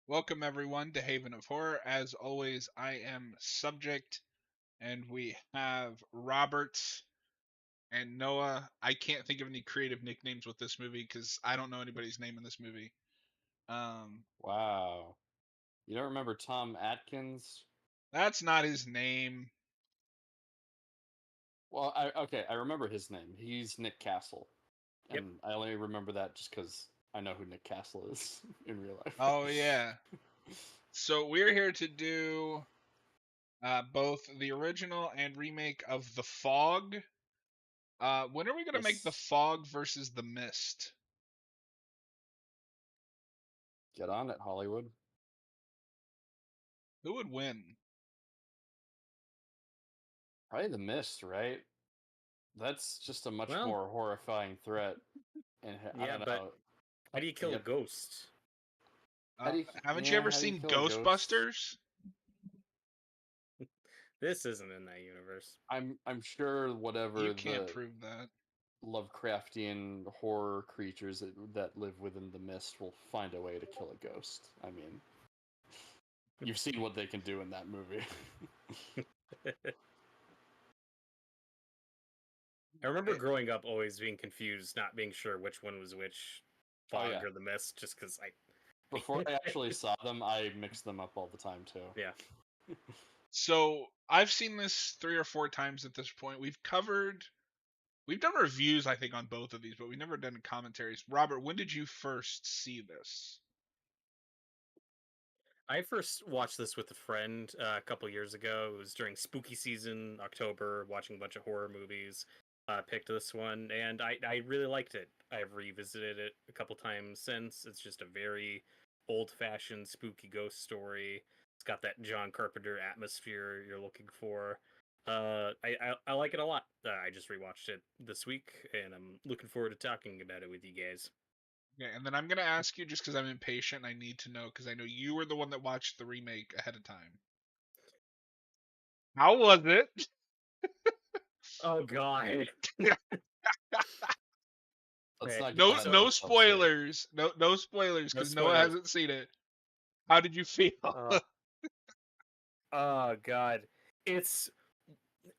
Welcome everyone to Haven of Horror. As always, I am Subject, and we have Robert and Noah. I can't think of any creative nicknames with this movie because I don't know anybody's name in this movie. Um, Wow. You don't remember Tom Atkins? that's not his name. Well, I remember his name. He's Nick Castle. Yep. And I only remember that just because I know who Nick Castle is in real life. Oh yeah. So we're here to do both the original and remake of The Fog. When are we gonna make The Yes. Fog versus The Mist? Get on it, Hollywood. Who would win? Probably The Mist, right? That's just a much Well, more horrifying threat. And I yeah, don't but know. how do you kill a Yep. ghost? Haven't you ever How do you seen kill a ghost? Ghostbusters? This isn't in that universe. I'm sure You whatever can't the prove that. Lovecraftian horror creatures that live within the mist will find a way to kill a ghost. I mean, you've seen what they can do in that movie. I remember It- growing up always being confused, not being sure which one was which, Oh fog yeah. or the mist, just because I. Before I actually saw them, I mixed them up all the time too. Yeah. so I've seen this 3 or 4 times at this point. We've done reviews, I think, on both of these, but we've never done commentaries. Robert, when did you first see this? I first watched this with a friend a couple years ago. It was during spooky season, October, watching a bunch of horror movies. Picked this one, and I really liked it. I've revisited it a couple times since. It's just a very old-fashioned spooky ghost story. It's got that John Carpenter atmosphere you're looking for. I like it a lot. I just rewatched it this week, and I'm looking forward to talking about it with you guys. Okay, and then I'm gonna ask you just because I'm impatient. I need to know because I know you were the one that watched the remake ahead of time. How was it? Oh God. Let's Okay, not get No, ahead of no ourselves here. spoilers. No spoilers no because Noah spoilers. hasn't seen it. How did you feel? Oh God, it's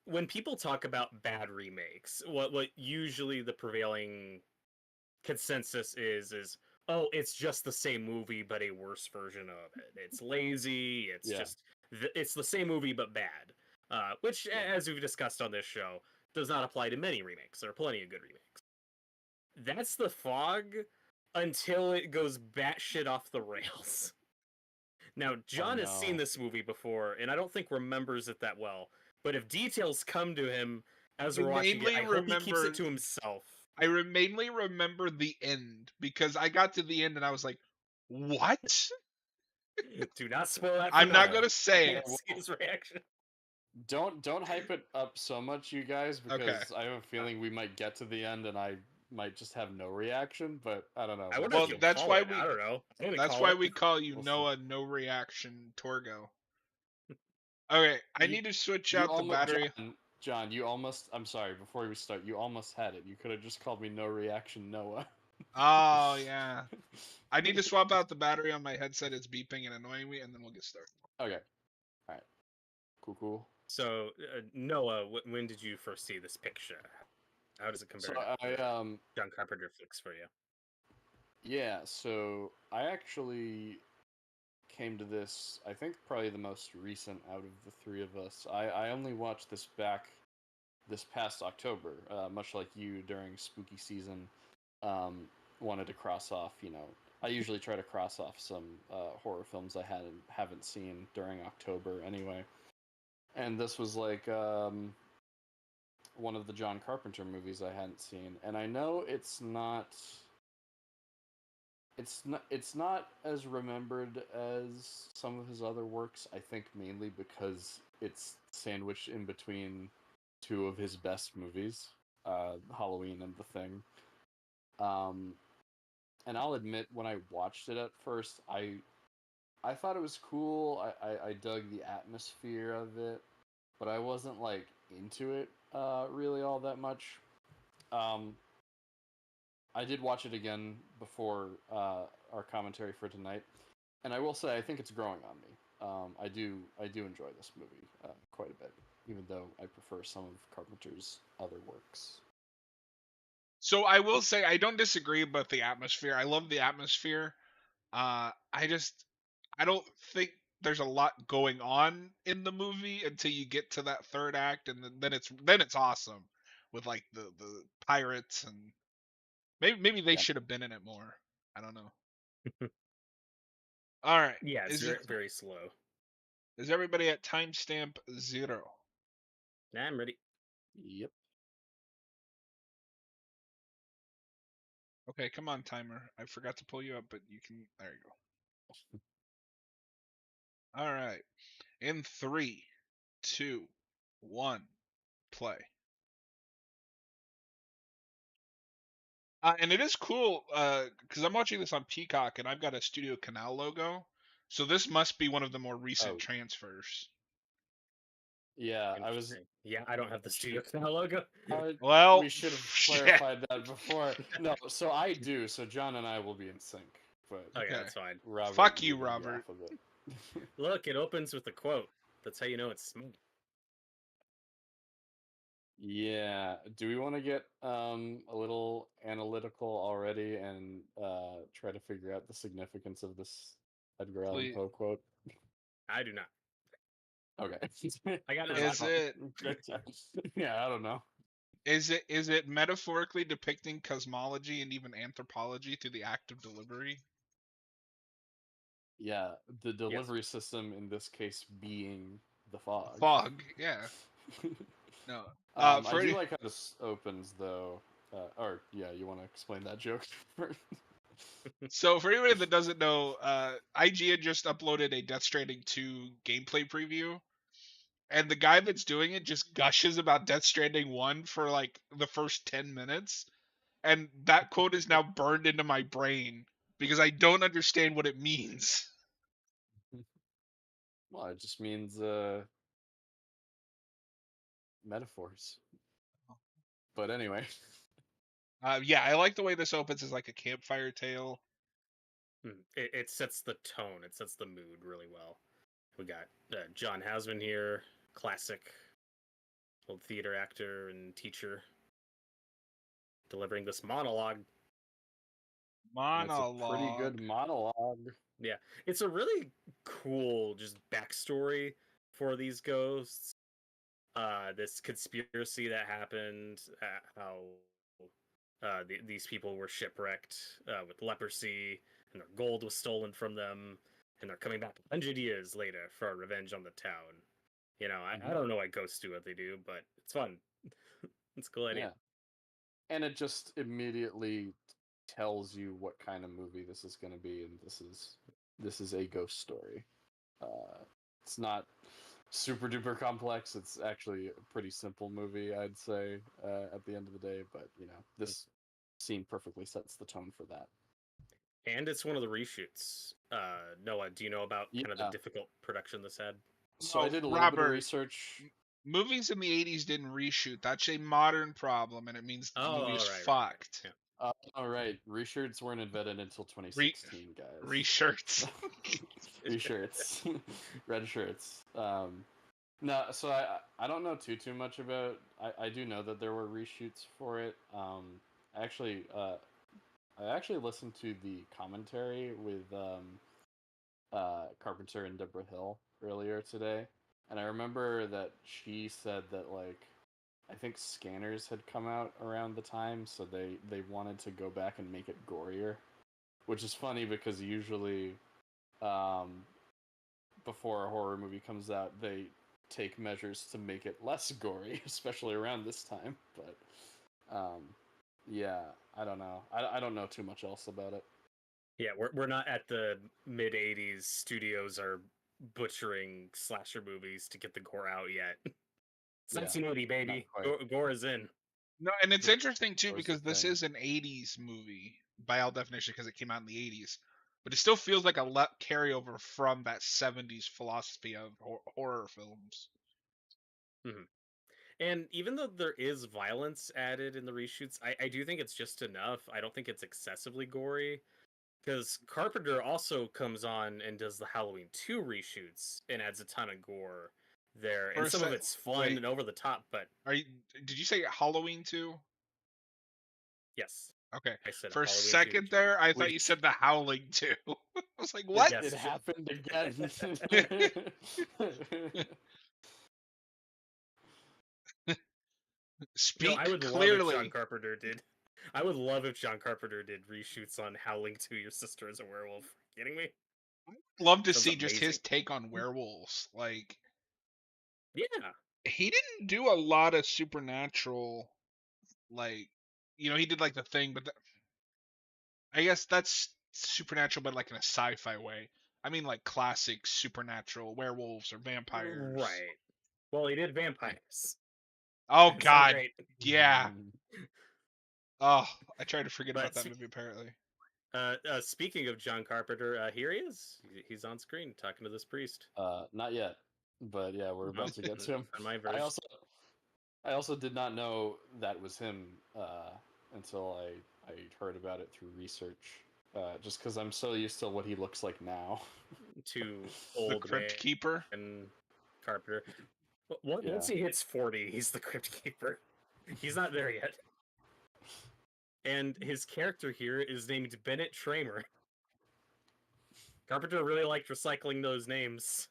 when people talk about bad remakes. What usually the prevailing consensus is oh, it's just the same movie but a worse version of it. It's lazy. It's Yeah. just it's the same movie but bad. Which, Yeah. as we've discussed on this show, does not apply to many remakes. There are plenty of good remakes. That's The Fog until it goes batshit off the rails. Now, Oh John has seen no. this movie before, and I don't think remembers it that well. But if details come to him as I we're watching it, mainly I hope he keeps remember it to himself. I mainly remember the end because I got to the end and I was like, "What?" Do not spoil that for I'm not Noah. gonna I say need it. to see his reaction. Don't hype it up so much, you guys, Okay. because I have a feeling we might get to the end and I might just have no reaction. But I don't know. I We'll wonder if Well, you'll see. that's call why it. I we don't know. I'm gonna that's call why it. we call you We'll see. Noah No Reaction Torgo. Okay, I You need to switch you out the almost battery. John. You almost. I'm sorry. Before we start, you almost had it. You could have just called me no reaction Noah. Oh yeah. I need to swap out the battery on my headset. It's beeping and annoying me, and then we'll get started. Okay. All right. Cool. So, Noah, when did you first see this picture? How does it So compare to I John Carpenter flicks for you? yeah. So I actually came to this, I think probably the most recent out of the three of us. I only watched this back this past October, much like you during spooky season. Um, Wanted to cross off, I usually try to cross off some horror films I haven't seen during October anyway. And this was like one of the John Carpenter movies I hadn't seen, and I know it's not as remembered as some of his other works. I think mainly because it's sandwiched in between two of his best movies, Halloween and The Thing. Um, and I'll admit, when I watched it at first, I thought it was cool. I dug the atmosphere of it, but I wasn't like into it really all that much. Um, I did watch it again before our commentary for tonight, And I will say, I think it's growing on me. I do enjoy this movie quite a bit, even though I prefer some of Carpenter's other works. So I will say I don't disagree about the atmosphere. I love the atmosphere. I just I don't think there's a lot going on in the movie until you get to that third act, and then it's awesome with like the pirates, and maybe they Yeah. should have been in it more. I don't know. All right, Yeah, it's is it very slow. is everybody at timestamp 0? Nah, I'm ready. Yep. Okay, come on, timer. I forgot to pull you up, but you can. There you go. All right, in 3, 2, 1, play. And it is cool because I'm watching this on Peacock and I've got a Studio Canal logo. So this must be one of the more recent Oh, transfers. yeah. I was. Interesting. Yeah, I don't have the Studio Canal logo. Well, We should have shit. clarified that before. No, so I do. So John and I will be in sync, but Okay, Okay. that's fine. Robert, Fuck you you, will be Robert. off of it. Look, it opens with a quote. That's how you know it's smooth. Yeah. Do we want to get a little analytical already and try to figure out the significance of this Edgar Allan Please. Poe quote? I do not. Okay. I got it in Is Latin. it Yeah, I don't know. is it metaphorically depicting cosmology and even anthropology through the act of delivery? Yeah, the Yes. delivery system in this case being the fog. Fog, yeah. No. I For do like how this opens though. Or yeah, you want to explain that joke first? So for anybody that doesn't know, IGN just uploaded a Death Stranding 2 gameplay preview, and the guy that's doing it just gushes about Death Stranding 1 for like the first 10 minutes, and that quote is now burned into my brain because I don't understand what it means. Well, it just means metaphors. But anyway, Yeah, I like the way this opens as like a campfire tale. It sets the tone. It sets the mood really well. We got John Houseman here, classic old theater actor and teacher, delivering this monologue. and it's a pretty Monologue. good monologue. Yeah, it's a really cool just backstory for these ghosts. This conspiracy that happened, how these people were shipwrecked with leprosy, and their gold was stolen from them, and they're coming back 100 years later for revenge on the town. You know, I don't know why ghosts do what they do, but it's fun. It's a cool idea. Yeah, and it just immediately tells you what kind of movie this is going to be, and this is a ghost story. It's not super duper complex. It's actually a pretty simple movie, I'd say, at the end of the day. But you know, this scene perfectly sets the tone for that. And it's one of the reshoots. Noah, do you know about kind of the Yeah. difficult production this had? So I No, did a little bit of Robert. research. Movies in the 80s didn't reshoot. That's a modern problem, and it means the movie is Right. fucked. Yeah. All right, reshirts weren't invented until Re 2016, guys. reshirts. Reshirts, red shirts. No, so I don't know too much about. I do know that there were reshoots for it. Actually, I actually listened to the commentary with Carpenter and Deborah Hill earlier today, and I remember that she said that like I think Scanners had come out around the time, so they wanted to go back and make it gorier, which is funny because usually, um, before a horror movie comes out, they take measures to make it less gory, especially around this time. But yeah, I don't know. I don't know too much else about it. Yeah, we're not at the mid '80s. Studios are butchering slasher movies to get the gore out yet. It's Yeah, 1980, not baby. quite. Gore is in. No, and it's interesting too Gore's the because this thing. is an 80s movie by all definition because it came out in the 80s. But it still feels like a carryover from that 70s philosophy of horror films. Mhm. And even though there is violence added in the reshoots, I do think it's just enough. I don't think it's excessively gory. Because Carpenter also comes on and does the Halloween 2 reshoots and adds a ton of gore there, For and a some of sec, it's fun wait, and over the top. But are you? Did you say Halloween 2? yes, Okay. I said For a Halloween 2, second there, I thought you which said the Howling 2. I was like, It, what? it yes, happened again. I Speak would love if John clearly. Carpenter did. I would love if John Carpenter did reshoots on Howling 2, Your Sister is a Werewolf. Kidding me? Love to Sounds see just his amazing. take on werewolves. Like, Yeah, he didn't do a lot of supernatural, like, he did like the thing, but I guess that's supernatural, but like in a sci-fi way. I mean, like classic supernatural werewolves or vampires. right. Well, he did vampires. Oh It's so God, great. yeah. Oh, I tried to forget about But that movie apparently. speaking of John Carpenter, here he is. He's on screen talking to this priest. Not yet, but yeah, we're Oh, about to get to him. on my I version. also, I also did not know that was him until I heard about it through research. Just because I'm so used to what he looks like now. To The old Crypt Keeper. man Carpenter. Yeah. Once he hits 40, he's the Crypt Keeper. He's not there yet. And his character here is named Bennett Tramer. Carpenter really liked recycling those names.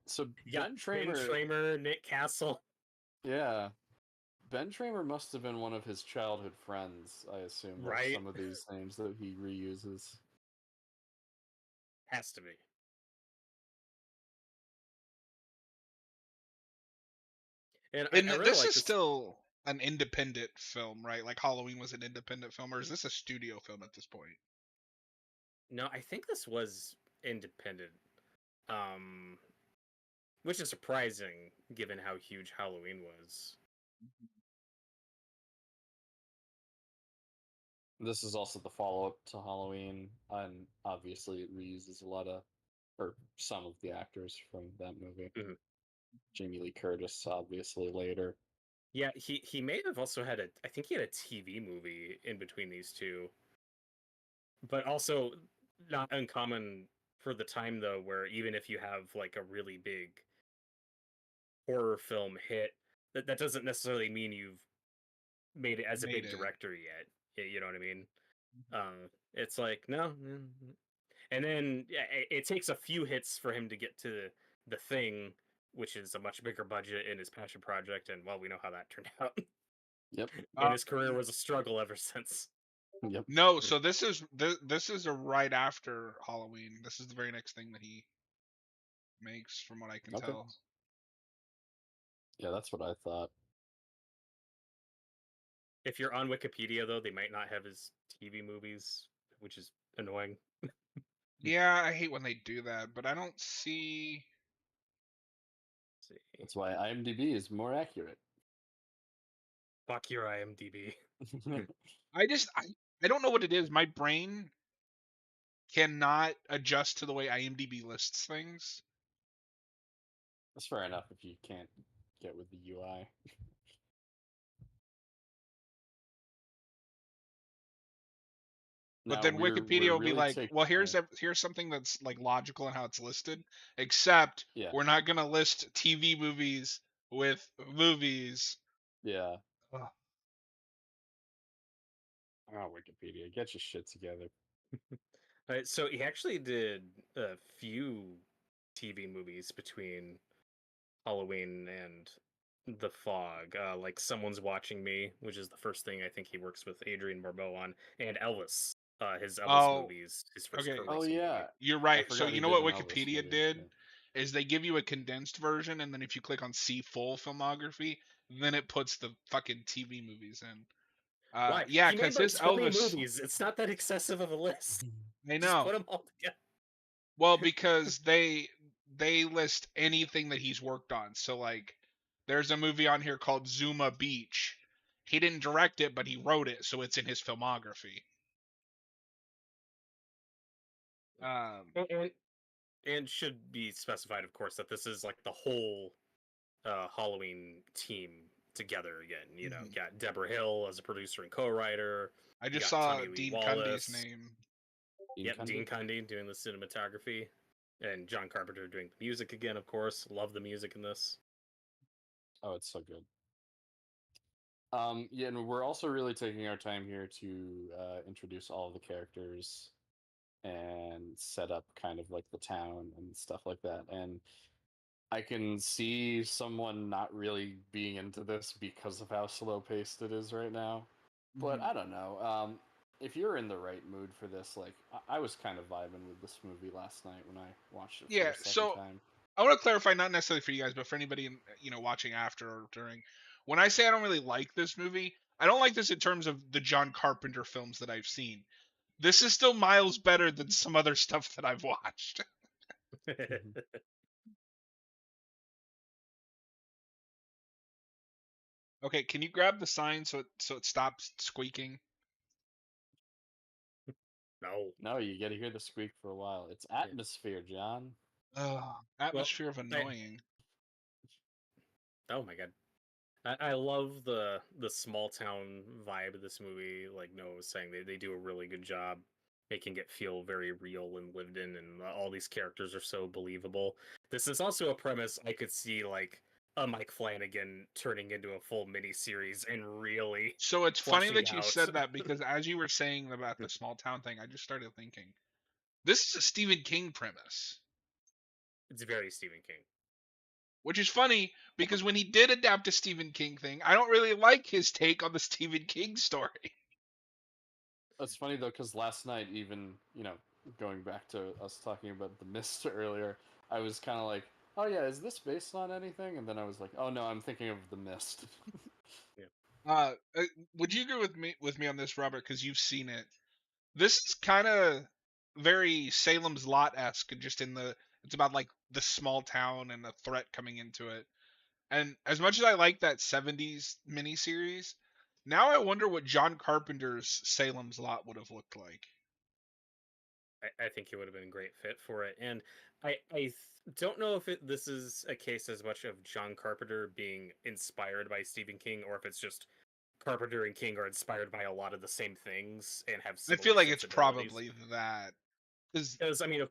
So You got Ben Ben Tramer, Tramer, Nick Castle. yeah, Ben Tramer must have been one of his childhood friends. I assume, like Right? some of these names that he reuses. Has to be. And And I really this like is this. still an independent film, right? Like Halloween was an independent film, or is this a studio film at this point? No, I think this was independent. Um, which is surprising given how huge Halloween was. This is also the follow-up to Halloween, and obviously it reuses a lot of, or some of the actors from that movie. Mhm. Jamie Lee Curtis, obviously later. Yeah, he may have also had I think he had a TV movie in between these two. But also not uncommon for the time though, where even if you have like a really big horror film hit, that doesn't necessarily mean you've made it as a Made big it. director yet. You know what I mean? It's like no, and then yeah, it takes a few hits for him to get to the thing, which is a much bigger budget in his passion project, and well, we know how that turned out. Yep. And his career was a struggle ever since. Yep. No, so this is a right after Halloween. This is the very next thing that he makes, from what I can Okay. tell. Yeah, that's what I thought. If you're on Wikipedia, though, they might not have his TV movies, which is annoying. Yeah, I hate when they do that, but I don't see. Let's see. That's why IMDb is more accurate. Fuck your IMDb. I don't know what it is. My brain cannot adjust to the way IMDb lists things. That's fair enough if you can't get with the UI. But Now then we're Wikipedia will be really like, taking well, here's something that's like logical in how it's listed, except yeah, we're not gonna list TV movies with movies. yeah. Ugh. Oh, Wikipedia, get your shit together. So he actually did a few TV movies between Halloween and The Fog, like Someone's Watching Me, which is the first thing I think he works with Adrian Barbeau on, and Elvis, his Elvis Oh, movies, his first okay. Oh commercial movie. yeah, You're I right. So forgot you he know did what an Elvis Wikipedia movie. did Yeah. is they give you a condensed version, and then if you click on see full filmography, then it puts the fucking TV movies in. Why? Yeah, He made because like his 20 Elvis, movies. It's not that excessive of a list. I Just know. put them all together. Well, because they list anything that he's worked on. So like, there's a movie on here called Zuma Beach. He didn't direct it, but he wrote it, so it's in his filmography. Um, And, and should be specified, of course, that this is like the whole Halloween team together again. You know, mhm. got Deborah Hill as a producer and co-writer. I You just got saw Tommy Lee Dean Cundy's Wallace. name. Dean Yep, Dean Cundey? Cundey doing the cinematography, and John Carpenter doing the music again. Of course, love the music in this. Oh, it's so good. Yeah, and we're also really taking our time here to introduce all of the characters and set up kind of like the town and stuff like that. And I can see someone not really being into this because of how slow paced it is right now. But Mhm. I don't know. If you're in the right mood for this, like I was kind of vibing with this movie last night when I watched it for Yeah, a second so time. I want to clarify, not necessarily for you guys, but for anybody watching after or during. When I say I don't really like this movie, I don't like this in terms of the John Carpenter films that I've seen. This is still miles better than some other stuff that I've watched. Mhm. Okay, can you grab the sign so it stops squeaking? No, No, you get to hear the squeak for a while. It's yeah. atmosphere, John. Well, Atmosphere of I, annoying. oh my god, I love the small town vibe of this movie. Like Noah was saying, they do a really good job making it feel very real and lived in, and all these characters are so believable. This is also a premise I could see like a Mike Flanagan turning into a full miniseries and really So it's funny fleshing that you out. said that because as you were saying about the small town thing, I just started thinking this is a Stephen King premise. It's very Stephen King. Which is funny because when he did adapt a Stephen King thing, I don't really like his take on the Stephen King story. It's funny though, because last night, even going back to us talking about the mist earlier, I was kind of like, "Oh yeah, is this based on anything?" And then I was like, "Oh no, I'm thinking of the mist." Yeah. Uh, would you agree with me on this, Robert? Because you've seen it. This is kind of very Salem's Lot esque, just in the it's about like the small town and the threat coming into it. And as much as I like that '70s miniseries, now I wonder what John Carpenter's Salem's Lot would have looked like. I think he would have been a great fit for it. And don't know if this is a case as much of John Carpenter being inspired by Stephen King, or if it's just Carpenter and King are inspired by a lot of the same things and have I feel similar like it's sensibilities. probably that because Because I mean,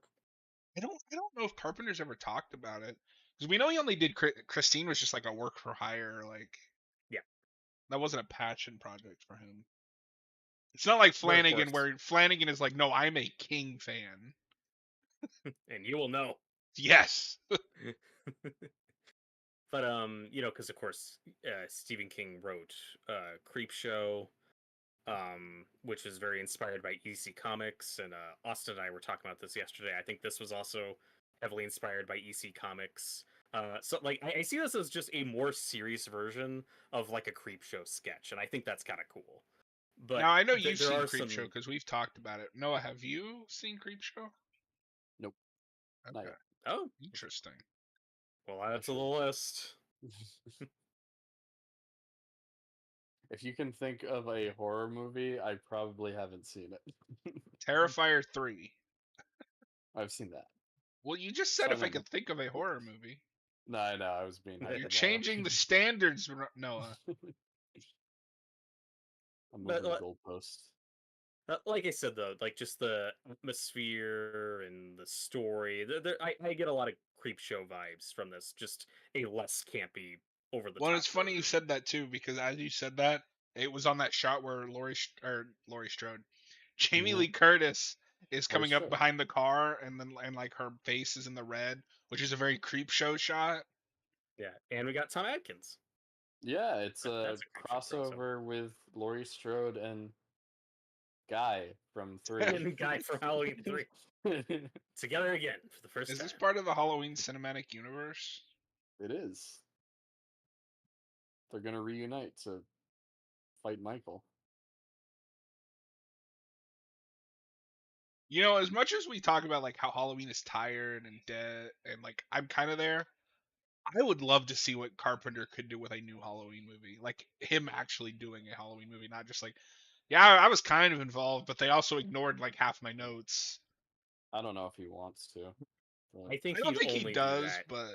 I don't know if Carpenter's ever talked about it because we know he only did Christine was just like a work for hire, like yeah, that wasn't a passion project for him. It's not like but of Flanagan course, where Flanagan is like, no, I'm a King fan. and you will know. Yes. But because of course, Stephen King wrote Creep Show, which is very inspired by EC Comics, and Austin and I were talking about this yesterday. I think this was also heavily inspired by EC Comics. So like I see this as just a more serious version of like a Creep Show sketch, and I think that's kind of cool. But Now I know you've there seen are Creepshow some, because we've talked about it. Noah, have you seen Creepshow? Nope, not Okay, yet. oh, interesting. well, I that's on the should. list. If you can think of a horror movie, I probably haven't seen it. Terrifier 3. I've seen that. Well, you just said if I Silent. could think of a horror movie. No, I know. I was being You're hyperbolic. changing the standards, Noah. I'm But moving the goalpost. like I said though, like just the atmosphere and the story, I get a lot of Creep Show vibes from this. Just a less campy, over the Well, top it's funny you version. said that too because as you said that, it was on that shot where Laurie Strode, Jamie Yeah, Lee Curtis is Laurie coming up Strode. behind the car and like her face is in the red, which is a very creep show shot. Yeah, and we got Tom Atkins. Yeah, it's a That's a Creep Show crossover. crossover with Laurie Strode and Guy from Three. And Guy for Halloween 3 It together again for the first Is this time. part of the Halloween cinematic universe? is. They're gonna reunite to fight Michael. As much as we talk about like how Halloween is tired and dead and like I'm kind of there, I would love to see what Carpenter could do with a new Halloween movie. Like him actually doing a Halloween movie, not just like, yeah, I was kind of involved, but they also ignored like half my notes. I don't know if he wants to, but I think I don't he'd think he only do does, that. but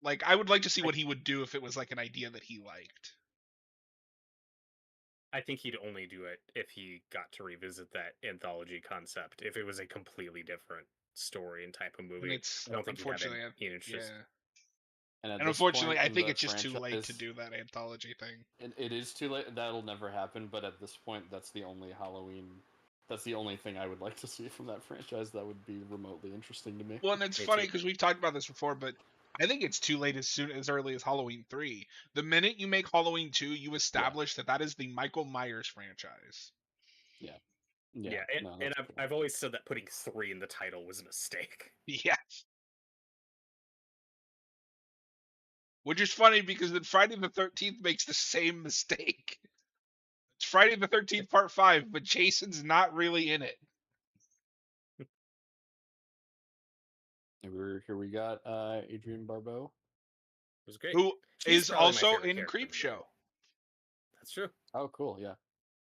like I would like to see I what he would do if it was like an idea that he liked. I think he'd only do it if he got to revisit that anthology concept. If it was a completely different story and type of And movie, it's I don't think he'd have unfortunately, any interest. yeah. And at And this unfortunately, point I in think the it's just too late to franchise, do that anthology thing. it is too late. That'll never happen. But at this point, that's the only Halloween. That's the only thing I would like to see from that franchise. That would be remotely interesting to me. Well, and it's Me funny too. because we've talked about this before, but I think it's too late as early as Halloween 3. The minute you make Halloween 2, you Yeah, establish that is the Michael Myers franchise. yeah, yeah. Yeah, No, and that's I've cool. I've always said that putting 3 in the title was a mistake. Yes. Which is funny because then Friday the 13th makes the same mistake. It's Friday the 13th Part 5, but Jason's not really in it. Here we got Adrienne Barbeau. It was great. Who She's is probably my also favorite in character in Creep the movie. Show. That's true. Oh, cool. Yeah,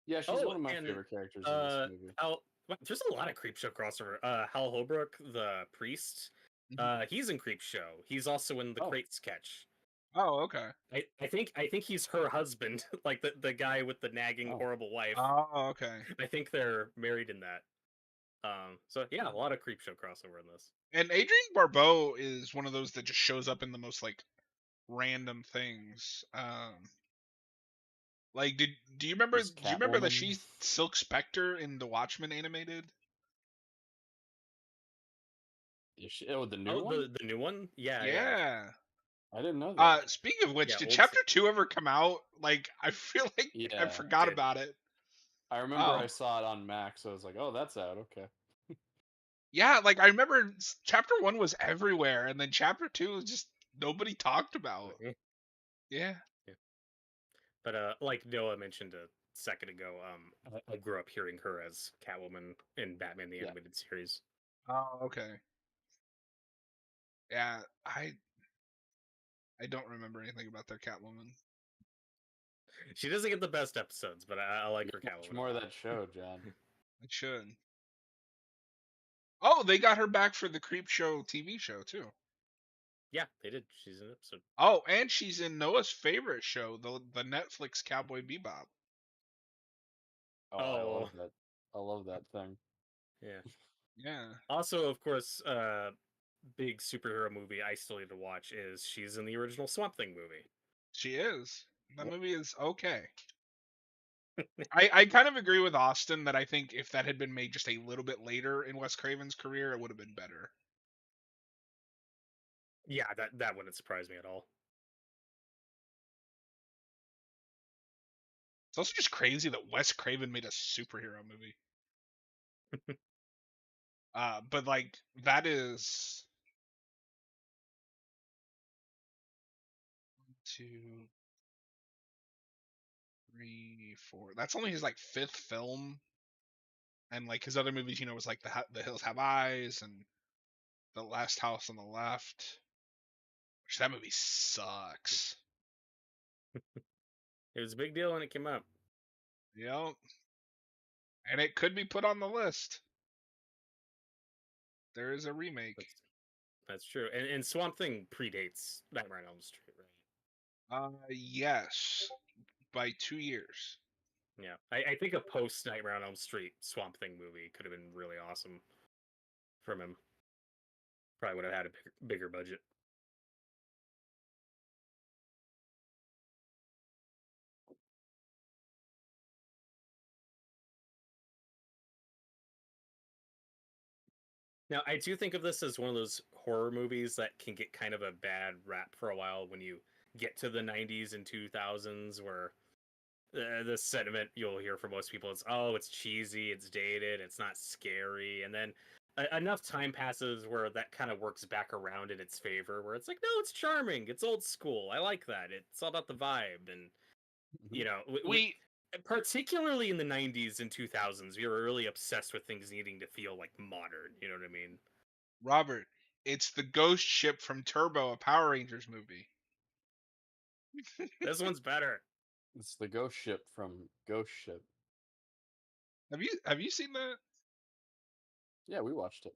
yeah. She's Oh, one of my and favorite characters in this movie. There's a lot of Creepshow crossover. Hal Holbrook, the priest, he's in Creepshow. He's also in the Oh, Crate sketch. Oh, okay. I think he's her husband, like the guy with the nagging oh, horrible wife. Oh, okay. I think they're married in that. So yeah, a lot of Creepshow crossover in this. And Adrienne Barbeau is one of those that just shows up in the most like random things. Like do you remember she's do you remember that Catwoman. she's Silk Spectre in the Watchmen animated? Is she, oh, the new Oh, one. the new one? Yeah, yeah, Yeah. I didn't know that. Speaking of which, yeah. did Old chapter Silk. 2 ever come out? Like I feel like I Yeah, forgot Did. about it. I remember I Oh. saw it on Max. So I was like, oh, that's out. Okay. Yeah, like I remember chapter 1 was everywhere and then chapter 2 was just nobody talked about. Like, Yeah. yeah. But like Noah mentioned a second ago, I grew up hearing her as Catwoman in Batman the Yeah. Animated Series. Oh, okay. Yeah, I don't remember anything about their Catwoman. She doesn't get the best episodes, but I like her Much Catwoman a more of lot. that show, John. I should. Oh, they got her back for the Creep Show TV show too. Yeah, they did. She's in an episode. Oh, and she's in Noah's favorite show, the Netflix Cowboy Bebop. Oh, I Oh, love that. I love that thing. yeah. Yeah, Also, of course, big superhero movie I still need to watch is she's in the original Swamp Thing movie. she is. That Yep. movie is okay. I kind of agree with Austin that I think if that had been made just a little bit later in Wes Craven's career, it would have been better. Yeah, that wouldn't surprise me at all. It's also just crazy that Wes Craven made a superhero movie. But like that is 2, 3, 4. That's only his like fifth film, and like his other movies, was like the Hills Have Eyes and The Last House on the Left. Which that movie sucks. It was a big deal when it came out. Yep. And it could be put on the list. There is a remake. That's true. And Swamp Thing predates Nightmare on Elm Street, right? Yes, by 2 years. Yeah, I think a post Nightmare on Elm Street Swamp Thing movie could have been really awesome from him. Probably would have had a bigger budget. Now, I do think of this as one of those horror movies that can get kind of a bad rap for a while when you get to the 90s and 2000s, where the sentiment you'll hear from most people is, oh, it's cheesy, it's dated, it's not scary. And then enough time passes where that kind of works back around in its favor, where it's like, no, it's charming, it's old school, I like that, it's all about the vibe. And, Mhm. you know, We particularly in the 90s and 2000s, we were really obsessed with things needing to feel like modern, you know what I mean? Robert, it's the ghost ship from Turbo, a Power Rangers movie. This one's better. It's the ghost ship from Ghost Ship. Have you seen that? Yeah, we watched it.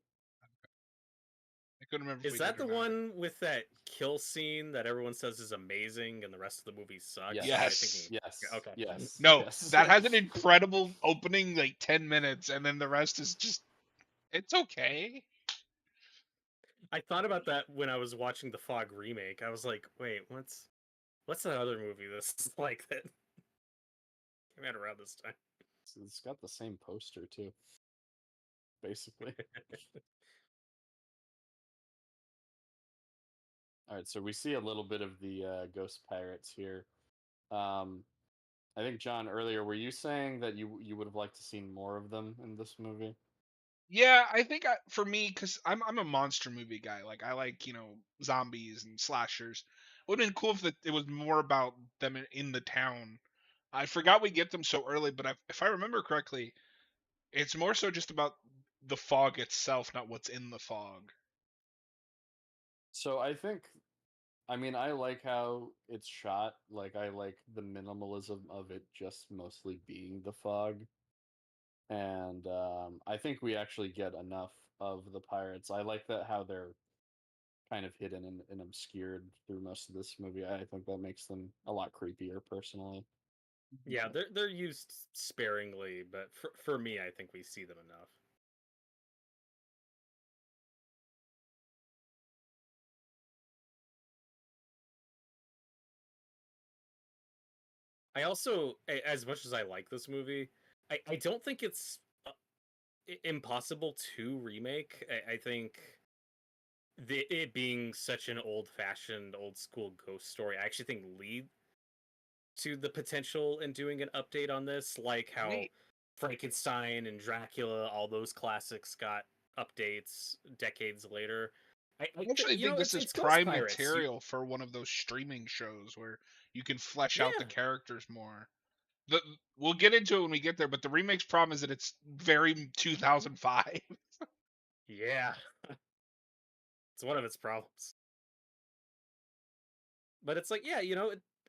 couldn't remember if Is we did that or the not. one with that kill scene that everyone says is amazing and the rest of the movie sucks? Yes. Or am I Yes. thinking? Yes. Okay. Yes. No, Yes. that has an incredible opening, like 10 minutes, and then the rest is just it's okay. I thought about that when I was watching the Fog remake. I was like, wait, what's that other movie this is like that came out around this time? It's got the same poster too, basically. All right, so we see a little bit of the ghost pirates here. Um, I think John earlier, were you saying that you would have liked to see more of them in this movie? Yeah, I think for me, because I'm a monster movie guy. Like I like zombies and slashers. It would have been cool if it was more about them in the town. I forgot we get them so early, but if I remember correctly, it's more so just about the fog itself, not what's in the fog. So I think, I mean, I like how it's shot. Like I like the minimalism of it, just mostly being the fog. And I think we actually get enough of the pirates. I like that how they're kind of hidden and obscured through most of this movie. I think that makes them a lot creepier, personally. Yeah, they're used sparingly, but for me, I think we see them enough. I also, as much as I like this movie, I don't think it's impossible to remake. I think it being such an old-fashioned, old-school ghost story, I actually think lead to the potential in doing an update on this, like how Wait, Frankenstein and Dracula, all those classics got updates decades later. I actually think this is It's Ghost prime Pirates. material for one of those streaming shows where you can flesh out the Yeah, characters more. The, we'll get into it when we get there, but the remake's problem is that it's very 2005. yeah, it's one of its problems. But it's like, yeah,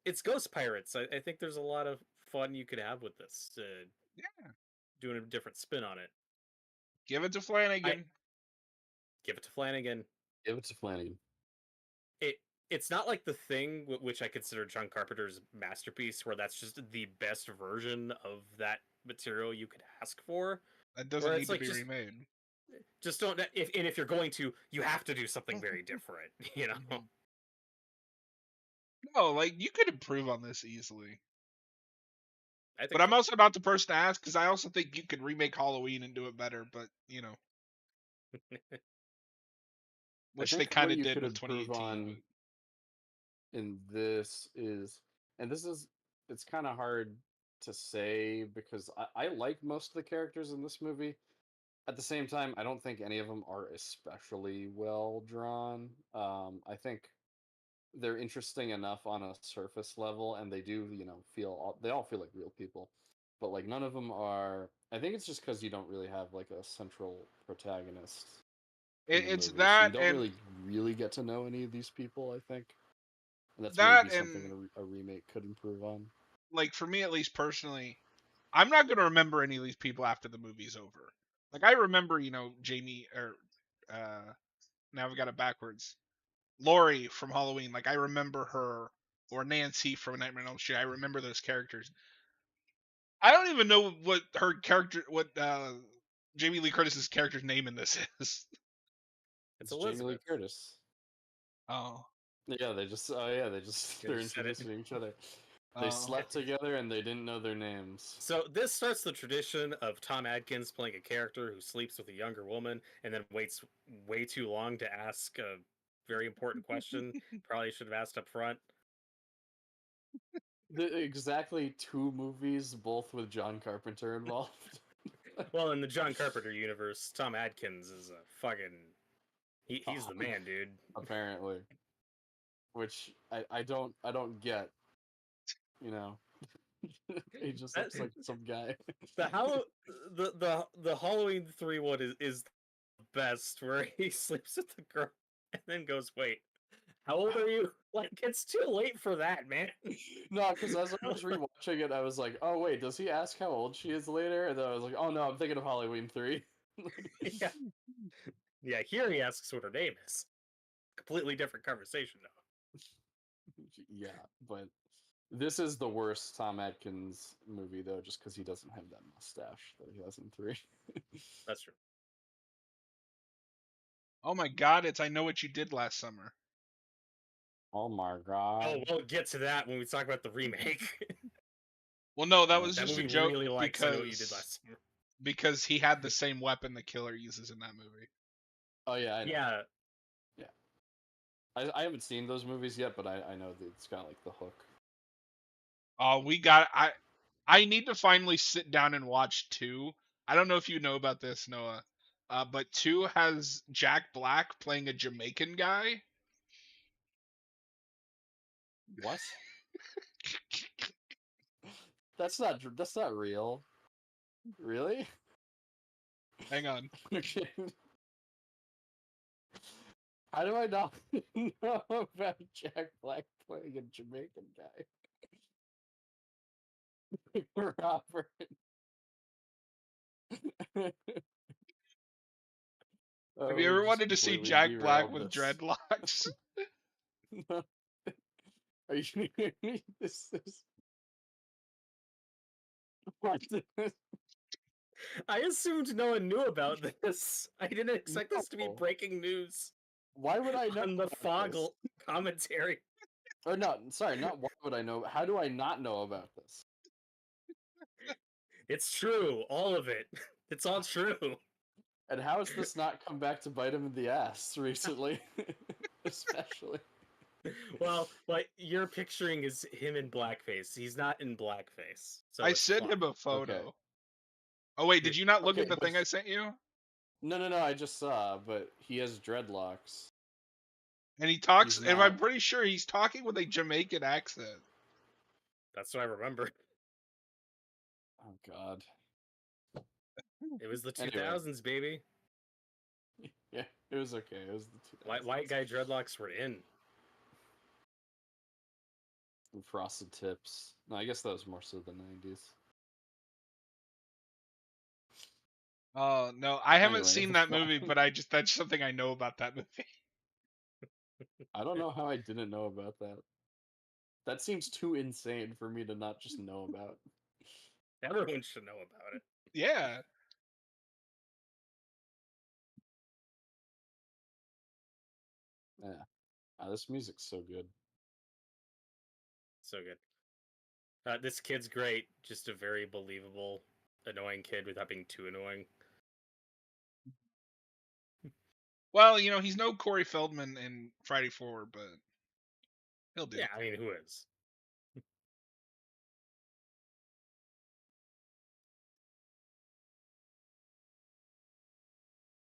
it's Ghost Pirates. I think there's a lot of fun you could have with this, Yeah, doing a different spin on it. give it to I Flanagan. give it to Flanagan. Give it to Flanagan. It it's not like The Thing, which I consider John Carpenter's masterpiece, where that's just the best version of that material you could ask for. That Where doesn't it's need to like be remade. just don't if you're going to, you have to do something very different. You know, No, like you could improve on this easily. I But think I'm so. also not the person to ask because I also think you could remake Halloween and do it better. But I which they think kind what of you did could with improve 2018. on in this is, and this is, it's kind of hard to say because I like most of the characters in this movie. At the same time, I don't think any of them are especially well drawn. I think they're interesting enough on a surface level, and they do, they all feel like real people. But like none of them are. I think it's just because you don't really have like a central protagonist in the It's movie, so you that don't and really get to know any of these people. I think, and that's maybe that something and a remake could improve on. like for me at least personally, I'm not gonna remember any of these people after the movie's over. Like I remember, Jamie or uh now I've got it backwards. Laurie from Halloween. Like I remember her or Nancy from Nightmare on Elm Street. I remember those characters. I don't even know what Jamie Lee Curtis's character's name in this is. It's It's Jamie Lee Elizabeth. Curtis. Oh, Yeah, they just they just You they're just said it. introducing each other. They oh, slept together and they didn't know their names. So this starts the tradition of Tom Adkins playing a character who sleeps with a younger woman and then waits way too long to ask a very important question. Probably should have asked up front. Exactly two movies, both with John Carpenter involved. Well, in the John Carpenter universe, Tom Adkins is a fucking he's the man, dude. Apparently, which I don't get. You know, he just That, looks like some guy. the how the Halloween 3 one is the best, where he sleeps with the girl and then goes, "Wait, how old are you?" Like it's too late for that, man. No, because as I was rewatching it, I was like, "Oh wait, does he ask how old she is later?" And then I was like, "Oh no, I'm thinking of Halloween 3." Yeah, yeah. Here he asks what her name is. completely different conversation, though. Yeah, but this is the worst Tom Atkins movie though, just because he doesn't have that mustache that he has in 3. That's true. Oh my God! It's I Know What You Did Last Summer. Oh my god! Oh, we'll get to that when we talk about the remake. Well, no, that was Okay. That just a movie joke really likes I Know What You Did Last Summer. because he had the same weapon the killer uses in that movie. Oh yeah, I know. Yeah, Yeah, I haven't seen those movies yet, but I know that it's got like the hook. I need to finally sit down and watch 2. I don't know if you know about this, Noah. But 2 has Jack Black playing a Jamaican guy. What? That's not real. Really? Hang on. Okay. How do I not know about Jack Black playing a Jamaican guy? Robert. Have Oh, you we ever just wanted to see completely Jack Black derailed with this. dreadlocks? Are you kidding me? This is what? I assumed no one knew about this. I didn't expect this to be No. breaking news Why would I know on the about this? Foggle commentary. Or no, sorry, not why would I know? How do I not know about this? It's true, all of it. It's all true. And how has this not come back to bite him in the ass recently? Especially. Well, what you're picturing is him in blackface. He's not in blackface, so I it's sent fine. him a Okay. photo. Oh wait, did you not look Okay, at the but thing I sent you? no, I just saw, but he has dreadlocks. And he talks, He's and I'm not. pretty sure he's talking with a Jamaican accent. That's what I remember. Oh God. It was the Anyway, 2000s, baby. yeah, it was okay. It was the 2000s. White guy dreadlocks were in. And frosted tips. No, I guess that was more so the 90s. Oh no, I haven't Anyway, seen that movie, but that's something I know about that movie. I don't know how I didn't know about that. That seems too insane for me to not just know about. Everyone should know about it. Yeah. Yeah. This music's so good. So good. This kid's great. Just a very believable, annoying kid without being too annoying. Well, he's no Corey Feldman in Friday 4, but he'll do. Yeah, I mean, who is?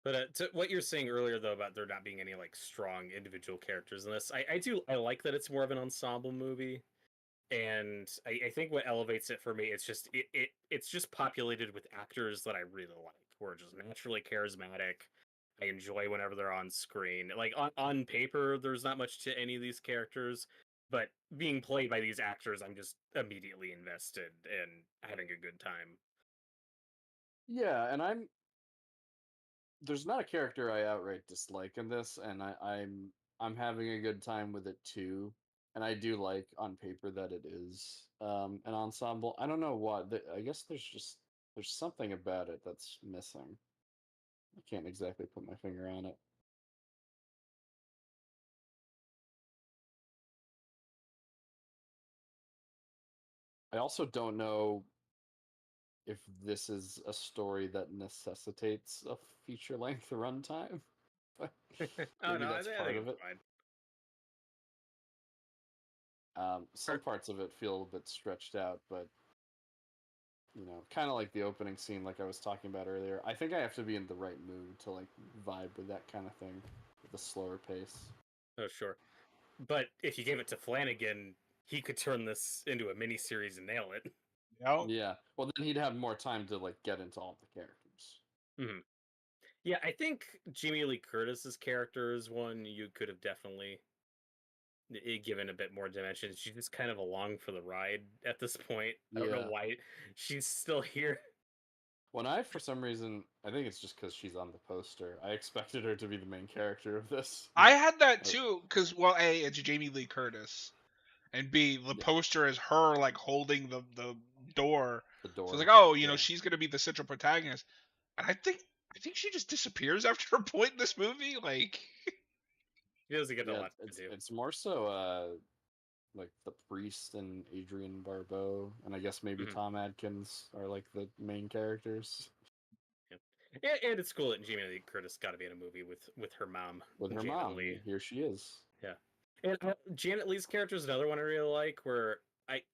But to what you're saying earlier, though, about there not being any like strong individual characters in this, I like that it's more of an ensemble movie, and I think what elevates it for me, it's just populated with actors that I really like, who are just naturally charismatic. I enjoy whenever they're on screen. Like on paper, there's not much to any of these characters, but being played by these actors, I'm just immediately invested and having a good time. Yeah, and there's not a character I outright dislike in this, and I'm having a good time with it too. And I do like on paper that it is an ensemble. I don't know what. I guess there's something about it that's missing. I can't exactly put my finger on it. I also don't know if this is a story that necessitates a feature length runtime. But Oh maybe no, that's I part think of it's it. fine. Some parts of it feel a bit stretched out, but kind of like the opening scene, like I was talking about earlier. I think I have to be in the right mood to like vibe with that kind of thing, with a slower pace. Oh sure. But if you gave it to Flanagan, he could turn this into a miniseries and nail it. Yep. Yeah. Well, then he'd have more time to like get into all the characters. Mm-hmm. Yeah, I think Jamie Lee Curtis's character is one you could have definitely given a bit more dimension. She's just kind of along for the ride at this point. I don't know Yeah. why she's still here. When I, for some reason, I think it's just because she's on the poster. I expected her to be the main character of this. I had that Like, too, because well, A, it's Jamie Lee Curtis, and B, the yeah, poster is her like holding the door. the So it's like, door. oh, Yeah, she's gonna be the central protagonist. And I think she just disappears after a point in this movie. Like, He doesn't get a yeah. lot to It's do. it's more so like the priest and Adrian Barbeau, and I guess maybe Mhm. Tom Adkins are like the main characters. And it's cool that Jamie Lee Curtis got to be in a movie with her mom, With her Janet mom, Leigh. and here she is. Yeah, and Janet Leigh's character is another one I really like. Where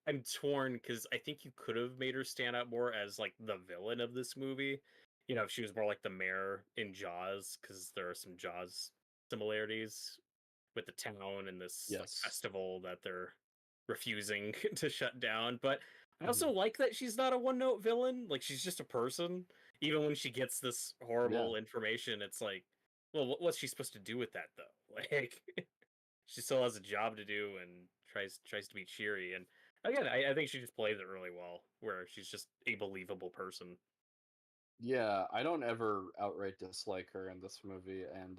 I'm torn because I think you could have made her stand out more as like the villain of this movie. If she was more like the mayor in Jaws, because there are some Jaws similarities with the town and this like Yes. festival that they're refusing to shut down. But I Mhm. also like that she's not a one note villain. Like she's just a person. Even when she gets this Yeah. horrible information, it's like, well, what's she supposed to do with that though? Like she still has a job to do and tries to be cheery. And again, I think she just plays it really well, where she's just a believable person. Yeah, I don't ever outright dislike her in this movie, and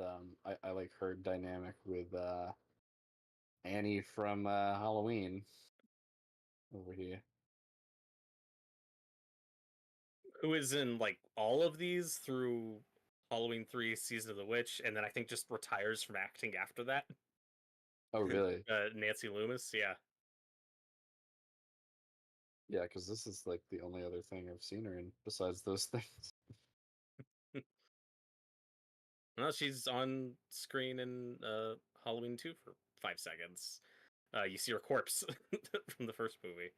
I like her dynamic with Annie from Halloween over here. Who is in like all of these through Halloween 3 Season of the Witch, and then I think just retires from acting after that. Oh, really? Nancy Loomis, yeah. Yeah, because this is like the only other thing I've seen her in besides those things. Well, she's on screen in Halloween 2 for 5 seconds. You see her corpse from the first movie.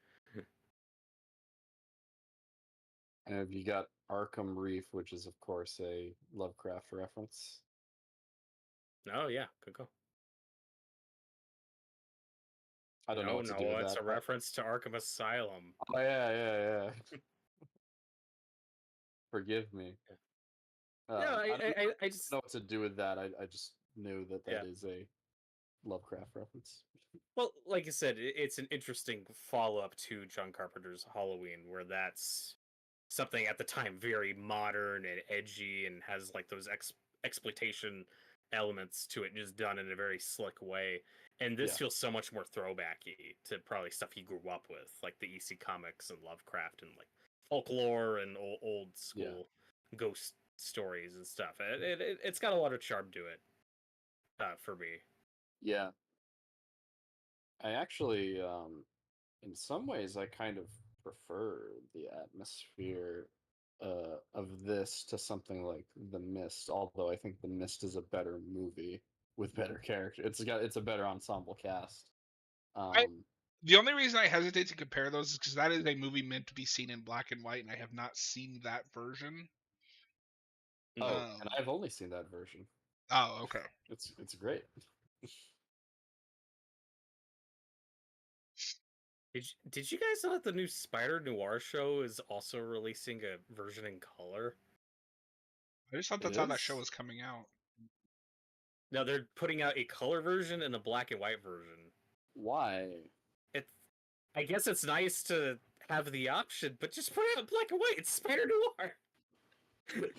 And you got Arkham Reef, which is of course a Lovecraft reference. Oh yeah, good call. I don't know No, what to do with no, it's that. a reference to Arkham Asylum. Oh yeah, yeah, yeah. Forgive me. Yeah, I don't I just know what to do with that. I just knew that yeah. that is a Lovecraft reference. Well, like I said, it's an interesting follow up to John Carpenter's Halloween, where that's something at the time very modern and edgy and has like those exploitation elements to it, just done in a very slick way. And this Yeah, feels so much more throwbacky to probably stuff he grew up with, like the EC comics and Lovecraft and like folklore and old yeah, school ghost stories and stuff. It's got a lot of charm to it for me. yeah. I actually, in some ways, I kind of prefer the atmosphere of this to something like The Mist. Although I think The Mist is a better movie with better character. It's a better ensemble cast. I Um, the only reason I hesitate to compare those is because that is a movie meant to be seen in black and white, and I have not seen that version. Mm. oh, and Um. I've only seen that version. Oh, okay. It's great. Did you guys know that the new Spider Noir show is also releasing a version in color? I just thought It that's how that show is? was coming out. No, they're putting out a color version and a black and white version. Why? It's I guess it's nice to have the option, but just put it out in black and white. It's Spider Noir.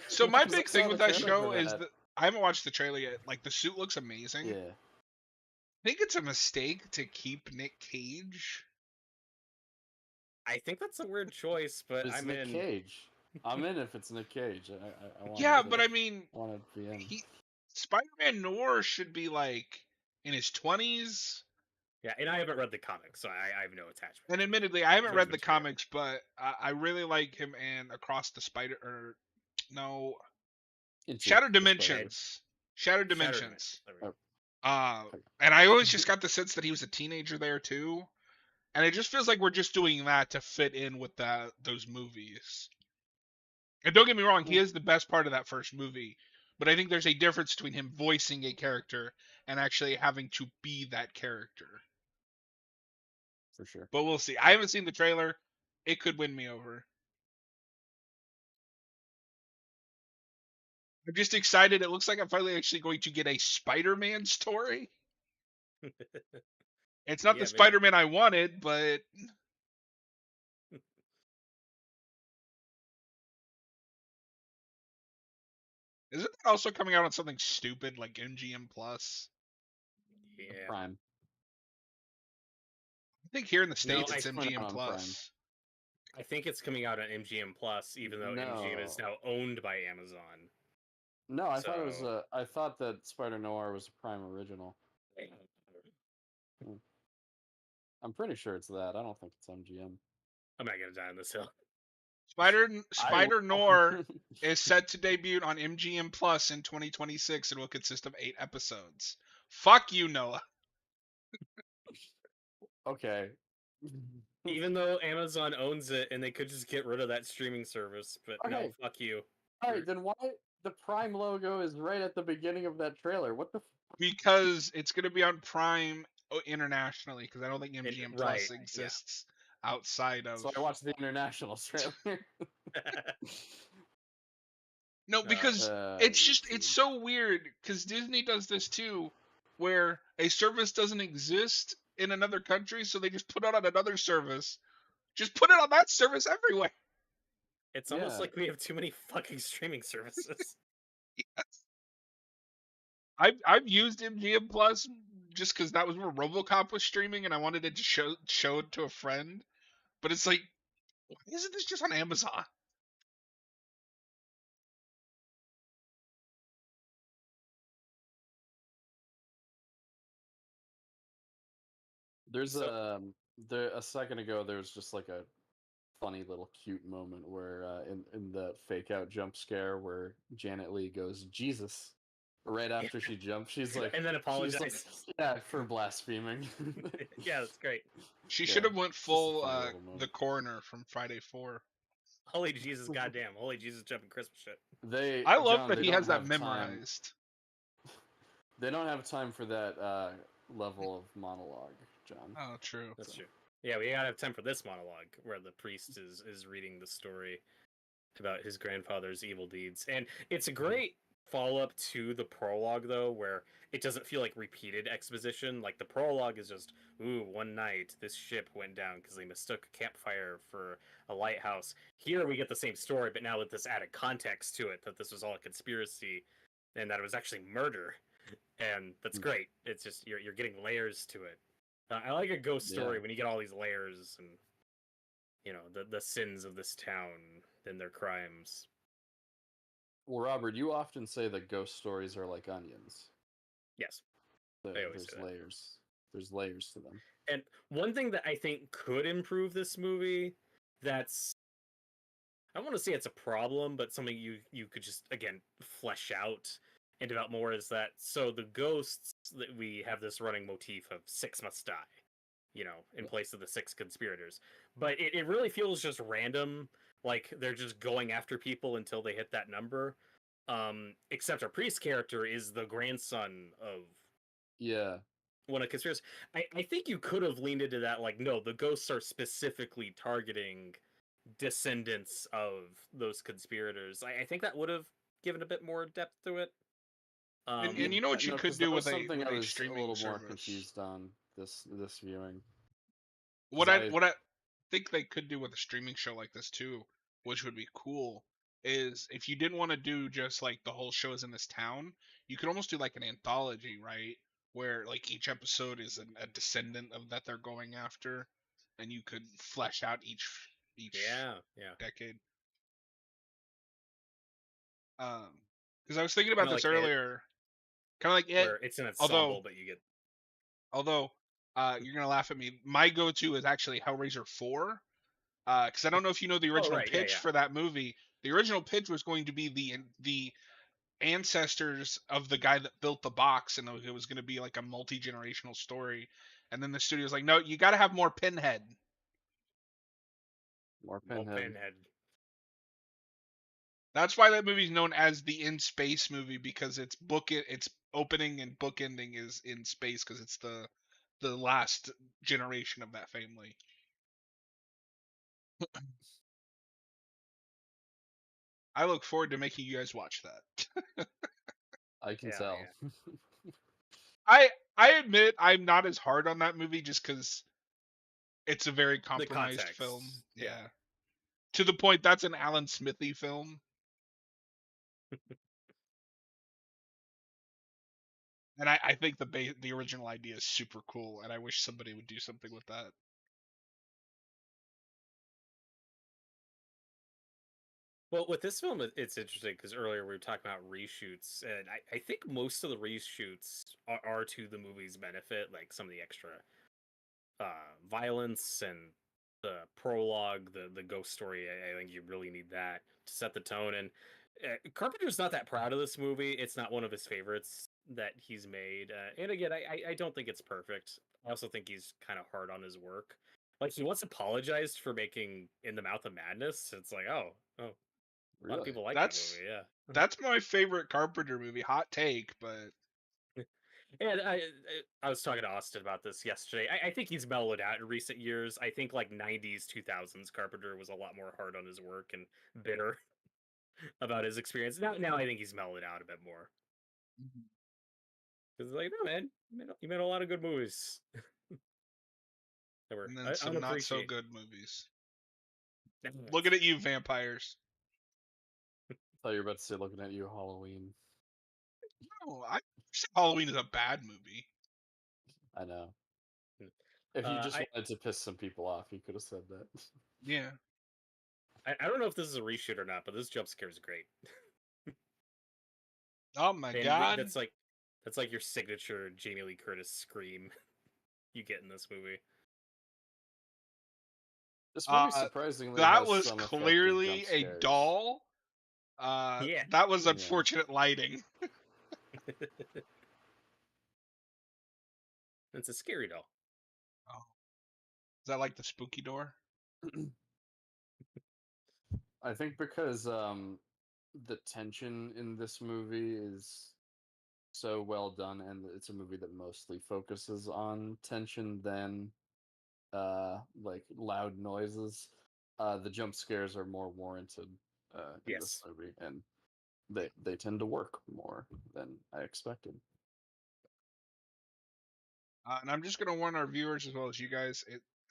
So my Because I big thing saw the with that trailer for show is that. that I haven't watched the trailer yet. Like the suit looks amazing. Yeah. I think it's a mistake to keep Nick Cage. I think that's a weird choice, but It's I'm Nick in. Cage. I'm in if it's Nick Cage. I Yeah, but I mean, wanted to be in. he Spider-Man Noir should be like in his 20s. Yeah, and I haven't read the comics, so I have no attachment. And admittedly, I haven't Source read the material. comics, but I really like him and Across the Spider or no Into Shattered the Spider. Dimensions. Shattered Shattered Dimensions. Dimensions. There we go. Oh, Uh, okay. and I always just got the sense that he was a teenager there too. And it just feels like we're just doing that to fit in with those movies. And don't get me wrong, he is the best part of that first movie. But I think there's a difference between him voicing a character and actually having to be that character. For sure. But we'll see. I haven't seen the trailer. It could win me over. I'm just excited. It looks like I'm finally actually going to get a Spider-Man story. It's not the Yeah, maybe. Spider-Man I wanted, but Isn't that also coming out on something stupid like MGM Plus? Yeah. Prime. I think here in the No, States I it's It's coming out MGM on Prime. Plus. I think it's coming out on MGM Plus, even though MGM is No. now owned by Amazon. No, I thought it was So I thought that Spider Noir was a Prime original. I'm pretty sure it's that. I don't think it's MGM. I'm not gonna die on this hill. I will. Spider Noir is set to debut on MGM Plus in 2026 and will consist of 8 episodes. Fuck you, Noah. Okay. Even though Amazon owns it and they could just get rid of that streaming service, but no, Okay. fuck you. Alright, then why the Prime logo is right at the beginning of that trailer? What the Because it's going to be on Prime internationally, because I don't think MGM Plus Right, yeah. exists outside of. So I watched the international trailer. No, because it's YouTube. so weird, because Disney does this too, where a service doesn't exist in another country, so they just put it on another service. Just put it on that service everywhere. It's almost Yeah. like we have too many fucking streaming services. Yes. I've used MGM Plus just because that was where RoboCop was streaming, and I wanted it to show it to a friend. But it's like, why isn't this just on Amazon? There's So a second ago there was just like a funny little cute moment where in the fake out jump scare where Janet Leigh goes Jesus right after she jumps. She's like and then she's like apologizes. yeah for blaspheming. Yeah, that's great. She Yeah, should have went it's just a full funny little the moment. coroner from Friday 4. Holy Jesus, goddamn! Holy Jesus, jumping Christmas shit. I love John, that they he don't has that have time. memorized. They don't have time for that level of monologue, John. Oh, true. That's true. Yeah, we gotta have time for this monologue where the priest is reading the story about his grandfather's evil deeds, and it's a great follow up to the prologue though, where it doesn't feel like repeated exposition. Like the prologue is just, ooh, one night this ship went down because they mistook a campfire for a lighthouse. Here we get the same story, but now with this added context to it that this was all a conspiracy and that it was actually murder, and that's great. It's just you're getting layers to it. I like a ghost story when you get all these layers and the sins of this town and their crimes. Well, Robert, you often say that ghost stories are like onions. Yes, I always There's say that. layers. There's layers to them. And one thing that I think could improve this movie, that's I don't want to say it's a problem, but something you could just again flesh out and develop more is that so the ghosts that we have this running motif of 6 must die, in place of the 6 conspirators. But it really feels just random, like they're just going after people until they hit that number. Except our priest character is the grandson of Yeah. one of conspirators. I think you could have leaned into that, like, no, the ghosts are specifically targeting descendants of those conspirators. I think that would have given a bit more depth to it. And you know what you No, could 'cause do that was with something I a was a streaming little more service. confused on this viewing. What I think they could do with a streaming show like this too, which would be cool, is if you didn't want to do just like the whole show is in this town, you could almost do like an anthology, right? Where like each episode is a descendant of that they're going after, and you could flesh out each yeah. decade. Because I was thinking about Kind of this like it, earlier, kind of like it. where it's an Although ensemble, but you get although you're gonna laugh at me, my go-to is actually Hellraiser 4. Because I don't know if you know the oh original right, yeah, pitch yeah. for that movie. The original pitch was going to be the ancestors of the guy that built the box, and it was going to be like a multi-generational story. And then the studio's like, no, you got to have more Pinhead. More Well, Pinhead. Pinhead. That's why that movie's known as the in space movie, because its opening and book ending is in space, because it's the last generation of that family. I look forward to making you guys watch that. I can Yeah, tell. yeah. I admit I'm not as hard on that movie just because it's a very The compromised context. film. Yeah. Yeah. To the point that's an Alan Smithy film. And I think the original idea is super cool, and I wish somebody would do something with that. Well, with this film, it's interesting because earlier we were talking about reshoots, and I think most of the reshoots are to the movie's benefit, like some of the extra violence and the prologue, the ghost story. I think you really need that to set the tone. And Carpenter's not that proud of this movie. It's not one of his favorites that he's made. And again, I don't think it's perfect. I also think he's kind of hard on his work. Like he once apologized for making In the Mouth of Madness. It's like, oh, a lot of Really? people like that That's movie, yeah. that's my favorite Carpenter movie. Hot take, but And I was talking to Austin about this yesterday. I think he's mellowed out in recent years. I think like 90s, 2000s Carpenter was a lot more hard on his work and bitter about his experience. Now I think he's mellowed out a bit more. Because like, no man, you made a lot of good movies that were and then some not so unappreciated. good movies. Looking at you, vampires. I thought you were about to say looking at you, Halloween. No, I said Halloween is a bad movie. I know. If you just I wanted to piss some people off, you could have said that. Yeah. I don't know if this is a reshoot or not, but this jump scare is great. Oh my And god. that's like your signature Jamie Lee Curtis scream you get in this movie. This movie surprisingly That has was some effective jump clearly a scares. doll. Yeah. That was Yeah. unfortunate lighting. It's a scary doll. Oh. Is that like the spooky door? I think because the tension in this movie is so well done, and it's a movie that mostly focuses on tension than like loud noises. The jump scares are more warranted in this Yes. movie, and they tend to work more than I expected. And I'm just gonna warn our viewers as well as you guys.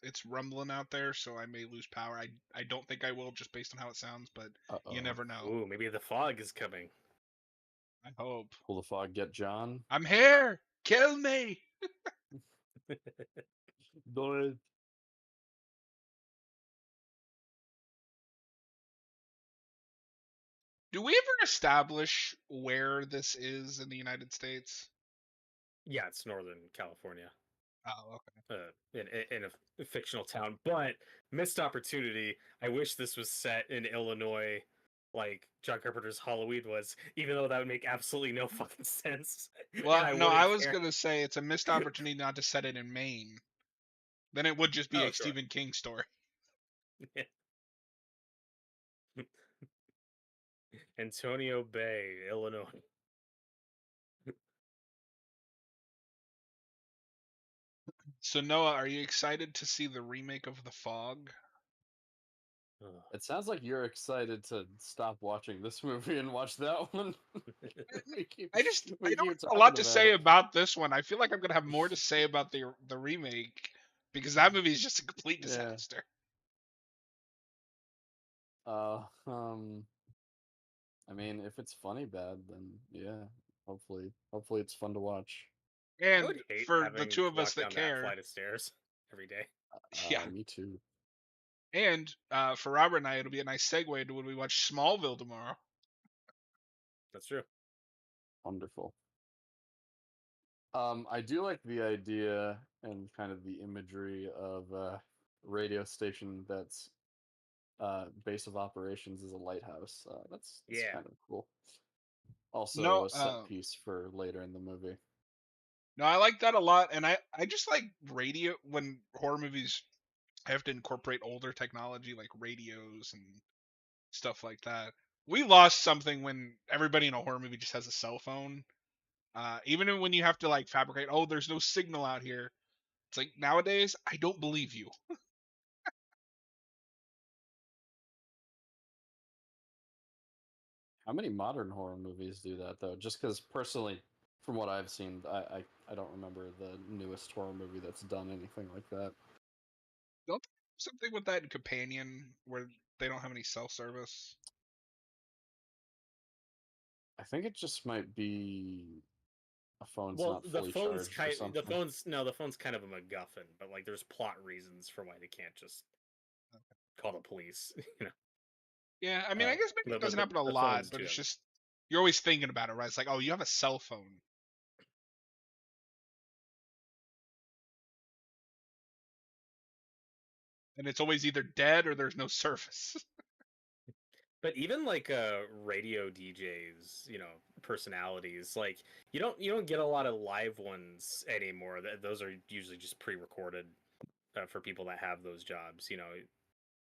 It's rumbling out there, so I may lose power. I don't think I will, just based on how it sounds, but you Uh-oh. never know. Ooh, maybe the fog is coming. I hope. Will the fog get John? I'm here. Kill me. Do it. Do we ever establish where this is in the United States? Yeah, it's Northern California. Oh, okay. In a fictional town, but missed opportunity. I wish this was set in Illinois, like John Carpenter's Halloween was, even though that would make absolutely no fucking sense, and Well, I no, I wouldn't was care. gonna say it's a missed opportunity not to set it in Maine. Then it would just be Oh, a sure. Stephen King story. Antonio Bay, Illinois. So Noah, are you excited to see the remake of The Fog? It sounds like you're excited to stop watching this movie and watch that one. I We don't keep have a lot talking to about say it. about this one. I feel like I'm gonna have more to say about the remake because that movie is just a complete Yeah. disaster. Uh, um, I mean, if it's funny bad, then yeah, hopefully it's fun to watch. I And would hate for the having two to of us walk that down that care, flight of stairs every day. yeah. Me too. And for Robert and I, it'll be a nice segue to when we watch Smallville tomorrow. That's true. Wonderful. I do like the idea and kind of the imagery of a radio station that's base of operations is a lighthouse. That's Yeah. kind of cool. Also, No, a set piece for later in the movie. no, I like that a lot, and I just like radio when horror movies have to incorporate older technology like radios and stuff like that. We lost something when everybody in a horror movie just has a cell phone. Even when you have to like fabricate, oh, there's no signal out here. It's like nowadays, I don't believe you. How many modern horror movies do that though? Just because personally, from what I've seen, I don't remember the newest horror movie that's done anything like that. Don't they have something with that in Companion where they don't have any cell service? I think it just might be A phone's Well, not fully charged or something. the phone's kind of a MacGuffin, but like there's plot reasons for why they can't just call the police. You know, Yeah, I mean, I guess maybe it doesn't happen a the lot, phone's but too it's heavy. just you're always thinking about it, right? It's like, oh, you have a cell phone, and it's always either dead or there's no service. But even like radio DJs, you know, personalities, like you don't get a lot of live ones anymore. Those are usually just pre-recorded for people that have those jobs, you know,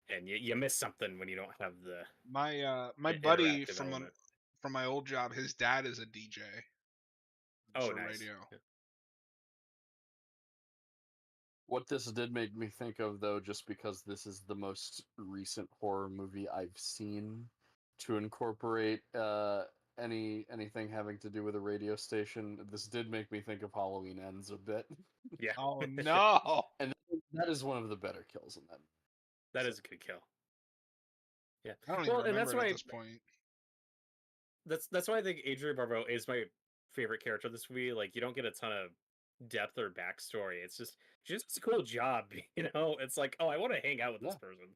and you miss something when you don't have the My buddy interactive element. from my old job, his dad is a DJ Oh, for nice. radio. Yeah. What this did make me think of, though, just because this is the most recent horror movie I've seen to incorporate anything having to do with a radio station, this did make me think of Halloween Ends a bit. Yeah. Oh no! And that is one of the better kills in that. That So, is a good kill. Yeah. I don't even Well, and remember it at this point. that's why I think Adrian Barbeau is my favorite character of this movie. Like you don't get a ton of depth or backstory. It's just a cool job, you know? It's like, oh, I want to hang out with yeah, this person.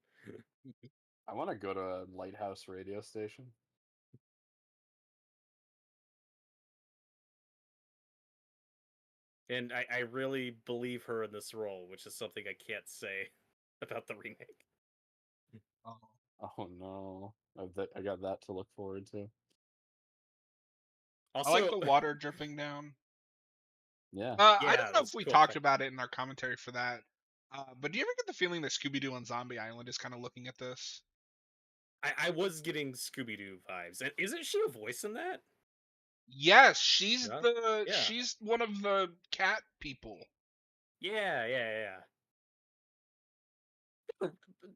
I want to go to a lighthouse radio station. And I really believe her in this role, which is something I can't say about the remake. Oh. Oh no, I got that to look forward to. I like Also, the water dripping down. Yeah. I yeah, don't know that's if a we cool talked effect. about it in our commentary for that, but do you ever get the feeling that Scooby Doo on Zombie Island is kind of looking at this? I was getting Scooby Doo vibes, and isn't she a voice in that? Yes, Yeah, yeah, she's one of the cat people. yeah.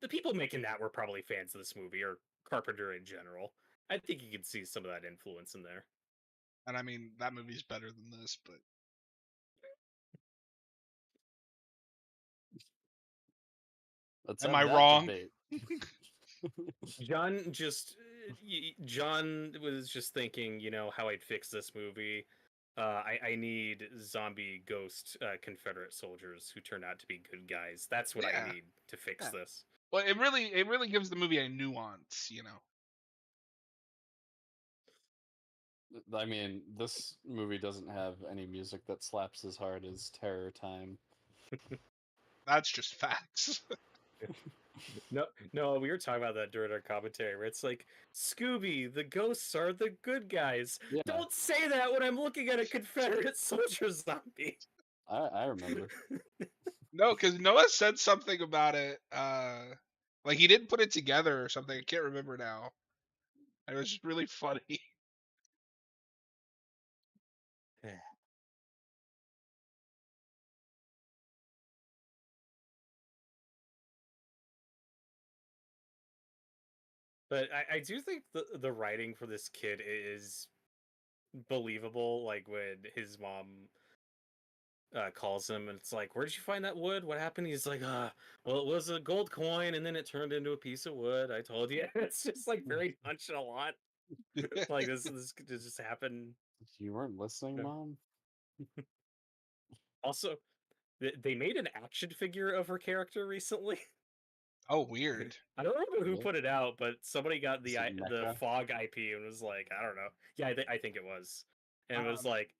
The people making that were probably fans of this movie or Carpenter in general. I think you could see some of that influence in there. And I mean, that movie's better than this, but Let's am have I that wrong? debate. John was just thinking, you know, how I'd fix this movie. I need zombie ghost Confederate soldiers who turn out to be good guys. That's what I Yeah, need to fix yeah. this. Well, it really gives the movie a nuance, you know. I mean, this movie doesn't have any music that slaps as hard as Terror Time. That's just facts. No, we were talking about that during our commentary where it's like, Scooby, the ghosts are the good guys. Yeah, Don't say that when I'm looking at a Confederate soldier zombie. I remember. No, because Noah said something about it. Like he didn't put it together or something. I can't remember now. It was just really funny. But I do think the writing for this kid is believable. Like when his mom calls him and it's like, "Where did you find that wood? What happened?" He's like, well, it was a gold coin and then it turned into a piece of wood. I told you." It's just like very nonchalant. Like this could just happen. You weren't listening, Yeah. Mom? Also, they made an action figure of her character recently. Oh, weird. I don't remember who Really? put it out, but somebody got Is it the Mecha? fog IP and was like, I don't know. Yeah, I think it was, and it was Um, like,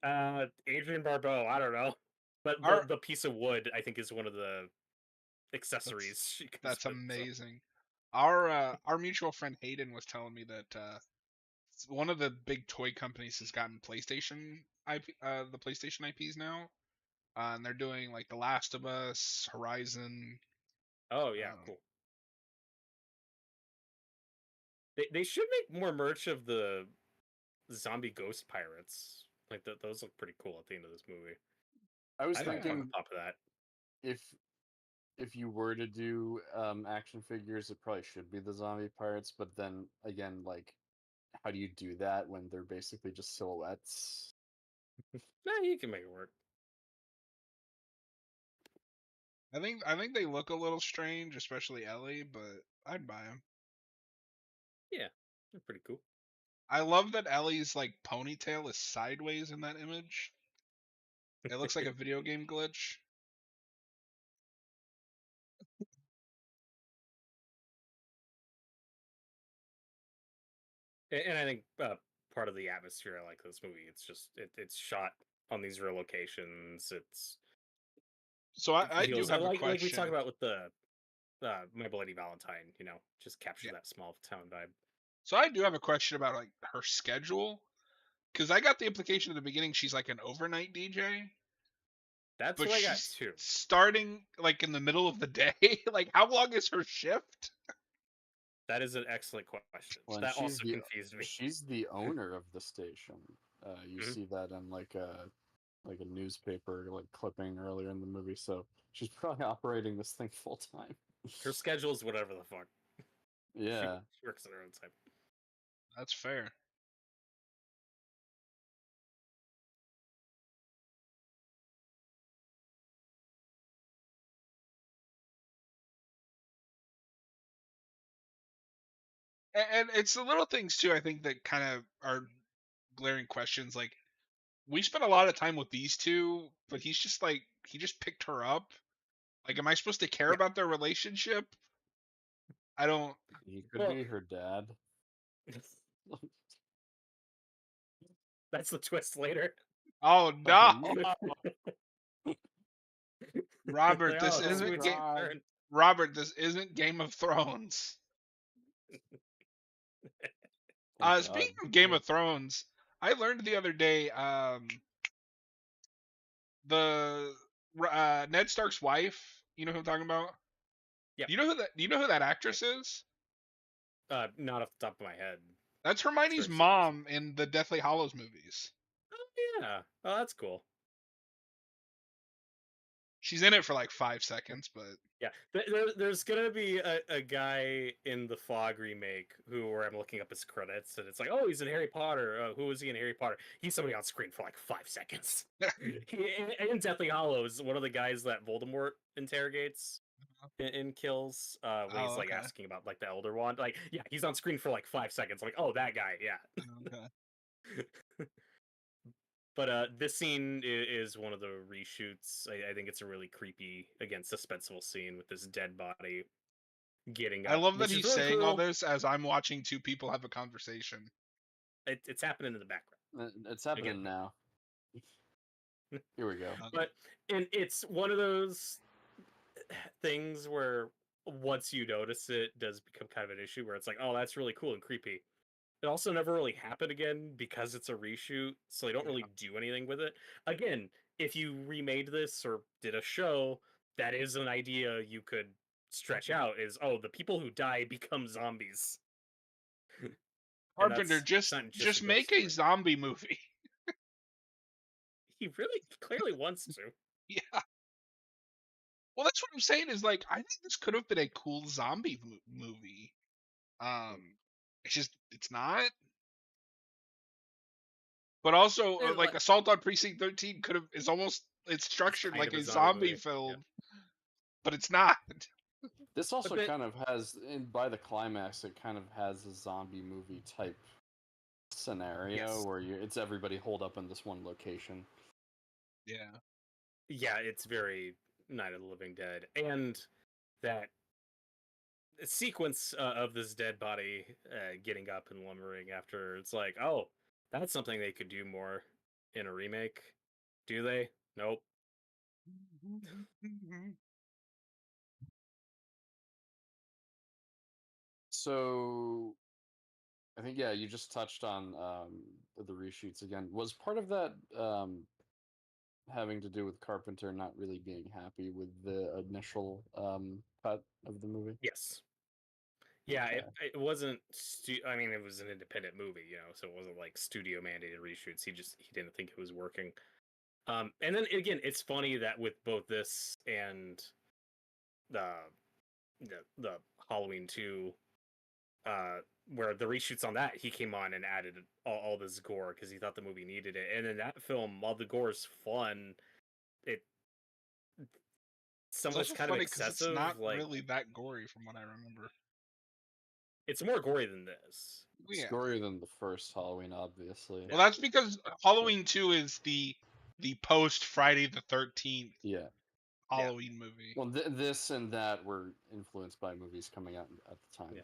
Adrian Barbeau. I don't know, but our the piece of wood I think is one of the that's accessories she comes that's with. So. amazing. Our mutual friend Hayden was telling me that one of the big toy companies has gotten PlayStation IP, the PlayStation IPs now, and they're doing like The Last of Us, Horizon. Oh yeah, Um, cool. They should make more merch of the zombie ghost pirates. Like those look pretty cool at the end of this movie. I was I think I'm on yeah, the thinking top of that. if if you were to do action figures, it probably should be the zombie pirates. But then again, like, how do you do that when they're basically just silhouettes? Nah, you can make it work. I think they look a little strange, especially Ellie, but I'd buy them. Yeah, they're pretty cool. I love that Ellie's like ponytail is sideways in that image. It looks like a video game glitch. And I think part of the atmosphere I like this movie. It's just it's shot on these real locations. So It I do feels have a like we talk question. about with the My Bloody Valentine. Just captures Yeah. that small town vibe. So I do have a question about like her schedule, because I got the implication at the beginning she's like an overnight DJ, That's but what I got she's too. starting like in the middle of the day. Like, how long is her shift? That is an excellent question. Well, and That also confused me. she's the owner of the station. You Mhm. see that in like a newspaper like clipping earlier in the movie. So she's probably operating this thing full time. Her schedule is whatever the fuck. Yeah. She works at her own time. That's fair. And it's the little things too, I think, that kind of are glaring questions. Like, we spent a lot of time with these two, but he's just like, he just picked her up. Like, am I supposed to care Yeah. about their relationship? I don't. He could Well, be her dad. that's the twist later. Oh Oh no, no! Robert, Like, this oh, this Oh movie isn't takes a God! turn. Robert, this isn't Game of Thrones. Thank God. Speaking of Game of Thrones, I learned the other day, the Ned Stark's wife. You know who I'm talking about? Yep. Do you know who that actress is? Not off the top of my head. That's It's Hermione's very serious. mom in the Deathly Hallows movies. Oh yeah. Oh, that's cool. She's in it for like 5 seconds, but Yeah, there's gonna be a guy in the Fog remake where I'm looking up his credits, and it's like, oh, he's in Harry Potter. Who was he in Harry Potter? He's somebody on screen for like 5 seconds. In Deathly Hallows, one of the guys that Voldemort interrogates and kills, when he's oh, like okay. asking about like the Elder Wand, like yeah, he's on screen for like 5 seconds. I'm like, oh, that guy, yeah. Okay. But this scene is one of the reshoots. I think it's a really creepy, again, suspenseful scene with this dead body getting I up, love that which is he's really saying all cool. this as I'm watching two people have a conversation. It's happening in the background It's happening again. now. Here we go. But and it's one of those things where once you notice it, does become kind of an issue where it's like, oh, that's really cool and creepy. It also never really happened again because it's a reshoot, so they don't Yeah. really do anything with it. Again, if you remade this or did a show, that is an idea you could stretch out. Is, oh, the people who die become zombies, and Carpenter, it's not just a just ghost make a story. zombie movie. He really clearly wants to. Yeah. Well, that's what I'm saying. Is like, I think this could have been a cool zombie movie. It's not. But also, And, like, Assault on Precinct 13 could have it's it's structured kind like of a a zombie zombie movie. Yeah. film, but it's not. This also But then, kind of has, by the climax, it kind of has a zombie movie type scenario yes, where it's everybody holed up in this one location. Yeah. yeah, it's very Night of the Living Dead, and that sequence of this dead body getting up and lumbering after, it's like, oh, that's something they could do more in a remake. Do they? Nope. So I think, yeah, you just touched on the reshoots again. Was part of that having to do with Carpenter not really being happy with the initial cut of the movie? Yes. Yeah, Okay. it wasn't. I mean, it was an independent movie, so it wasn't like studio mandated reshoots. He didn't think it was working. And then again, it's funny that with both this and the the Halloween 2, uh, where the reshoots on that, he came on and added all this gore because he thought the movie needed it. And in that film, while the gore is fun, it some It's of it's also kind of funny because it's not excessive. Like, really that gory from what I remember. it's more gory than this. It's Yeah. gorier than the first Halloween, obviously. Well, that's because Halloween 2 is the the post Friday the 13th Yeah. Halloween movie. Well, this and that were influenced by movies coming out at the time. Yeah.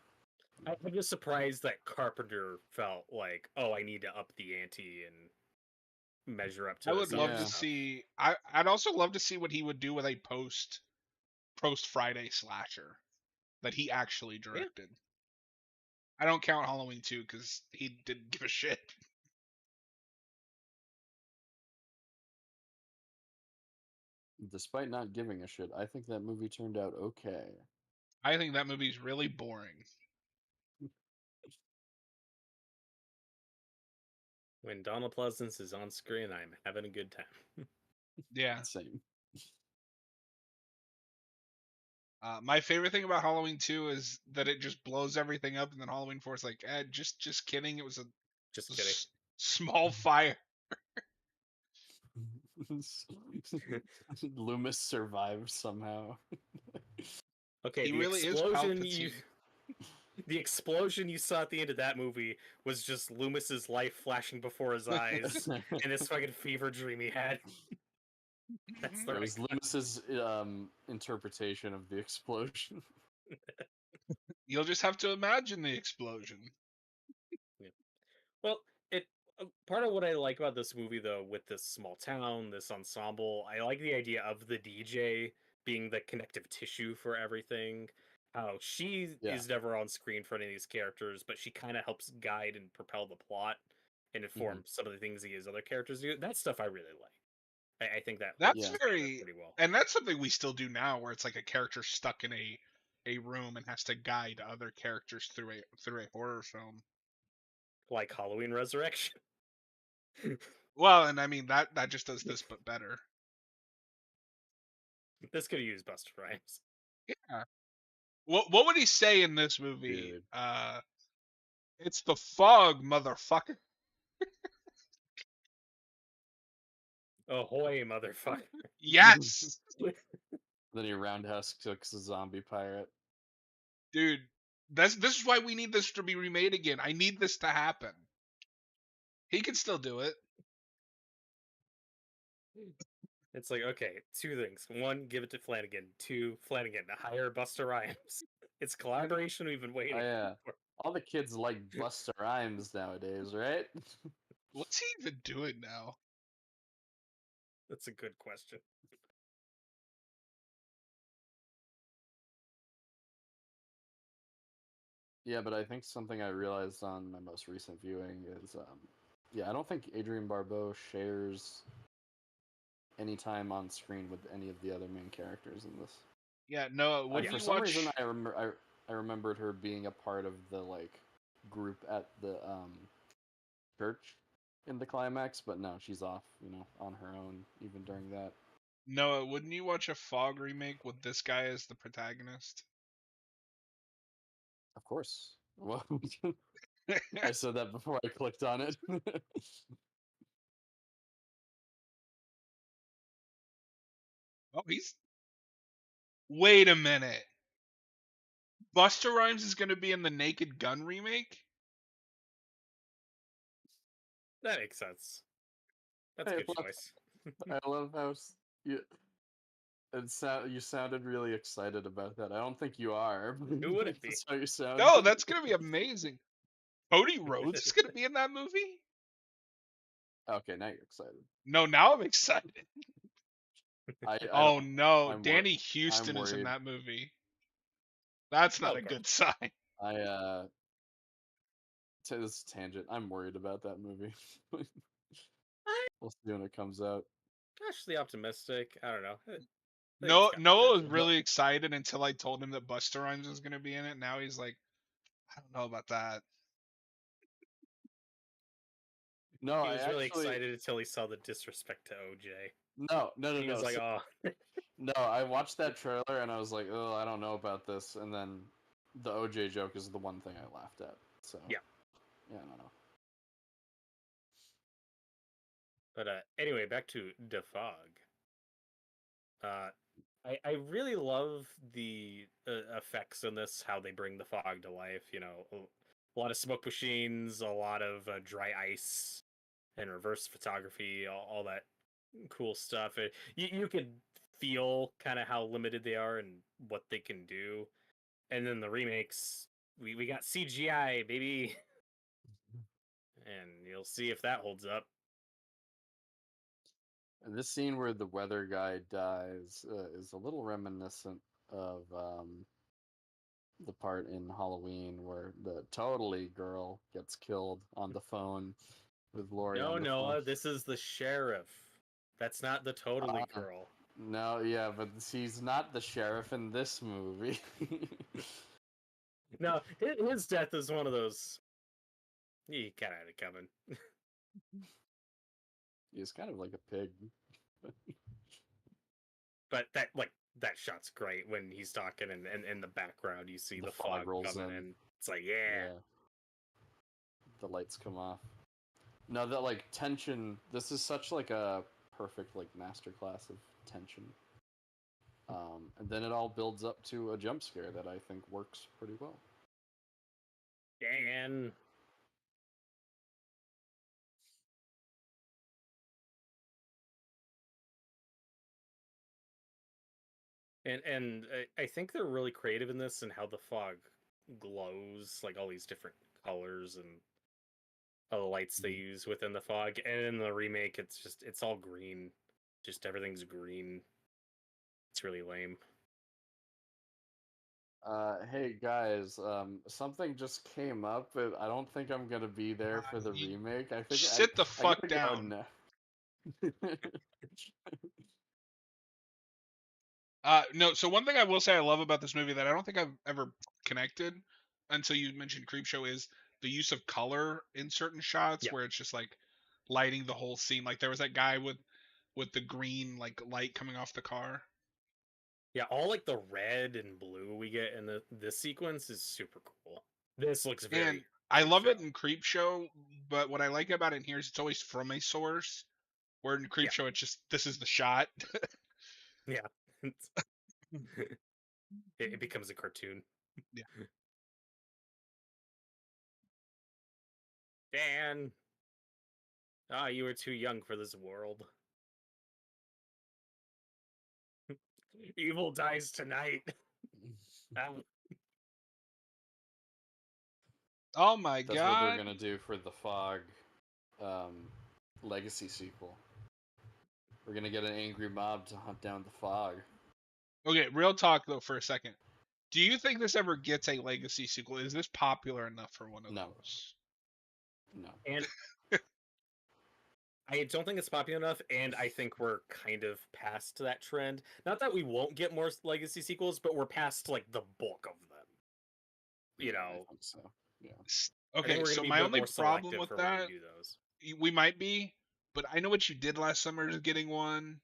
I'm just surprised that Carpenter felt like, oh, I need to up the ante and measure up I to would some love of to the stuff. see. I'd also love to see what he would do with a post Friday slasher that he actually Yeah. directed. I don't count Halloween 2 because he didn't give a shit. Despite not giving a shit, I think that movie turned out okay. I think that movie's really boring. When Donald Pleasance is on screen, I'm having a good time. Yeah. Same. My favorite thing about Halloween 2 is that it just blows everything up, and then Halloween 4 is like, just kidding. It was a Just kidding. small fire. Loomis survived somehow. Okay, He the really is explosion Palpatine. the explosion you saw at the end of that movie was just Loomis's life flashing before his eyes and this fucking fever dream he had. That's the It right was kind. Loomis's interpretation of the explosion. You'll just have to imagine the explosion. Yeah. Well, it part of what I like about this movie though, with this small town, this ensemble, I like the idea of the DJ being the connective tissue for everything. How she Yeah. is never on screen for any of these characters, but she kind of helps guide and propel the plot and inform some of the things these other characters do. That stuff I really like. I think that holds That's Yeah. together very, pretty well. and that's something we still do now, where it's like a character stuck in a room and has to guide other characters through a horror film. Like Halloween Resurrection. Well, and I mean that just does this but better. This could have used Buster Rhymes. Yeah. What would he say in this movie? Dude. It's the fog, motherfucker. Ahoy, motherfucker. Yes, Then he roundhouse kicks a zombie pirate. dude. This is why we need this to be remade again. I need this to happen. He can still do it. It's like, okay, two things. One, give it to Flanagan. Two, Flanagan, hire Buster Rhymes. It's collaboration we've been waiting for. All the kids like Busta Rhymes nowadays, right? What's he even doing now? That's a good question. Yeah, but I think something I realized on my most recent viewing is, I don't think Adrienne Barbeau shares any time on screen with any of the other main characters in this. Yeah, no. When For you some watch, reason, I remembered her being a part of the group at the church in the climax, but no, she's off, on her own even during that. Noah, wouldn't you watch a Fog remake with this guy as the protagonist? Of course. Well, I said that before I clicked on it. Oh, he's. Wait a minute. Buster Rhymes is going to be in the Naked Gun remake? That makes sense. That's a good choice. I love how you, you sounded really excited about that. I don't think you are. Who wouldn't be? That's how you sound. No, that's going to be amazing. Cody Rhodes is going to be in that movie? Okay, now you're excited. No, now I'm excited. Oh no, I'm Danny Houston is in worried. that movie. That's not a good sign. To this tangent, I'm worried about that movie. We'll see when it comes out. Cautiously optimistic. I don't know. No, Noah was really excited until I told him that Buster Rhymes was going to be in it. Now he's like, I don't know about that. No, he was really excited until he saw the disrespect to OJ. No. He was like, oh. No, I watched that trailer and I was like, oh, I don't know about this. And then the OJ joke is the one thing I laughed at. So yeah, I don't know. But anyway, back to the Fog. I really love the effects in this, how they bring the fog to life. A lot of smoke machines, a lot of dry ice, and reverse photography, all that cool stuff. You could feel kind of how limited they are and what they can do. And then the remakes, we got CGI, baby, and you'll see if that holds up. And this scene where the weather guy dies is a little reminiscent of the part in Halloween where the totally girl gets killed on the phone with Lori No, on the phone. Noah, this is the sheriff. That's not the totally Uh, girl. no, yeah, but he's not the sheriff in this movie. No, his death is one of those. You kind of had it coming. He's kind of like a pig. But that shot's great when he's talking, and in the background you see The the fog fog rolls coming in. in. It's like, yeah. Yeah, the lights come off. No, that like tension. This is such like a perfect like masterclass of tension. And then it all builds up to a jump scare that I think works pretty well. Dan. And I think they're really creative in this and how the fog glows, like all these different colors and all the lights they use within the fog. And in the remake, it's all green, just everything's green. It's really lame. Hey guys, something just came up, but I don't think I'm gonna be there for the You remake. I think sit the I fuck gotta go down. now. No, so one thing I will say I love about this movie that I don't think I've ever connected until you mentioned Creepshow is the use of color in certain shots Yeah. where it's just like lighting the whole scene. Like there was that guy with the green like light coming off the car. Yeah, all like the red and blue we get in this sequence is super cool. This looks And very I Creep love it Show. in Creepshow, but what I like about it in here is it's always from a source. Where in Yeah, Creepshow it's just this is the shot. yeah. It becomes a cartoon. Yeah. Dan, you were too young for this world. Evil dies tonight. Um, Oh my That's what they're god. gonna do for the Fog um, Legacy sequel. We're gonna get an angry mob to hunt down the Fog. Okay, real talk though for a second. Do you think this ever gets a legacy sequel? Is this popular enough for one of No, those? no. and I don't think it's popular enough, and I think we're kind of past that trend. Not that we won't get more legacy sequels, but we're past like the bulk of them. You Yeah, I know, think so. Yeah. I think Okay, we're going so to be my a bit only more problem selective with for when we that, do those. we might be, but I know what you did last summer is getting one.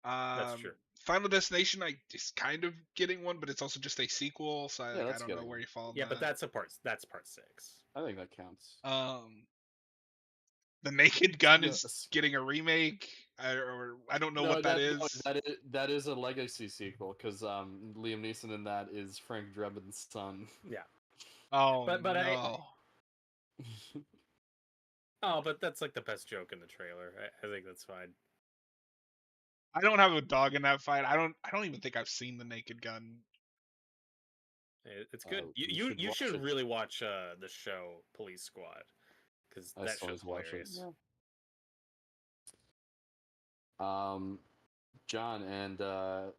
That's true. Final Destination, I is kind of getting one, but it's also just a sequel, so Yeah, I that's don't know getting where one. you fall on Yeah, but that. that's part 6. I think that counts. The Naked Gun No, is getting a remake, or I don't know no, what that is. that is a legacy sequel because Liam Neeson in that is Frank Drebin's son. Yeah. Oh But I no. but that's like the best joke in the trailer. I think that's fine. I don't have a dog in that fight. I don't even think I've seen The Naked Gun. It's good. You You watch should it. really watch the show Police Squad because I that still need show's to watch it. hilarious. Yeah. John and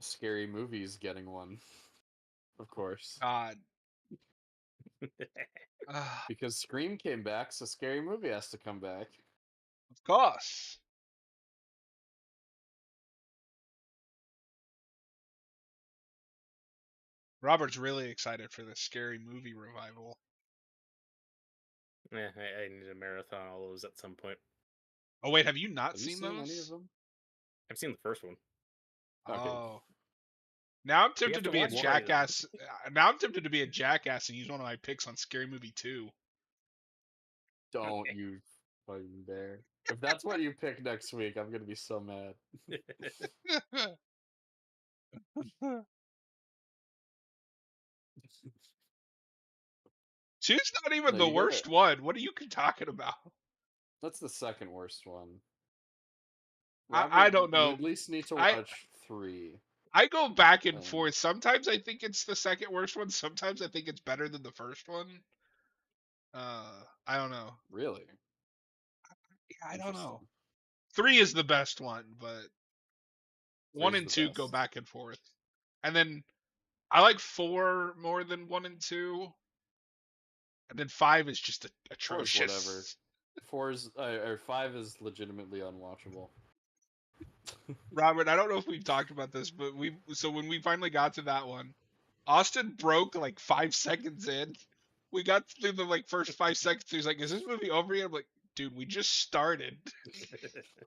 Scary Movies getting one, of course, God. because Scream came back, so Scary Movie has to come back. Of course. Robert's really excited for this scary movie revival. Yeah, I need to marathon all those at some point. Oh wait, have you not Have you seen seen any of those? them? I've seen the first one. Okay. Oh. Now I'm We have tempted to to be a watch one of them. jackass. Now I'm tempted to be a jackass and use one of my picks on Scary Movie 2. Don't you fucking dare. If that's what you pick next week, I'm gonna be so mad. Two's not even No, the you gotta. worst one. What are you talking about? That's the second worst one. I Robert, don't you know. at least need to I watch 3. I go back and Um, forth. Sometimes I think it's the second worst one. Sometimes I think it's better than the first one. I don't know. really Yeah, I don't interesting. know. 3 is the best one, but 1 Three's and the 2 go best. back and forth. And then I like 4 more than 1 and 2. And then 5 is just 4's whatever. atrocious. 5 is legitimately unwatchable. Robert, I don't know if we've talked about this, but when we finally got to that one, Austin broke like 5 seconds in. We got through the like first 5 seconds. He's like, "Is this movie over yet?" I'm like, "Dude, we just started."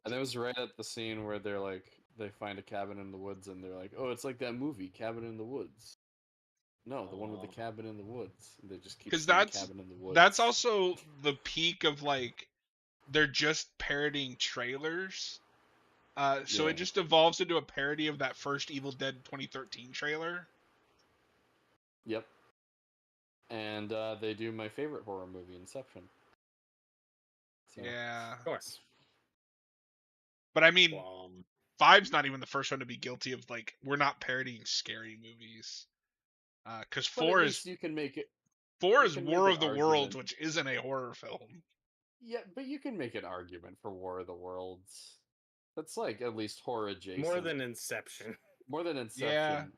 And it was right at the scene where they find a cabin in the woods and they're like, "Oh, it's like that movie, Cabin in the Woods." No, the one with the Oh. cabin in the woods. And they just keep Because saying that's cabin in the that's woods. also the peak of like they're just parodying trailers. So it Yeah. just evolves into a parody of that first Evil Dead 2013 trailer. Yep. And they do my favorite horror movie, Inception. So Yeah, Of course. but I mean, Um, Five's not even the first one to be guilty of like we're not parodying scary movies. Because but at least you can make it four you is can make War an of the Worlds, argument. which isn't a horror film. Yeah, but you can make an argument for War of the Worlds. That's like at least horror more adjacent. than Inception. More than Yeah, Inception.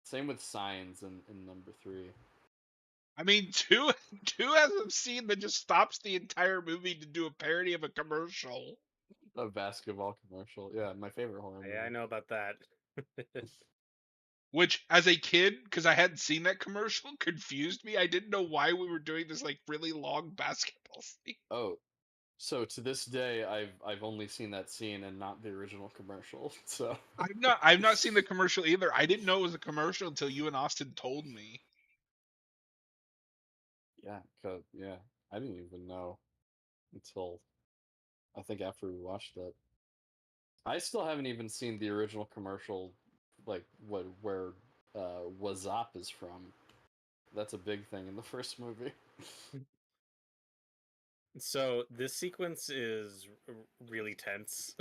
Same with Signs in number 3. I mean, two has a scene that just stops the entire movie to do a parody of a commercial. A basketball commercial. Yeah, my favorite horror Yeah, I movie. know about that. Which, as a kid, because I hadn't seen that commercial, confused me. I didn't know why we were doing this like really long basketball scene. Oh, so to this day, I've only seen that scene and not the original commercial. So I've not seen the commercial either. I didn't know it was a commercial until you and Austin told me. yeah, yeah, I didn't even know until I think after we watched it. I still haven't even seen the original commercial, like where Wazop is from. That's a big thing in the first movie. So this sequence is really tense.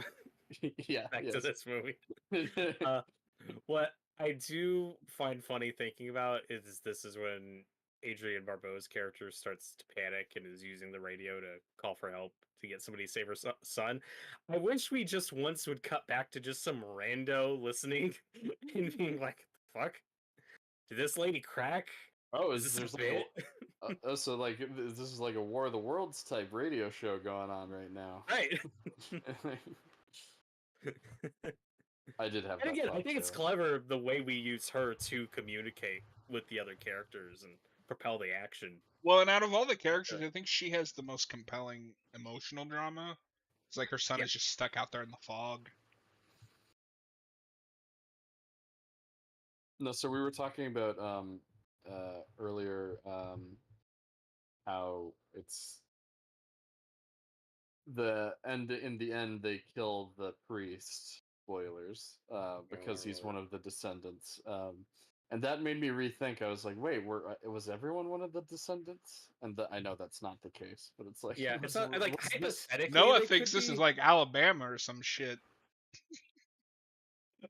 Yeah, Back to yes. this movie. Uh, what I do find funny thinking about is this is when Adrienne Barbeau's character starts to panic and is using the radio to call for help to get somebody to save her son. I wish we just once would cut back to just some rando listening and being like, "The fuck? Did this lady crack? Oh, Is is this a there's like bit?" so like this is like a War of the Worlds type radio show going on right now. Right. I did have And that again, I thought think it's too. clever the way we use her to communicate with the other characters and propel the action. Well, and out of all the characters, I think she has the most compelling emotional drama. It's like her son Yeah. is just stuck out there in the fog. No, so we were talking about earlier how it's the end in the end they kill the priest, spoilers, because he's one of the descendants, and that made me rethink. I was like, wait, was everyone one of the descendants? And I know that's not the case, but it's like Yeah, it's not like was this hypothetically Noah they thinks could this is be. like Alabama or some shit.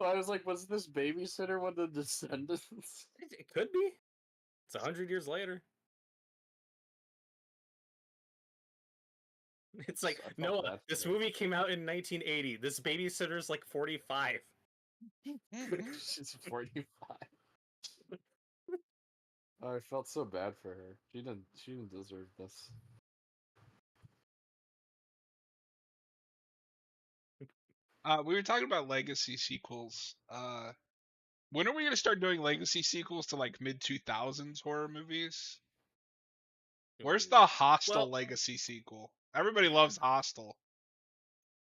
I was like, was this babysitter one of the descendants? It could be. It's 100 years later. It's like I felt Noah. bad This for her. movie came out in 1980. This babysitter's like 45. She's 45. Oh, I felt so bad for her. She didn't deserve this. We were talking about legacy sequels. When are we gonna start doing legacy sequels to like mid 2000s horror movies? Where's the Hostel Well, legacy sequel? Everybody loves Hostel.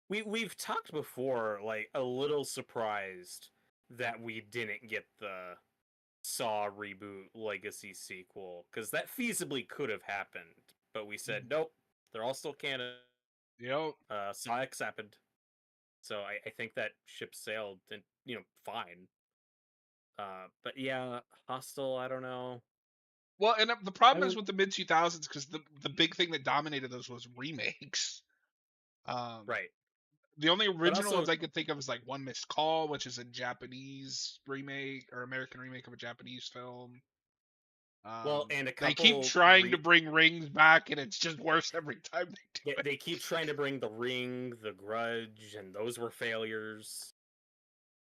we've talked before, like a little surprised that we didn't get the Saw reboot legacy sequel because that feasibly could have happened, but we said nope. They're all still canon. Yep. Saw X happened, so I think that ship sailed and fine. But yeah, Hostel. I don't know. Well, and the I problem is would with the mid 2000s because the big thing that dominated those was remakes. Um, right. The only But original also, ones I could think of is like One Missed Call, which is a Japanese remake or American remake of a Japanese film. well, and a They keep couple trying to bring Rings back, and it's just worse every time they do yeah, it. they keep trying to bring The Ring, The Grudge, and those were failures.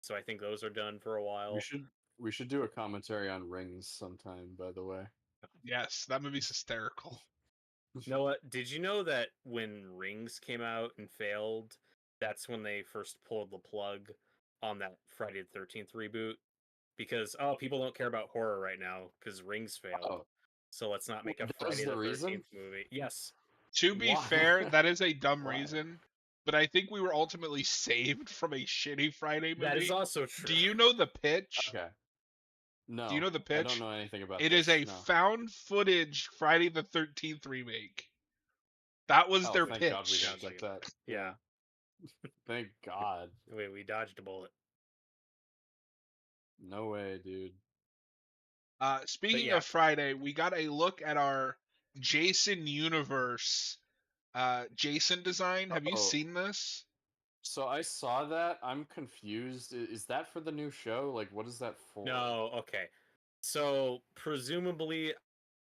So I think those are done for a We while. should we should do a commentary on Rings sometime, by the way. Yes, that movie's hysterical. Noah, did you know that when Rings came out and failed, that's when they first pulled the plug on that Friday the 13th reboot? Because, oh, people don't care about horror right now because Rings failed. Oh, So let's not make wait, a that was Friday the the reason? 13th movie. Yes, To be Why? fair, that is a dumb Why? reason, but I think we were ultimately saved from a shitty Friday that is movie. also Do true. you know the pitch? Okay. Do you No, know the I don't pitch? know anything about It is this. a No. found footage Friday the 13th remake. That was Oh, their thank God we pitch. didn't Sounds like get it. that. Yeah, Yeah. Thank God. we dodged a bullet. No way, dude. But Speaking yeah, of Friday, we got a look at our Jason universe Jason design. Have you Oh, seen this? so I saw that. I'm confused. Is that for the new show? Like, what is that for? no, okay. So presumably,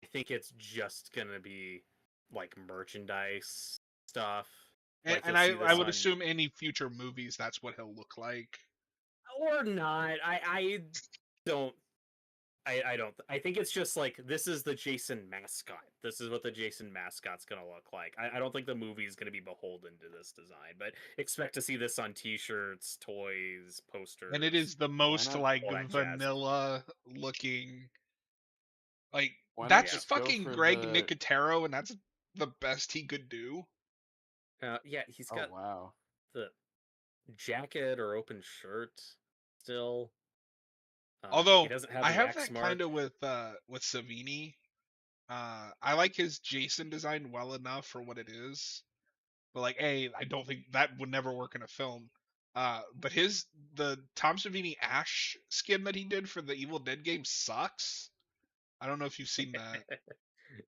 I think it's just gonna be like merchandise stuff. And, Like and you'll I, see I this would on, assume any future movies, that's what he'll look like. or not. I don't. I don't. I think it's just like this is the Jason mascot. This is what the Jason mascot's gonna look like. I don't think the movie is gonna be beholden to this design, but expect to see this on T-shirts, toys, And it posters, is the Why most not? like all that jazz. vanilla looking. Like Why not that's Yeah. just go fucking for Greg the? Nicotero, and that's the best he could do. Yeah. He's Oh got wow. the jacket or open shirt still. He Although doesn't have I the have X that kind mark. of with Savini. I like his Jason design well enough for what it is, but like, I don't think that would never work in a film. But the Tom Savini Ash skin that he did for the Evil Dead game sucks. I don't know if you've seen that.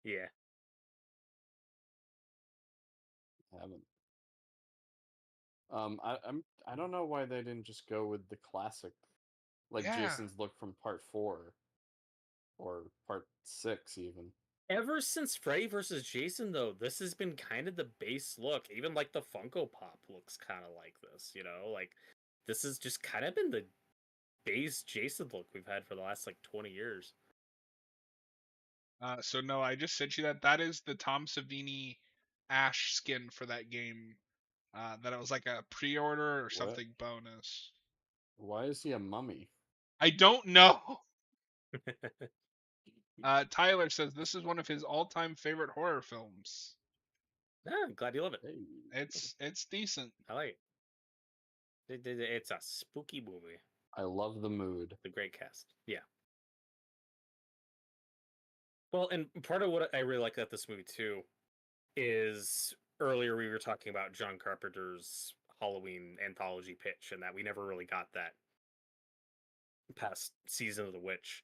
Yeah. I haven't. I don't know why they didn't just go with the classic, like Yeah. Jason's look from part 4 or part 6 even. Ever since Freddy vs. Jason, though, this has been kind of the base look. Even like the Funko Pop looks kind of like this, you know? Like, this has just kind of been the base Jason look we've had for the last like 20 years. So no, I just sent you that. That is the Tom Savini Ash skin for that game. That it was like a pre-order or What? something bonus. Why is he a mummy? I don't know. Tyler says this is one of his all-time favorite horror films. I'm glad you love it. Hey, It's decent. I like it. It's a spooky movie. I love the mood. The great cast. Yeah. Well, and part of what I really like about this movie too is earlier we were talking about John Carpenter's Halloween anthology pitch, and that we never really got that past season of the witch.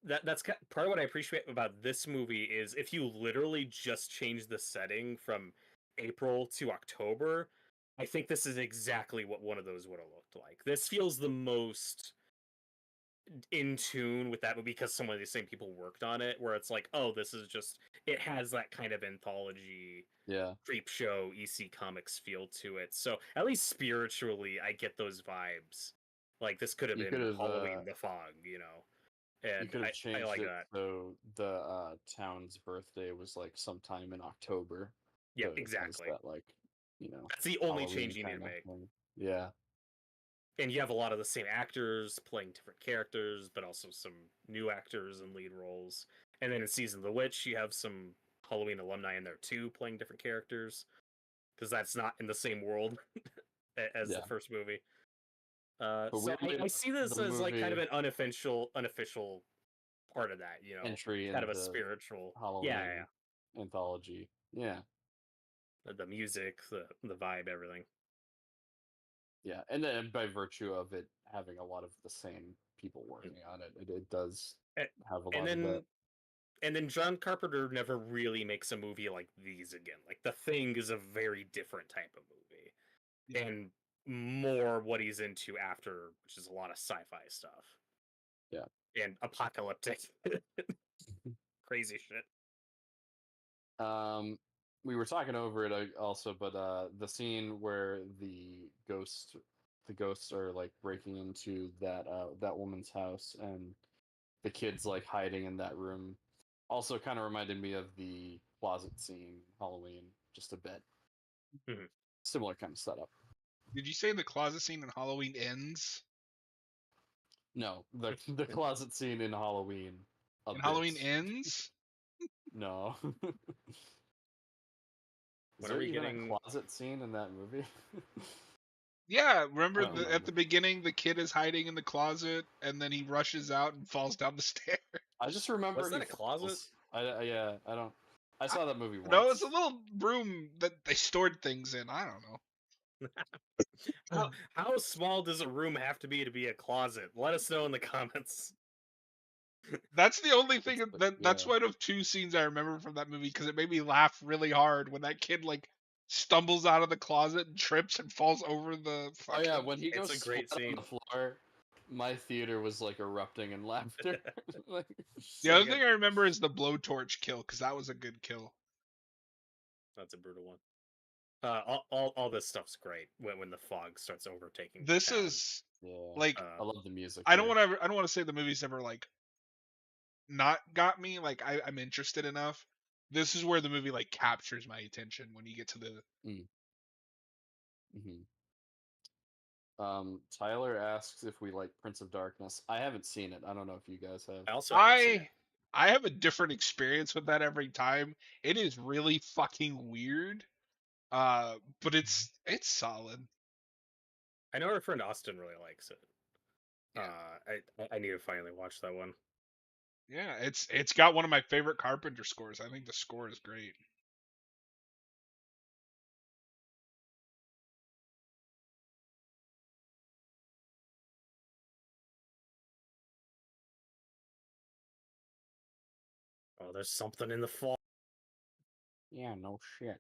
That's part of what I appreciate about this movie is if you literally just change the setting from April to October, I think this is exactly what one of those would have looked like. This feels the most in tune with that movie because some of the same people worked on it, where it's like, oh, this is just it has that kind of anthology Yeah. creep show EC Comics feel to it. So at least spiritually, I get those vibes. Like this could have You could been have Halloween the Fog, you know, you and could have I changed like it that. so the town's birthday was like sometime in October, Yeah, so it has exactly. that like, you know, That's the only change Halloween you need to kind of make. thing. Yeah. And you have a lot of the same actors playing different characters, but also some new actors in lead roles. And then in Season of the Witch, you have some Halloween alumni in there too, playing different characters, because that's not in the same world as the Yeah. first movie. But So weirdly I enough, see this the as like kind of movie an unofficial part of that, you know, entry kind of a into spiritual. Yeah, Halloween anthology. Yeah. the music, the vibe, everything. Yeah. And then by virtue of it having a lot of the same people Mm. working on it, it does A- have a And lot of that. then John Carpenter never really makes a movie like these again. Like The Thing is a very different type of movie. Yeah. and more what he's into after, which is a lot of sci-fi stuff. Yeah. And apocalyptic crazy shit. We were talking over it also, but the scene where the ghosts are like breaking into that woman's house, and the kids like hiding in that room, also kind of reminded me of the closet scene Halloween, just a bit. Mhm. Similar kind of setup. Did you say the closet scene in Halloween Ends? No, the closet scene in Halloween a In bit. Halloween Ends? No. Is When are there we even a getting? closet scene in that movie? Yeah, I remember don't at remember. the beginning the kid is hiding in the closet and then he rushes out and falls down the stairs. I just remember Was that he a closet? falls. Yeah, I don't. I I saw that movie don't know, it's a once. little room that they stored things in. I don't know. How small does a room have to be a closet? Let us know in the comments. That's the only thing that's Yeah. one of two scenes I remember from that movie because it made me laugh really hard when that kid like stumbles out of the closet and trips and falls over the Oh yeah, fucking. when he It's goes a great flat on the scene. floor, my theater was like erupting in laughter. Like, The So other good. thing I remember is the blowtorch kill because that was a good kill. That's a brutal one. All this stuff's great when the fog starts overtaking the This town. is yeah, like I love the music I don't here. want to I don't want to say the movie's ever like not got me. Like I'm interested enough. This is where the movie like captures my attention when you get to the. Mm. Hmm. Tyler asks if we like Prince of Darkness. I haven't seen it. I don't know if you guys have. I also haven't seen it. I I have a different experience with that every time. It is really fucking weird. But it's solid. I know our friend Austin really likes it. Yeah. I need to finally watch that one. Yeah, it's got one of my favorite Carpenter scores. I think the score is great. Oh, there's something in the fall. Yeah, no shit.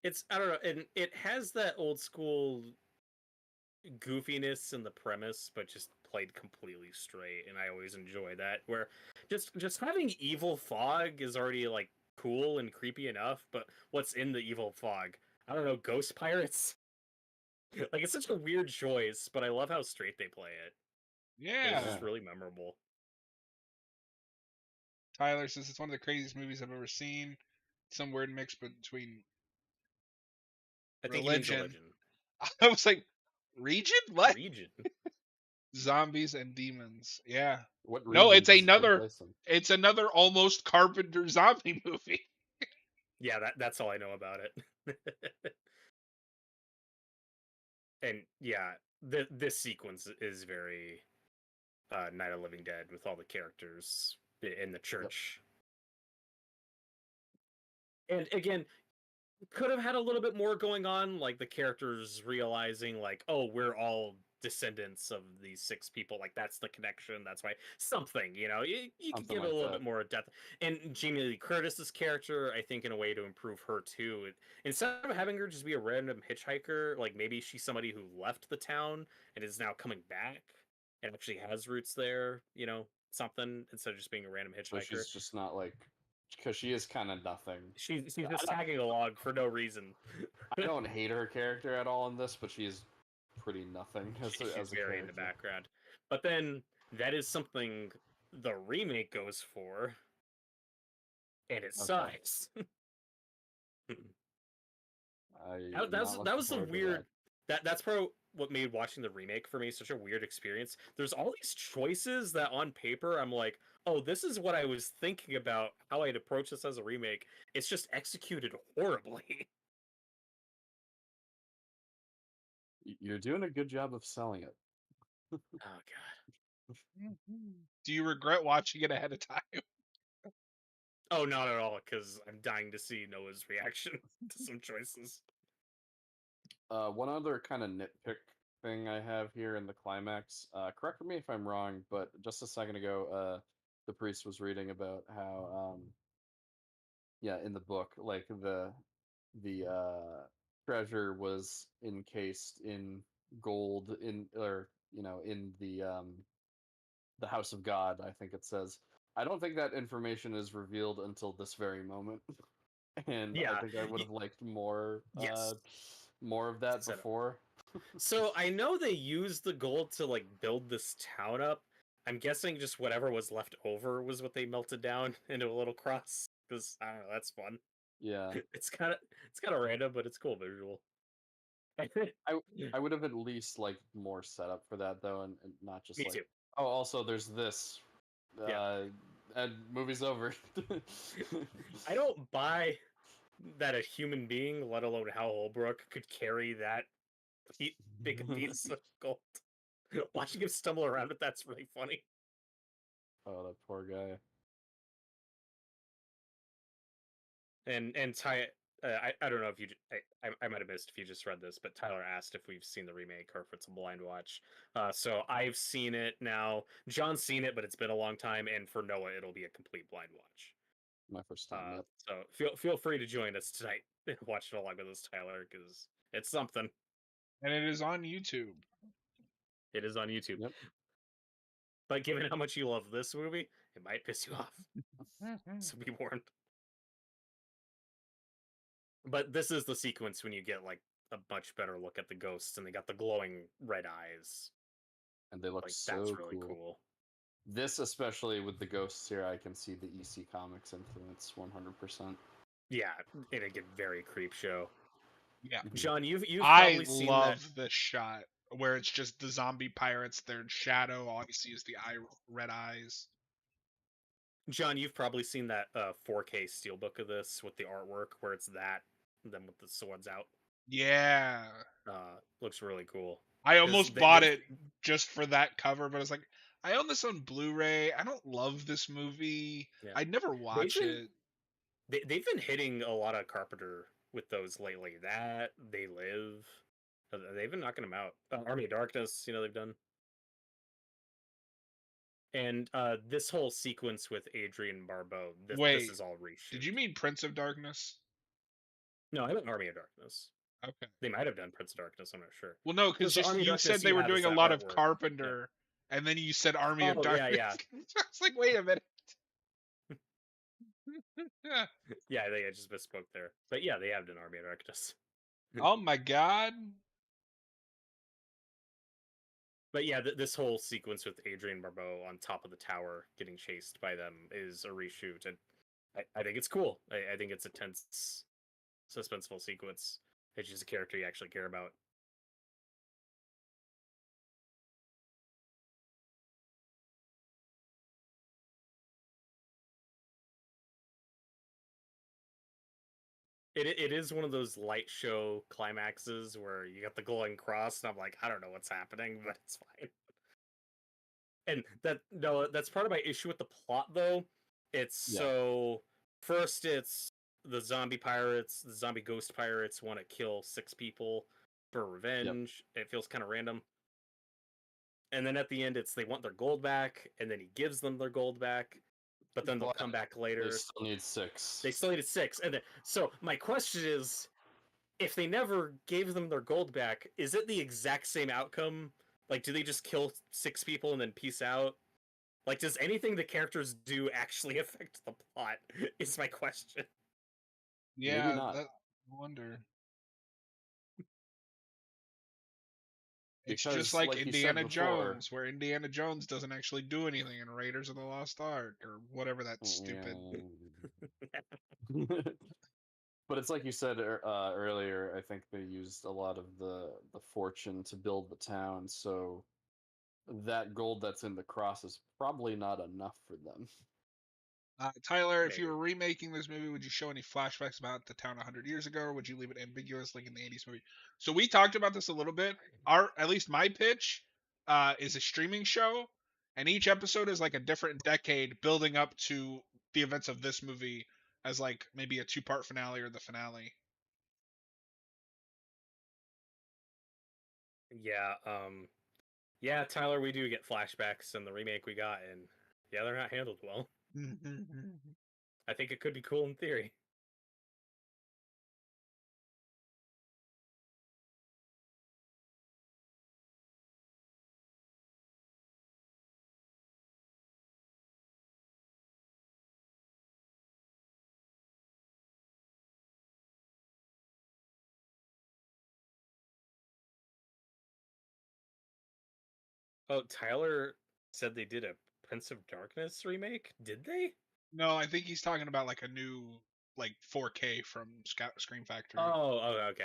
It's I don't know, and it has that old school goofiness in the premise, but just played completely straight, and I always enjoy that. Where just having evil fog is already like cool and creepy enough, but what's in the evil fog? I don't know, ghost pirates. Like it's such a weird choice, but I love how straight they play it. And it's Yeah. just Yeah. really memorable. Tyler says it's one of the craziest movies I've ever seen. Some weird mix between I think he means religion. religion. I was like, region? What? Region. Zombies and demons. Yeah. What No, region does it take place in? it's another almost Carpenter zombie movie. Yeah, that's all I know about it. And yeah, this sequence is very Night of the Living Dead with all the characters in the Yep. church. And again, could have had a little bit more going on, like the characters realizing, like, oh, we're all descendants of these six people. Like that's the connection. That's why something, you could Something give it a like little that. bit more depth. And Jamie Lee Curtis's character, I think, in a way to improve her too. Instead of having her just be a random hitchhiker, like maybe she's somebody who left the town and is now coming back and actually has roots there. Something instead of just being a random So hitchhiker. she's just not like, because she is kind of nothing. She's I just don't, tagging along for no reason. I don't hate her character at all in this, but she is pretty nothing She's as a very in the character. background. But then that is something the remake goes for, and it Okay, sucks. that, I that am was not that looking was the forward to that. weird. That's probably what made watching the remake for me such a weird experience. There's all these choices that on paper I'm like, oh, this is what I was thinking about how I'd approach this as a remake. It's just executed horribly. You're doing a good job of selling it. Oh god. Do you regret watching it ahead of time? Oh, not at all, because I'm dying to see Noah's reaction to some choices. One other kind of nitpick thing I have here in the climax. Correct me if I'm wrong, but just a second ago, the priest was reading about how yeah, in the book, like the treasure was encased in gold in, or in the House of God, I think it says. I don't think that information is revealed until this very moment. And I Yeah. think I would have liked Yes. more of that Set up. before. So I know they used the gold to like build this town up. I'm guessing just whatever was left over was what they melted down into a little cross. Because I don't know, that's fun. Yeah. It's kind of random, but it's cool visual. I I would have at least liked more setup for that though, and not just Me like, too. oh, also there's this, Yeah. and movie's over. I don't buy that a human being, let alone Hal Holbrook, could carry that big a piece of gold. Watching him stumble around it, that's really funny. Oh, that poor guy. And Ty, I don't know if you I might have missed if you just read this, but Tyler asked if we've seen the remake or if it's a blind watch. So I've seen it now. John's seen it, but it's been a long time, and for Noah, it'll be a complete blind watch. My first time. Yep. So feel free to join us tonight and watch it along with us, Tyler, because it's something. And it is on YouTube. It is on YouTube. Yep. But given how much you love this movie, it might piss you off. So be warned. But this is the sequence when you get like a much better look at the ghosts, and they got the glowing red eyes. And they look Like that's so really cool. cool. This, especially with the ghosts here, I can see the EC Comics influence 100%. Yeah, it'd get very creep show. Yeah. John, you've I probably seen that. love this shot where it's just the zombie pirates, they're in shadow, all you see is the red eyes. John, you've probably seen that 4K steelbook of this with the artwork where it's that, them with the swords out. Yeah. Looks really cool. I Because almost bought it just for that cover, but I was like, I own this on Blu-ray. I don't love this movie. yeah, I'd never they've watch been it. they've been hitting a lot of Carpenter with those lately. That They Live, they've been knocking them out. Army of Darkness, they've done. And this whole sequence with Adrian Barbeau, this Wait, is all did reshoot. you mean Prince of Darkness? No, I meant Army of Darkness. Okay. They might have done Prince of Darkness. I'm not sure. Well, no, because Because just Army of you Darkness, said they you were had is doing a that lot of artwork. Yeah. Carpenter, and then you said Army of Oh yeah, Darkness. yeah, I was like, wait a minute. Yeah. yeah. I just misspoke there. But yeah, they have done Army of Darkness. Oh my god. But yeah, this whole sequence with Adrian Barbeau on top of the tower getting chased by them is a reshoot, and I think it's cool. I think it's a tense, suspenseful sequence. It's just a character you actually care about. It is one of those light show climaxes where you got the glowing cross, and I'm like, I don't know what's happening, but it's fine. And that's part of my issue with the plot, though. It's Yeah. so first it's the zombie pirates, the zombie ghost pirates want to kill 6 people for revenge. It feels kind of random. And then at the end, it's they want their gold back, and then he gives them their gold back, but then they'll But come back they later. still need 6. They still needed 6, and then so my question is, if they never gave them their gold back, is it the exact same outcome? Like, do they just kill 6 people and then peace out? Like, does anything the characters do actually affect the plot? Is my question. Maybe Yeah, not. that I wonder. It's just Because, like like you said Indiana before, Jones, where Indiana Jones doesn't actually do anything in Raiders of the Lost Ark or whatever that stupid. but it's like you said earlier. I think they used a lot of the fortune to build the town, so that gold that's in the cross is probably not enough for them. Tyler, if you Maybe. were remaking this movie, would you show any flashbacks about the town 100 years ago, or would you leave it ambiguous like in the 80s movie? So we talked about this a little bit. At least my pitch, is a streaming show, and each episode is like a different decade building up to the events of this movie as like maybe a two-part finale or the finale. Yeah, yeah, Tyler, we do get flashbacks in the remake we got, and yeah, they're not handled well. I think it could be cool in theory. Oh, Tyler said they did a Prince of Darkness remake. Did they? No, I think he's talking about like a new like 4K from Scream Factory. Oh, okay.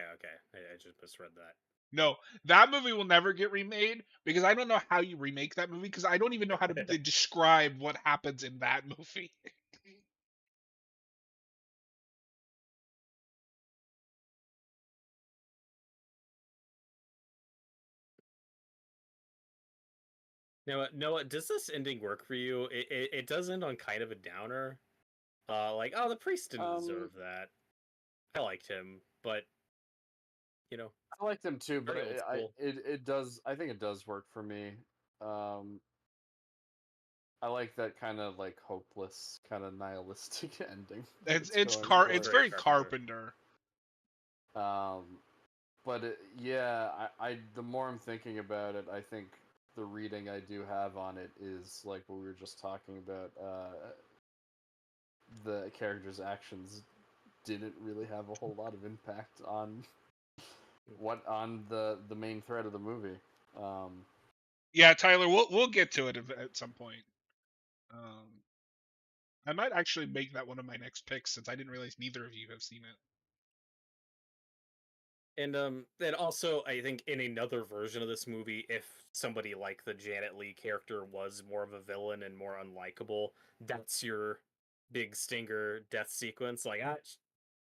I just misread that. No, that movie will never get remade because I don't know how you remake that movie because I don't even know how to describe what happens in that movie. Noah, does this ending work for you? It does end on kind of a downer. Like, oh, the priest didn't deserve that. I liked him, but you know, I liked him too, but very old school. it does. I think it does work for me. Um, I like that kind of like hopeless, kind of nihilistic ending that It's it's it's going car for. it's Very very Carpenter. Carpenter. Um, but yeah, I the more I'm thinking about it, I think the reading I do have on it is like what we were just talking about. The character's actions didn't really have a whole lot of impact on the main thread of the movie. Um, Yeah, Tyler, we'll get to it at some point. Um, I might actually make that one of my next picks since I didn't realize neither of you have seen it. And also I think in another version of this movie, if somebody like the Janet Leigh character was more of a villain and more unlikable, that's your big stinger death sequence. Like,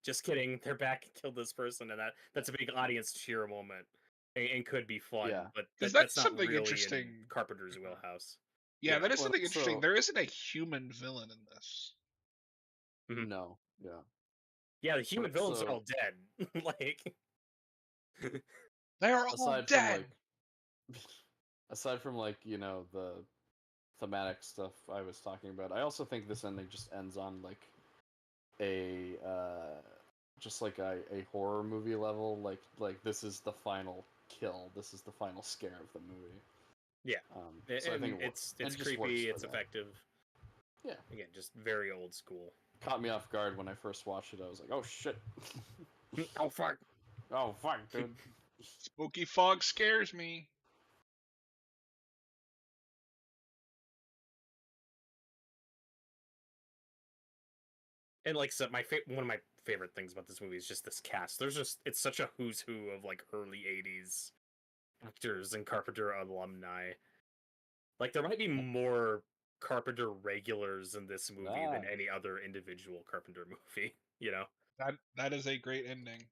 just kidding, they're back and killed this person, and that's a big audience cheer moment, and could be fun, yeah, but Because that that's is not something really in interesting. Carpenter's wheelhouse. Yeah, You that know. is well, something interesting. also There isn't a human villain in this. Mhm. no, yeah, Yeah, the but human villains are also all dead. Like, They're all aside from dead. like aside from like the thematic stuff I was talking about, I also think this ending just ends on like a just like a horror movie level. Like this is the final kill. This is the final scare of the movie. yeah, So I think and it's it just works creepy, for it's that. effective. Yeah, Again, just very old school. caught me off guard when I first watched it. I was like, oh shit, Oh fuck. oh fuck, dude. Spooky fog scares me. And like so one of my favorite things about this movie is just this cast. There's just it's such a who's who of like early 80s actors and Carpenter alumni. Like there might be more Carpenter regulars in this movie than Ah, any other individual Carpenter movie, you know. That is a great ending.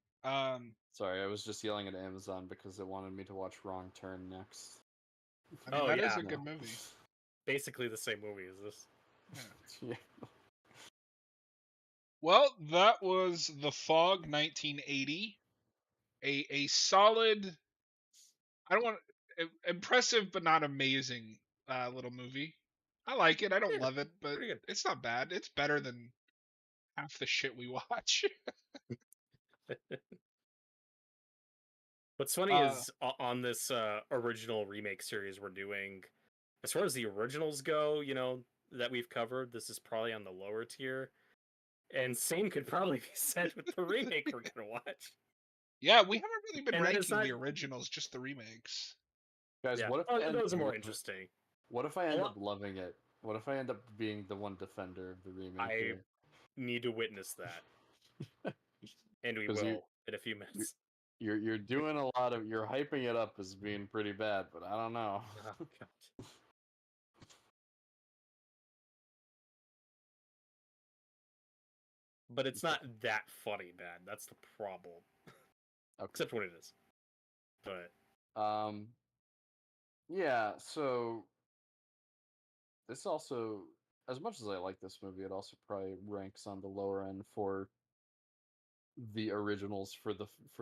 sorry, I was just yelling at Amazon because it wanted me to watch Wrong Turn next. I mean Oh that is yeah, a good No. movie. basically the same movie as this. Yeah. Yeah. Well, that was The Fog 1980. A solid, I don't want impressive but not amazing little movie. I like it. I don't Yeah, love it, but pretty good. it's not bad. It's better than half the shit we watch. What's funny uh is on this original remake series we're doing, as far as the originals go, that we've covered, this is probably on the lower tier. And same could probably be said with the remake we're gonna watch. yeah, we haven't really been And that is ranking not, the originals, just the remakes. Guys, yeah. what if Oh, I end those up are more loving? interesting. What if I A end up lot. loving it? What if I end up being the one defender of the remake I here? need to witness that, and we Because will in a few you minutes. you're doing a lot of you're hyping it up as being pretty bad, but I don't know. Oh god. But it's Okay. not that funny bad. That's the problem. Okay. Except when it is. But Um. Yeah. So this also, as much as I like this movie, it also probably ranks on the lower end for the originals for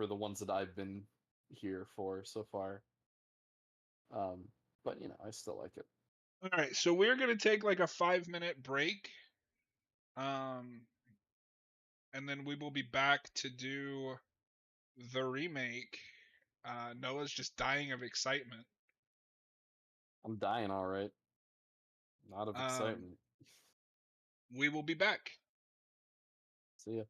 the ones that I've been here for so far. But I still like it. All right, so we're gonna take like a 5 minute break, um, and then we will be back to do the remake. Noah's just dying of excitement. I'm dying all right, not of Um, excitement. we will be back. See ya.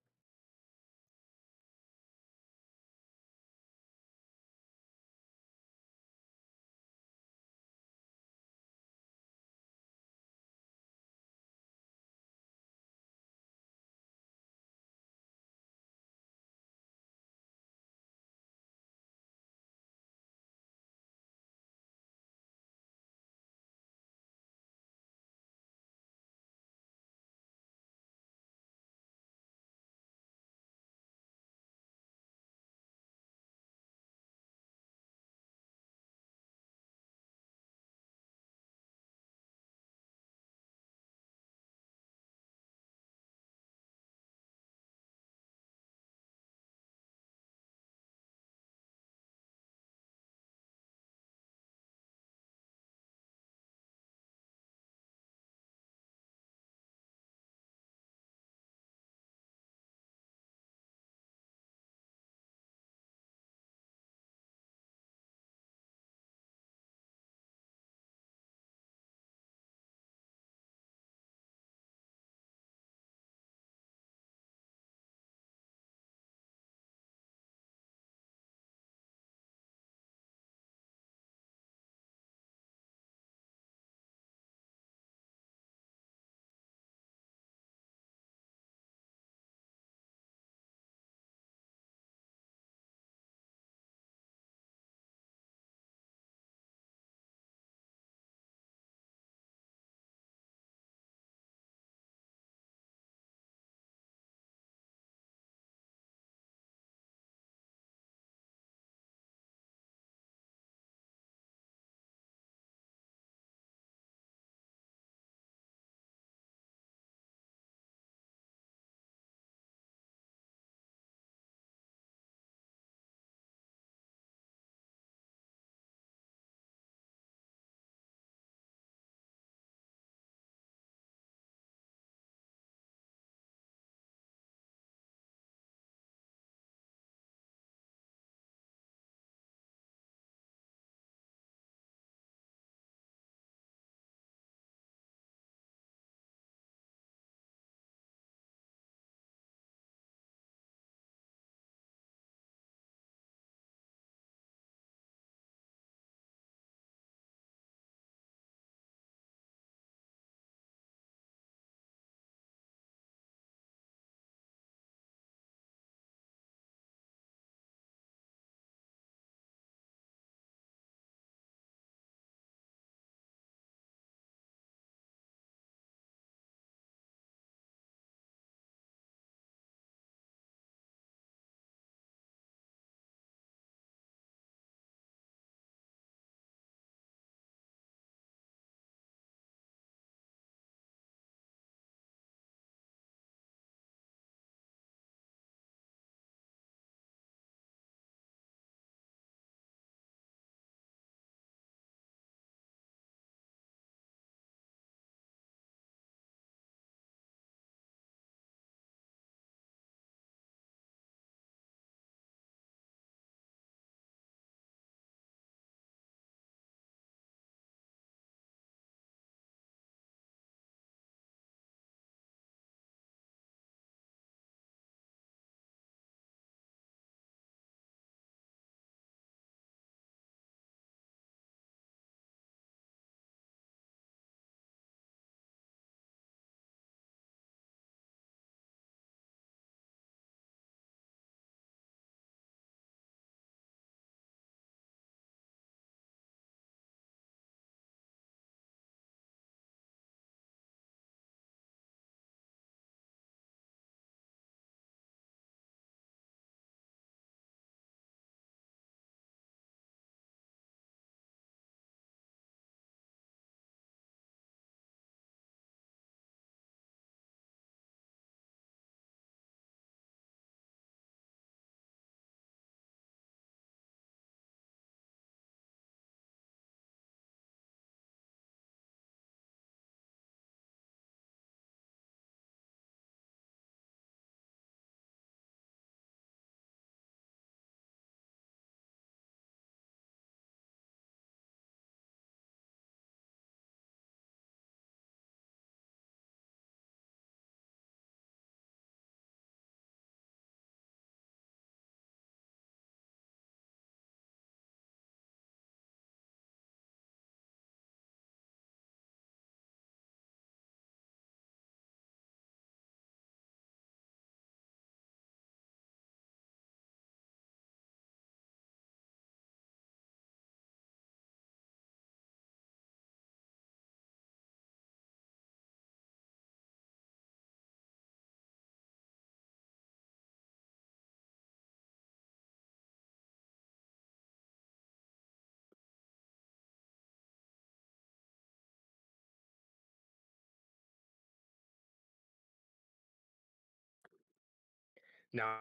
Now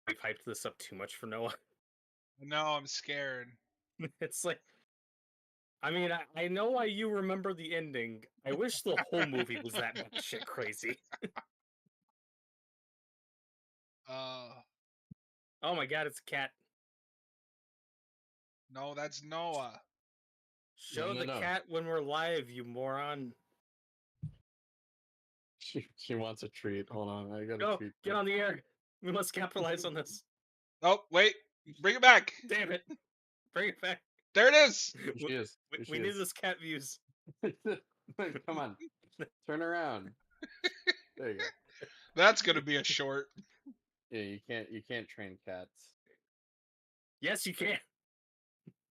we've hyped this up too much for Noah. No, I'm scared. It's like, I mean, I know why you remember the ending. I wish the whole movie was that batshit crazy. Uh, Oh my god, it's a cat. no, that's Noah. Show No, the no. cat when we're live, you moron. She wants a treat. Hold on, I got a Go, treat. get on the air. We must capitalize on this. Oh, wait, bring it back. Damn it. Bring it back. There it is. Here she is. Here We she need is. this cat views. Come on, turn around. There you go. That's gonna be a short. Yeah, you can't train cats. Yes, you can.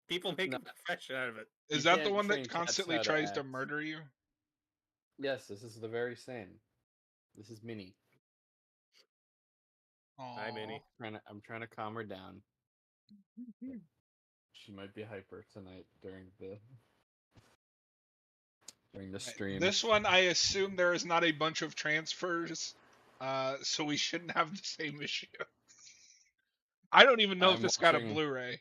People make No. a profession out of it. Is You that the can't one train that cats constantly how to tries to act. murder you? Yes, this is the very same. This is Minnie. Hi, Aww. Minnie. I'm trying to calm her down. She might be hyper tonight during the stream. This one, I assume there is not a bunch of transfers, so we shouldn't have the same issue. I don't even know if I'm this got a watching. Blu-ray.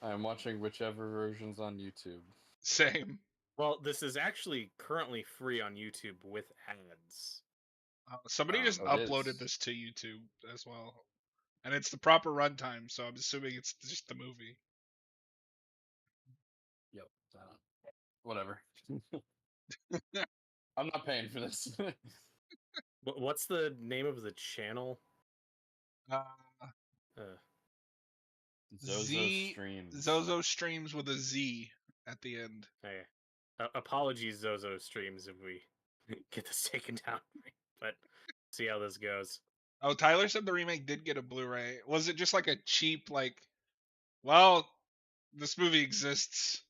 I'm watching whichever version's on YouTube. Same. Well, this is actually currently free on YouTube with ads. Somebody just Oh, it uploaded is. this to YouTube as well, and it's the proper runtime, so I'm assuming it's just the movie. Yep. Whatever. I'm not paying for this. What's the name of the channel? Uh, Uh, Zozo Z streams. Zozo streams with a Z at the end. okay. Apologies, Zozo streams, if we get this taken down. But see how this goes. Oh, Tyler said the remake did get a Blu-ray. Was it just like a cheap, like, well, this movie exists.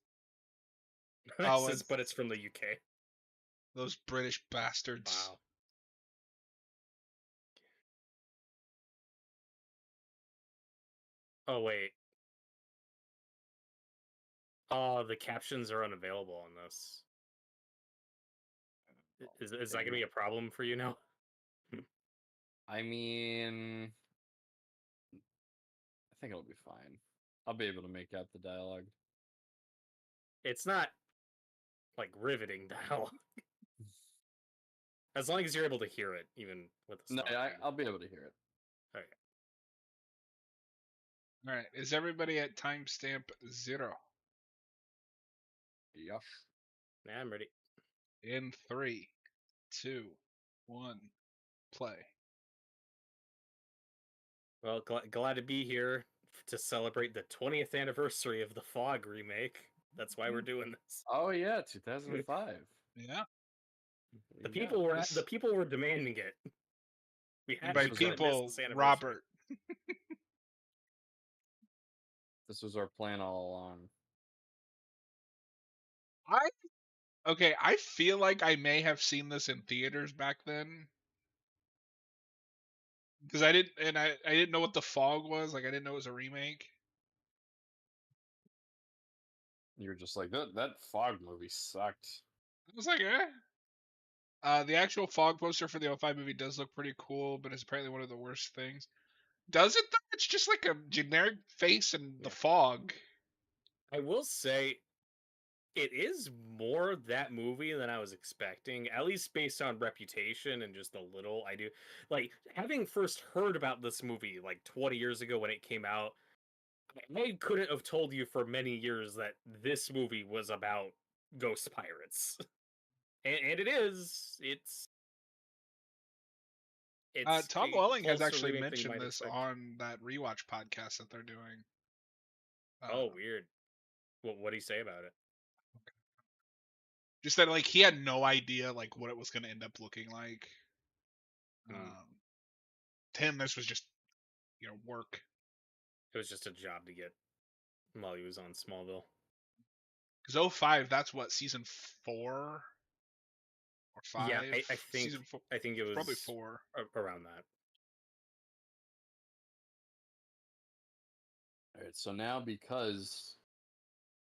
Oh, But it's from the UK. those British bastards. Wow. Oh wait. Oh, the captions are unavailable on this. Is that gonna be a problem for you now? I mean, I think it'll be fine. I'll be able to make out the dialogue. It's not like riveting dialogue. As long as you're able to hear it, even with the No, stock. I'll be able to hear it. Okay. All right, is everybody at timestamp 0? Yup. Yeah, I'm ready. In 3, 2, 1, play. Well, glad to be here to celebrate the 20th anniversary of the Fog remake. That's why we're doing this. Oh yeah, 2005. Yeah. The Yeah. people were demanding it. We And had by to miss people, this anniversary. Robert. This was our plan all along. I feel like I may have seen this in theaters back then. Because I didn't know what the Fog was. Like, I didn't know it was a remake. You were just like that Fog movie sucked. I was like, eh. The actual Fog poster for the '05 movie does look pretty cool, but it's apparently one of the worst things. Does it though? It's just like a generic face and the Yeah. fog. I will say it is more that movie than I was expecting, at least based on reputation and just a little I do. Like, having first heard about this movie like 20 years ago when it came out, I couldn't have told you for many years that this movie was about ghost pirates. And it is. It's Tom a Welling has closer actually remake than you mentioned might this expect. on that rewatch podcast that they're doing. Oh, weird. What do you say about it? Just that like he had no idea like what it was going to end up looking like. To him, this was just work. It was just a job to get while he was on Smallville. Because '05, that's what, season 4 or 5? Yeah, I think season 4. I think it was Probably 4. Around that. All right, so now because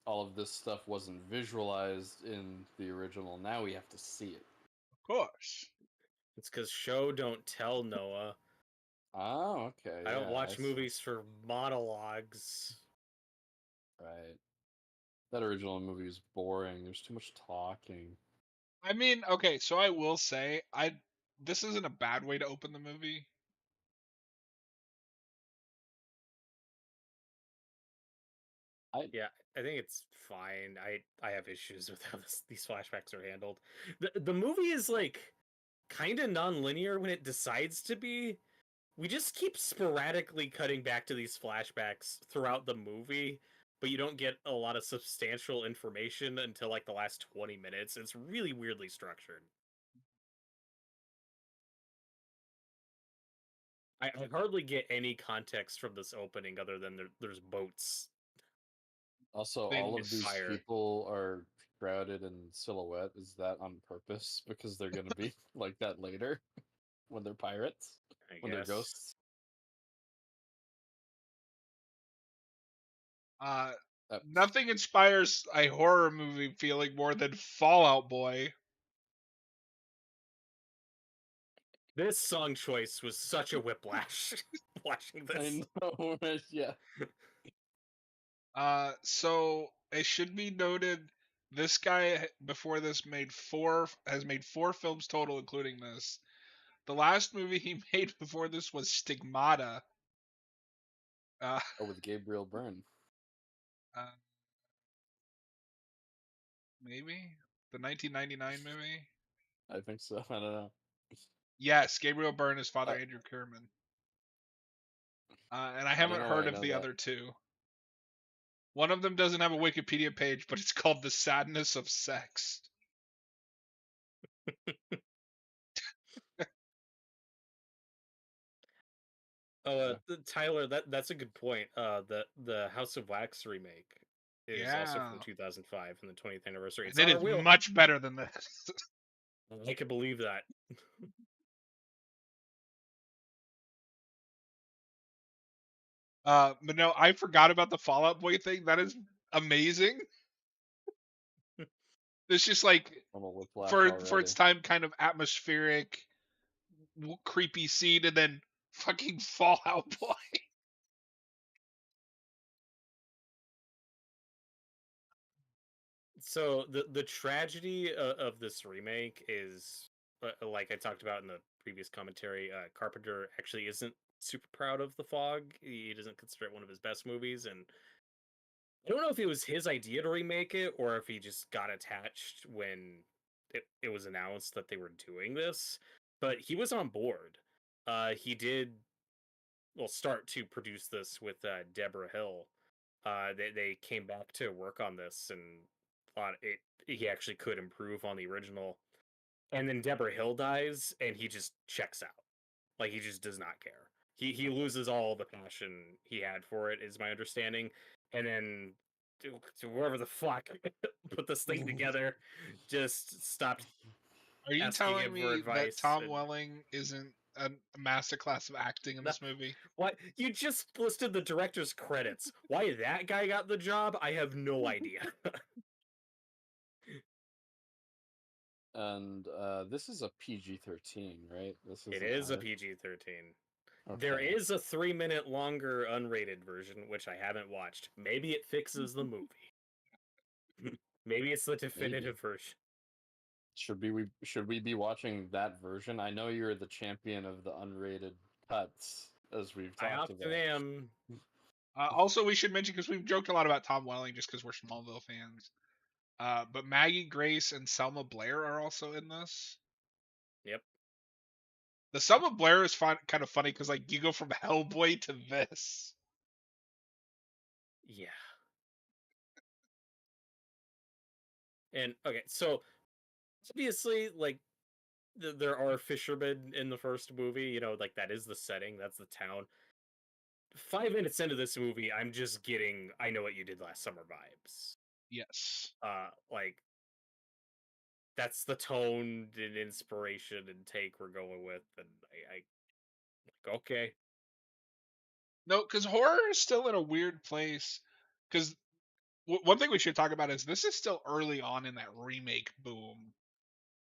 all of this stuff wasn't visualized in the original, now we have to see it. Of course. It's because show don't tell, Noah. Oh, okay, I don't yeah, watch movies for monologues. right. That original movie was boring. There's too much talking. I mean, okay, so I will say, this isn't a bad way to open the movie. Yeah, I think it's fine. I have issues with how these flashbacks are handled. The movie is like kind of non-linear when it decides to be. We just keep sporadically cutting back to these flashbacks throughout the movie, but you don't get a lot of substantial information until like the last 20 minutes. It's really weirdly structured. I hardly get any context from this opening other than there's boats Also, all Things. of and these fire, people are shrouded in silhouette. Is that on purpose? Because they're gonna be like that later when they're pirates, I when they're guess. ghosts. Uh, Uh, Nothing inspires a horror movie feeling more than Fallout Boy. This song choice was such a whiplash watching this. I know, yeah. So it should be noted, this guy before this has made four films total, including this. The last movie he made before this was Stigmata. Uh, Oh, with Gabriel Byrne, uh maybe the 1999 movie. I think so. I don't know. Yes, Gabriel Byrne is Father I, Andrew Kerman. And I I don't haven't know why heard I of know the that. other two. One of them doesn't have a Wikipedia page, but it's called The Sadness of Sex. Tyler, that's a good point. The House of Wax remake is also Yeah. from 2005 and the 20th anniversary. And It's it on our is wheel. much better than this. I can believe that. But no, I forgot about the Fallout Boy thing. That is amazing. It's just like I'm a whiplash for its already. time, kind of atmospheric, creepy scene, and then fucking Fallout Boy. So the tragedy of this remake is, like I talked about in the previous commentary. Carpenter actually isn't super proud of The Fog. He doesn't consider it one of his best movies, and I don't know if it was his idea to remake it or if he just got attached when it was announced that they were doing this. But he was on board. He did start to produce this with Deborah Hill. They came back to work on this and thought he actually could improve on the original. And then Deborah Hill dies, and he just checks out. Like he just does not care. He loses all the passion he had for it, is my understanding. And then whoever the fuck put this thing together just stopped Are you asking telling him for me that advice. Tom And Welling isn't a masterclass of acting in no, this movie? what you just listed the director's credits. Why that guy got the job, I have no idea. And this is a PG-13, right? This It isn't is a R. PG-13. There Okay. is a 3-minute longer unrated version, which I haven't watched. Maybe it fixes the movie. Maybe it's the Maybe. definitive version. Should we be watching that version? I know you're the champion of the unrated cuts, as we've I talked often about. am. Also, we should mention, because we've joked a lot about Tom Welling just because we're Smallville fans. But Maggie Grace and Selma Blair are also in this. Yep. The Selma Blair is kind of funny because like you go from Hellboy to this. Yeah. And okay, so obviously, like there are fishermen in the first movie. Like that is the setting. That's the town. 5 minutes into this movie, I'm just getting "I Know What You Did Last Summer" vibes. Yes. Like that's the tone and inspiration and take we're going with, and I okay. No, because horror is still in a weird place. Because one thing we should talk about is this is still early on in that remake boom.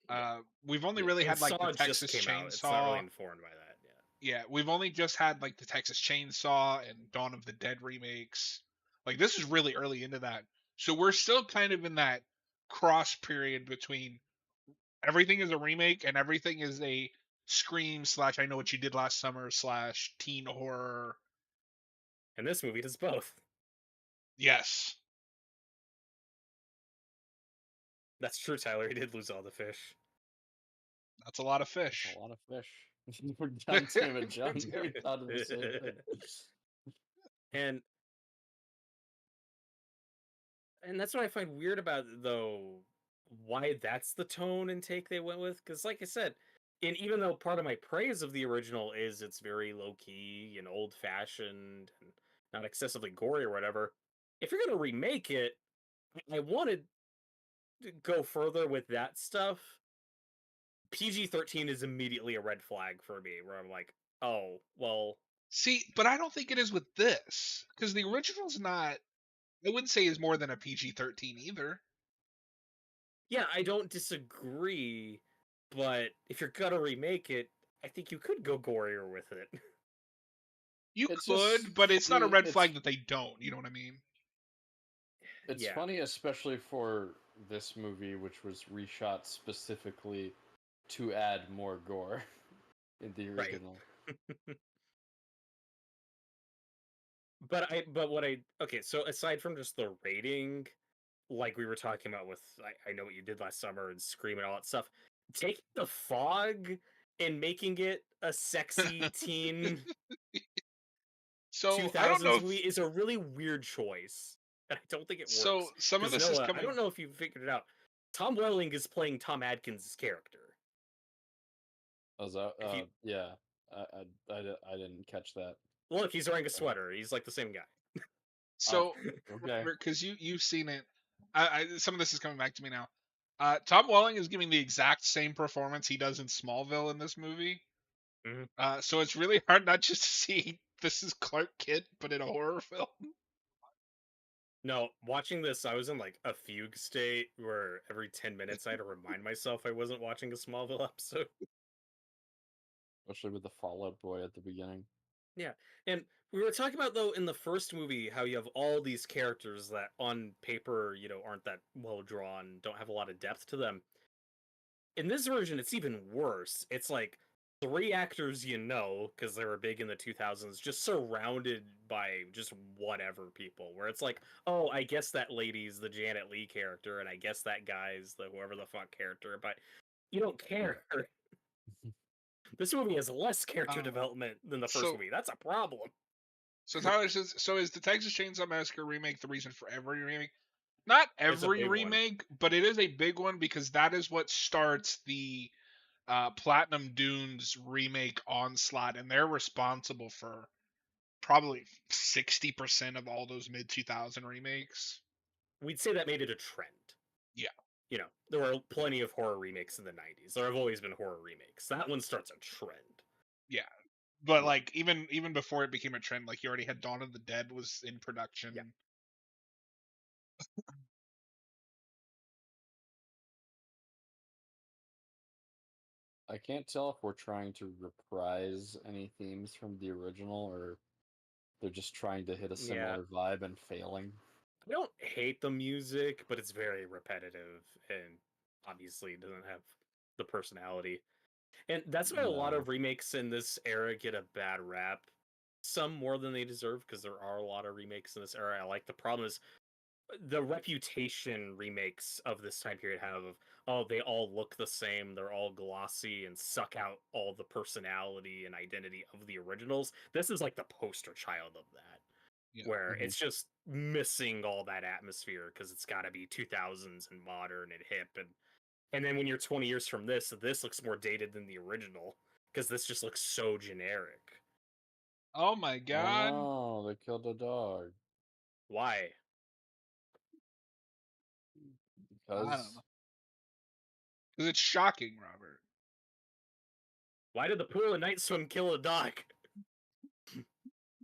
Yeah. We've only Yeah. really And had like the Saw just Texas came out. It's not really Chainsaw. informed by that. Yeah. Yeah, we've only just had like the Texas Chainsaw and Dawn of the Dead remakes. Like this is really early into that. So we're still kind of in that cross period between everything is a remake and everything is a Scream slash I Know What You Did Last Summer slash teen horror. And this movie does both. Yes. That's true, Tyler. He did lose all the fish. That's a lot of That's fish. a lot of fish. We're done, Tim and John. We thought of the same thing. and and that's what I find weird about it, though, why that's the tone and take they went with. Because, like I said, and even though part of my praise of the original is it's very low key and old fashioned and not excessively gory or whatever, if you're gonna remake it, I wanted to go further with that stuff. PG-13 is immediately a red flag for me, where I'm like, oh, well, See, but I don't think it is with this because the original's not. I wouldn't say is more than a PG-13 either. yeah, I don't disagree, but if you're gonna remake it, I think you could go gorier with it. You It's just could, but it's not a funny. red flag that they don't. You know what I mean? It's Yeah, funny, especially for this movie, which was reshot specifically to add more gore in the right. original. But what I okay, so aside from just the rating, like we were talking about with I Know What You Did Last Summer and Scream and all that stuff, taking the fog and making it a sexy teen So I don't know 2000s movie if is a really weird choice. And I don't think it so. works. Some of Because this is Noah, I coming. don't know if you figured it out. Tom Welling is playing Tom Adkins' character. I was, If you yeah, I didn't catch that. look, he's wearing a sweater. He's like the same guy. So Okay. because you've seen it, some of this is coming back to me now. Tom Welling is giving the exact same performance he does in Smallville in this movie. Mhm. So it's really hard not just to see this is Clark Kent, but in a horror film. No, watching this, I was in like a fugue state where every 10 minutes I had to remind myself I wasn't watching a Smallville episode. Especially with the Fallout Boy at the beginning. Yeah, and we were talking about though in the first movie how you have all these characters that on paper, aren't that well drawn, don't have a lot of depth to them. In this version, it's even worse. It's like three actors because they were big in the 2000s, just surrounded by just whatever people. Where it's like, oh, I guess that lady's the Janet Leigh character, and I guess that guy's the whoever the fuck character, but you don't care. This movie has less character Um, development than the first so movie. That's a problem. so Tyler says, so is the Texas Chainsaw Massacre remake the reason for every remake? Not It's a every big one. remake, but it is a big one because that is what starts the Platinum Dunes remake onslaught, and they're responsible for probably 60% of all those mid 2000 remakes. We'd say that made it a trend. Yeah, There were plenty of horror remakes in the 90s. There have always been horror remakes. That one starts a trend. yeah. But Yeah. like even before it became a trend, like you already had Dawn of the Dead was in production. Yeah. I can't tell if we're trying to reprise any themes from the original or they're just trying to hit a Yeah. similar vibe and failing. I don't hate the music, but it's very repetitive and obviously doesn't have the personality. And that's why a lot No. of remakes in this era get a bad rap. Some more than they deserve because there are a lot of remakes in this era I like. The problem is the reputation remakes of this time period have of, oh, they all look the same, they're all glossy and suck out all the personality and identity of the originals. This is like the poster child of that, Yeah. where Mhm. it's just missing all that atmosphere because it's got to be 2000s and modern and hip, and then when you're 20 years from this looks more dated than the original because this just looks so generic. Oh my god. Oh, they killed a dog. Why? I don't know. Because Because it's shocking, Robert. Why did the pool of night swim kill a dog?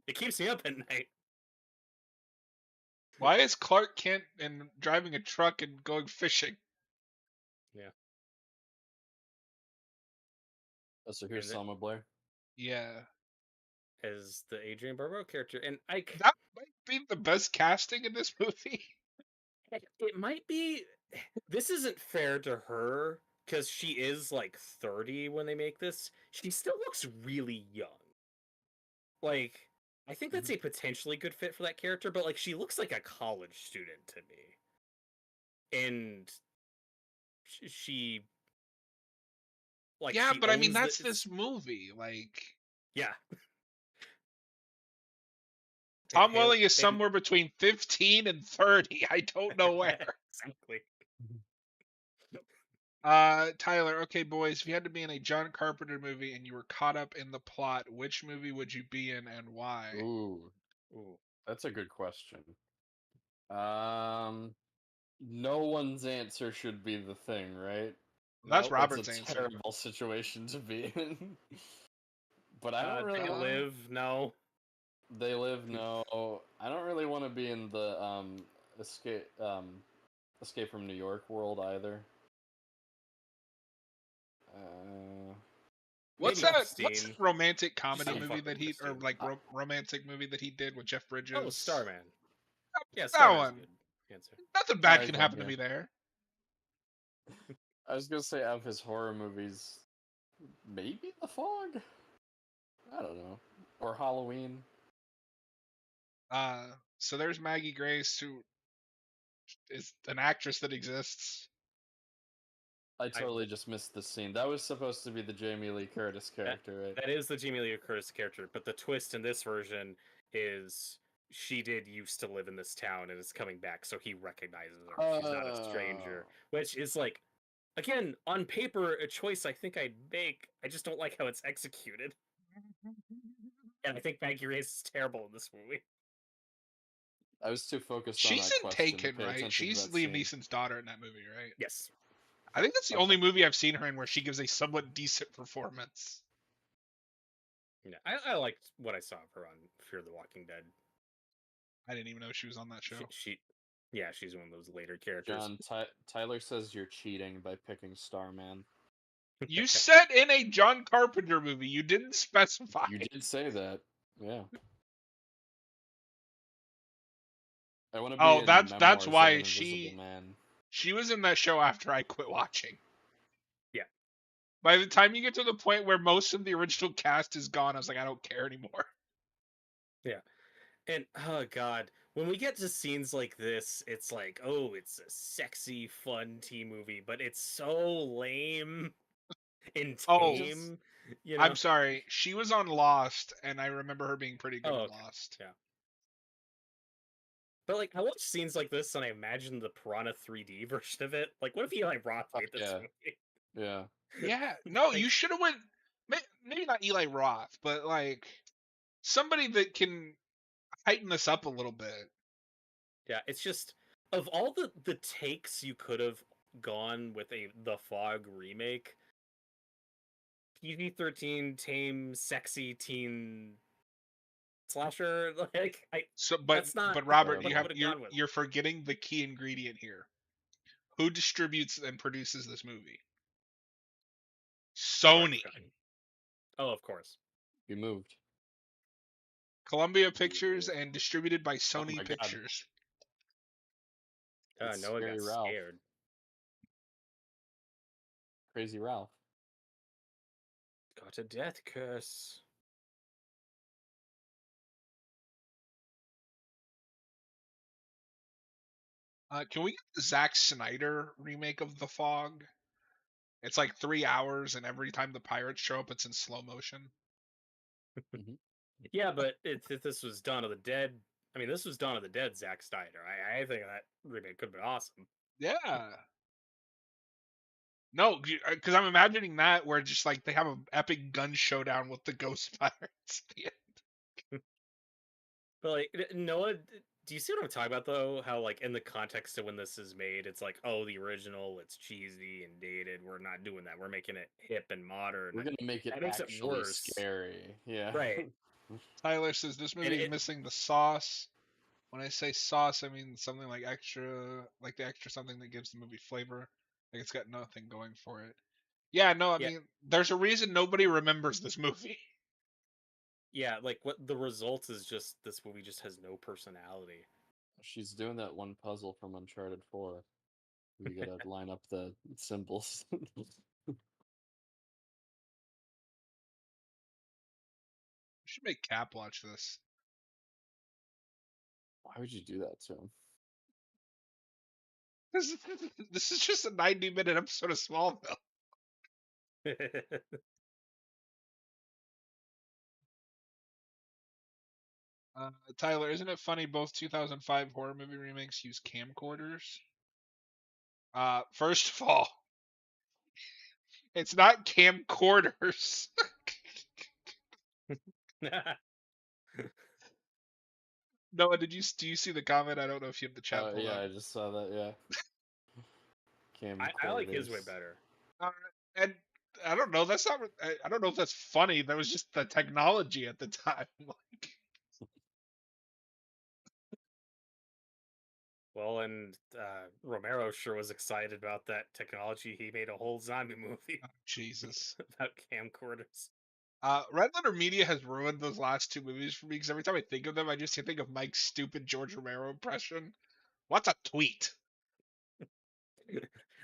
It keeps me up at night. Why is Clark Kent and driving a truck and going fishing? Yeah. so here's And Selma Blair. Yeah. as the Adrian Barbeau character, and That might be the best casting in this movie. it might be. This isn't fair to her because she is like 30 when they make this. She still looks really young. Like, I think that's a potentially good fit for that character, but like she looks like a college student to me, and she like Yeah, she but I mean owns that's the this movie. Like yeah. Tom Halo Welling is and somewhere between 15 and 30. I don't know where. exactly. Tyler, okay, boys, if you had to be in a John Carpenter movie and you were caught up in the plot, which movie would you be in and why? Ooh, Ooh. that's a good question. No one's answer should be the thing, right? That's That's a Robert's answer. terrible situation to be in. But I don't They really. live no. They live. No, I don't really want to be in the Escape from New York world either. What's Maybe that Epstein. romantic comedy Some movie fucking that he or Epstein. like romantic movie that he did with Jeff Oh, Bridges? Starman. Yeah, That Starman's a one. good answer. Nothing bad Nice can one, happen to yeah. me there. I was gonna say out of his horror movies, maybe The Fog. I don't know, or Halloween. So there's Maggie Grace, who is an actress that exists. I totally just missed the scene. That was supposed to be the Jamie Lee Curtis character, right? That is the Jamie Lee Curtis character, but the twist in this version is she did used to live in this town and is coming back, so he recognizes her. She's not a stranger, which is like, again, on paper, a choice I think I'd make. I just don't like how it's executed, and I think Maggie Grace is terrible in this movie. I was too focused on She's that in question to Taken, pay right? attention to She's that Liam scene. Neeson's daughter in that movie, right? Yes. I think that's the only Okay. movie I've seen her in where she gives a somewhat decent performance. Yeah, I liked what I saw of her on Fear the Walking Dead. I didn't even know she was on that show. Yeah, she's one of those later characters. John, Tyler says you're cheating by picking Starman. You said in a John Carpenter movie. You didn't specify. You did say that. Yeah. I want to be Oh, in that's Memoirs of why an Invisible Man. she was in that show after I quit watching. Yeah. By the time you get to the point where most of the original cast is gone, I was like, I don't care anymore. Yeah. And oh god, when we get to scenes like this, it's like, oh, it's a sexy, fun teen movie, but it's so lame and Oh, tame. You I'm know? sorry. She was on Lost, and I remember her being pretty good Oh, in okay. Lost. Yeah. But like, I watch scenes like this, and I imagine the Piranha 3D version of it. Like, what if Eli Roth made this yeah. movie? Yeah. Yeah, no, Like, you should have went. Maybe not Eli Roth, but like somebody that can heighten this up a little bit. yeah, it's just of all the takes you could have gone with a The Fog remake, PG-13 tame sexy teen slasher, like So, that's not but Robert, what you I have would have gone with. you're forgetting the key ingredient here. Who distributes and produces this movie? Sony. Oh, of course. You moved. Columbia Pictures and distributed by Oh Sony my god. Pictures. It's Noah got Scary Ralph. scared. Crazy Ralph. Got a death curse. Can we get the Zack Snyder remake of The Fog? It's like 3 hours, and every time the pirates show up, it's in slow motion. Mm-hmm. Yeah, but if this was Dawn of the Dead, I mean, this was Dawn of the Dead, Zack Snyder. I think that remake could have been awesome. Yeah. No, because I'm imagining that where just like they have an epic gun showdown with the ghost pirates. But like Noah, do you see what I'm talking about though? How like in the context of when this is made, it's like, oh, the original, it's cheesy and dated. We're not doing that. We're making it hip and modern. We're gonna make it That makes it actually worse. scary. Yeah. Right. Tyler says this And movie is missing the sauce. When I say sauce, I mean something like extra, like the extra something that gives the movie flavor. Like it's got nothing going for it. Yeah, no, I yeah, mean, there's a reason nobody remembers this movie. Yeah, like what the result is just this movie just has no personality. She's doing that one puzzle from Uncharted 4. You gotta line up the symbols. We should make Cap watch this. Why would you do that to him? This is, this is just a 90-minute episode of Smallville. Tyler, isn't it funny both 2005 horror movie remakes use camcorders? First of all, it's not camcorders. Noah, do you see the comment? I don't know if you have the chat pulled Yeah, up. I just saw that. Yeah, I like his way camcorders. better. And I don't know. That's not. I don't know if that's funny. That was just the technology at the time. Like, Well, and Romero sure was excited about that technology. He made a whole zombie movie Jesus. about camcorders. Red Letter Media has ruined those last two movies for me because every time I think of them, I just think of Mike's stupid George Romero impression. What's a tweet?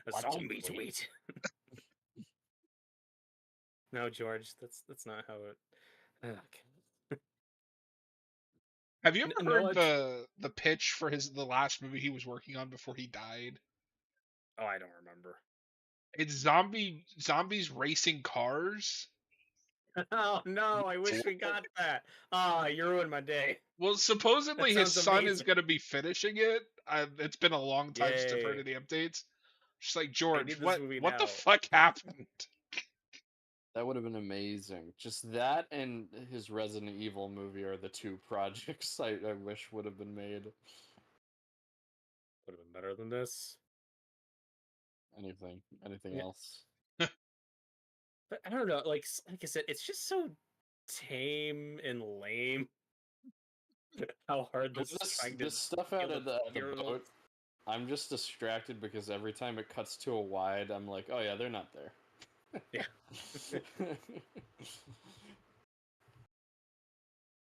A Watch it, zombie please. tweet. No, George, that's not how it. Okay. Have you ever No, heard the pitch for the last movie he was working on before he died? oh, I don't remember. It's zombies racing cars. Oh no, I wish we got that. Ah, you ruined my day. Well, That supposedly his sounds son is amazing. going to be finishing it. It's been a long time since I've heard Yay. any updates. Just like I George, need this what movie what the now. fuck happened? That would have been amazing. Just that and his Resident Evil movie are the two projects I wish would have been made. Would have been better than this. Anything Yeah. else? But I don't know, like I said, it's just so tame and lame. How hard this is trying to This stuff out kill the of the 12-year-old. boat, I'm just distracted because every time it cuts to a wide, I'm like, oh yeah, they're not there. Yeah.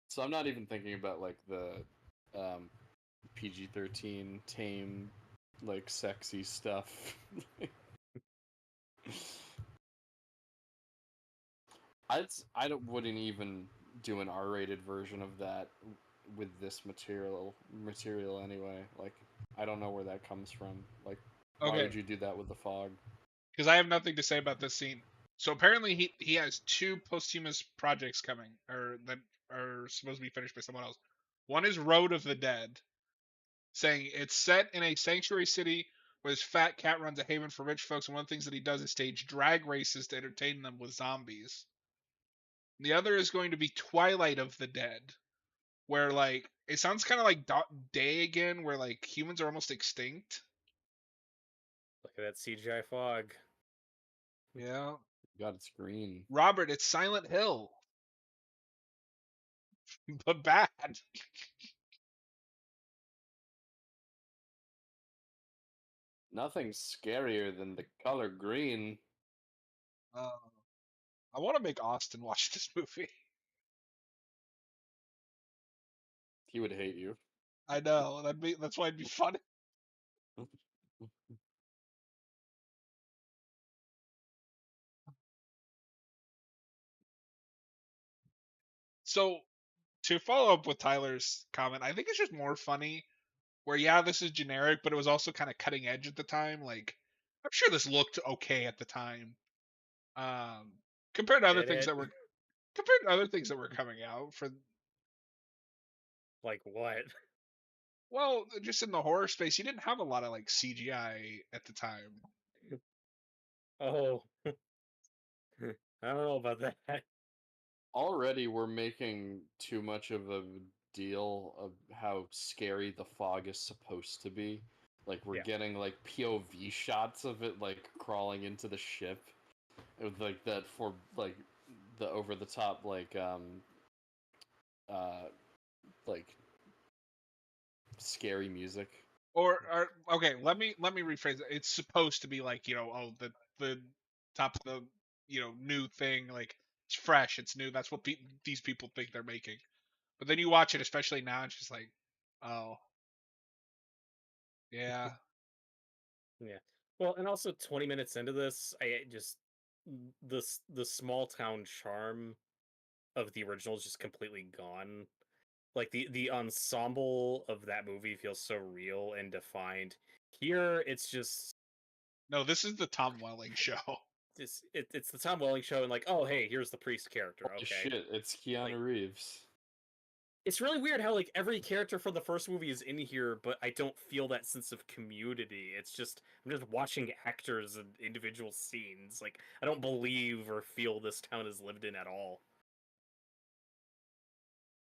So I'm not even thinking about like the PG-13 tame, like sexy stuff. Wouldn't even do an R-rated version of that with this material anyway. Like I don't know where that comes from. Like why Okay, would you do that with the fog? because I have nothing to say about this scene. So apparently he has two posthumous projects coming, or that are supposed to be finished by someone else. One is Road of the Dead, saying it's set in a sanctuary city where this fat cat runs a haven for rich folks, and one of the things that he does is stage drag races to entertain them with zombies. The other is going to be Twilight of the Dead, where like it sounds kind of like Day again, where like humans are almost extinct. Look at that CGI fog. Yeah, God, it's green. Robert, it's Silent Hill, but bad. Nothing's scarier than the color green. Uh, I want to make Austin watch this movie. He would hate you. I know that's why it'd be funny. So to follow up with Tyler's comment, I think it's just more funny where yeah, this is generic, but it was also kind of cutting edge at the time. Like I'm sure this looked okay at the time. Um, compared to other Did things it? that were compared to other things that were coming out for Like what? well, just in the horror space, you didn't have a lot of like CGI at the time. Oh, I don't know about that. Already we're making too much of a deal of how scary the fog is supposed to be. Like we're Yeah. getting like POV shots of it like crawling into the ship with like that for like the over the top uh like scary music. Or okay, let me rephrase it. It's supposed to be like oh the top of the new thing like It's fresh. It's new. That's what these people think they're making. But then you watch it, especially now, and it's just like, oh, yeah. Yeah. Well, and also 20 minutes into this, I just the small town charm of the original is just completely gone. Like the ensemble of that movie feels so real and defined. Here, it's just No, this is the Tom Welling show. it's the Tom Welling show, and like, oh hey, here's the priest character. Holy Okay, shit, it's like Keanu Reeves. it's really weird how like every character from the first movie is in here, but I don't feel that sense of community. It's just I'm just watching actors and individual scenes. Like I don't believe or feel this town is lived in at all.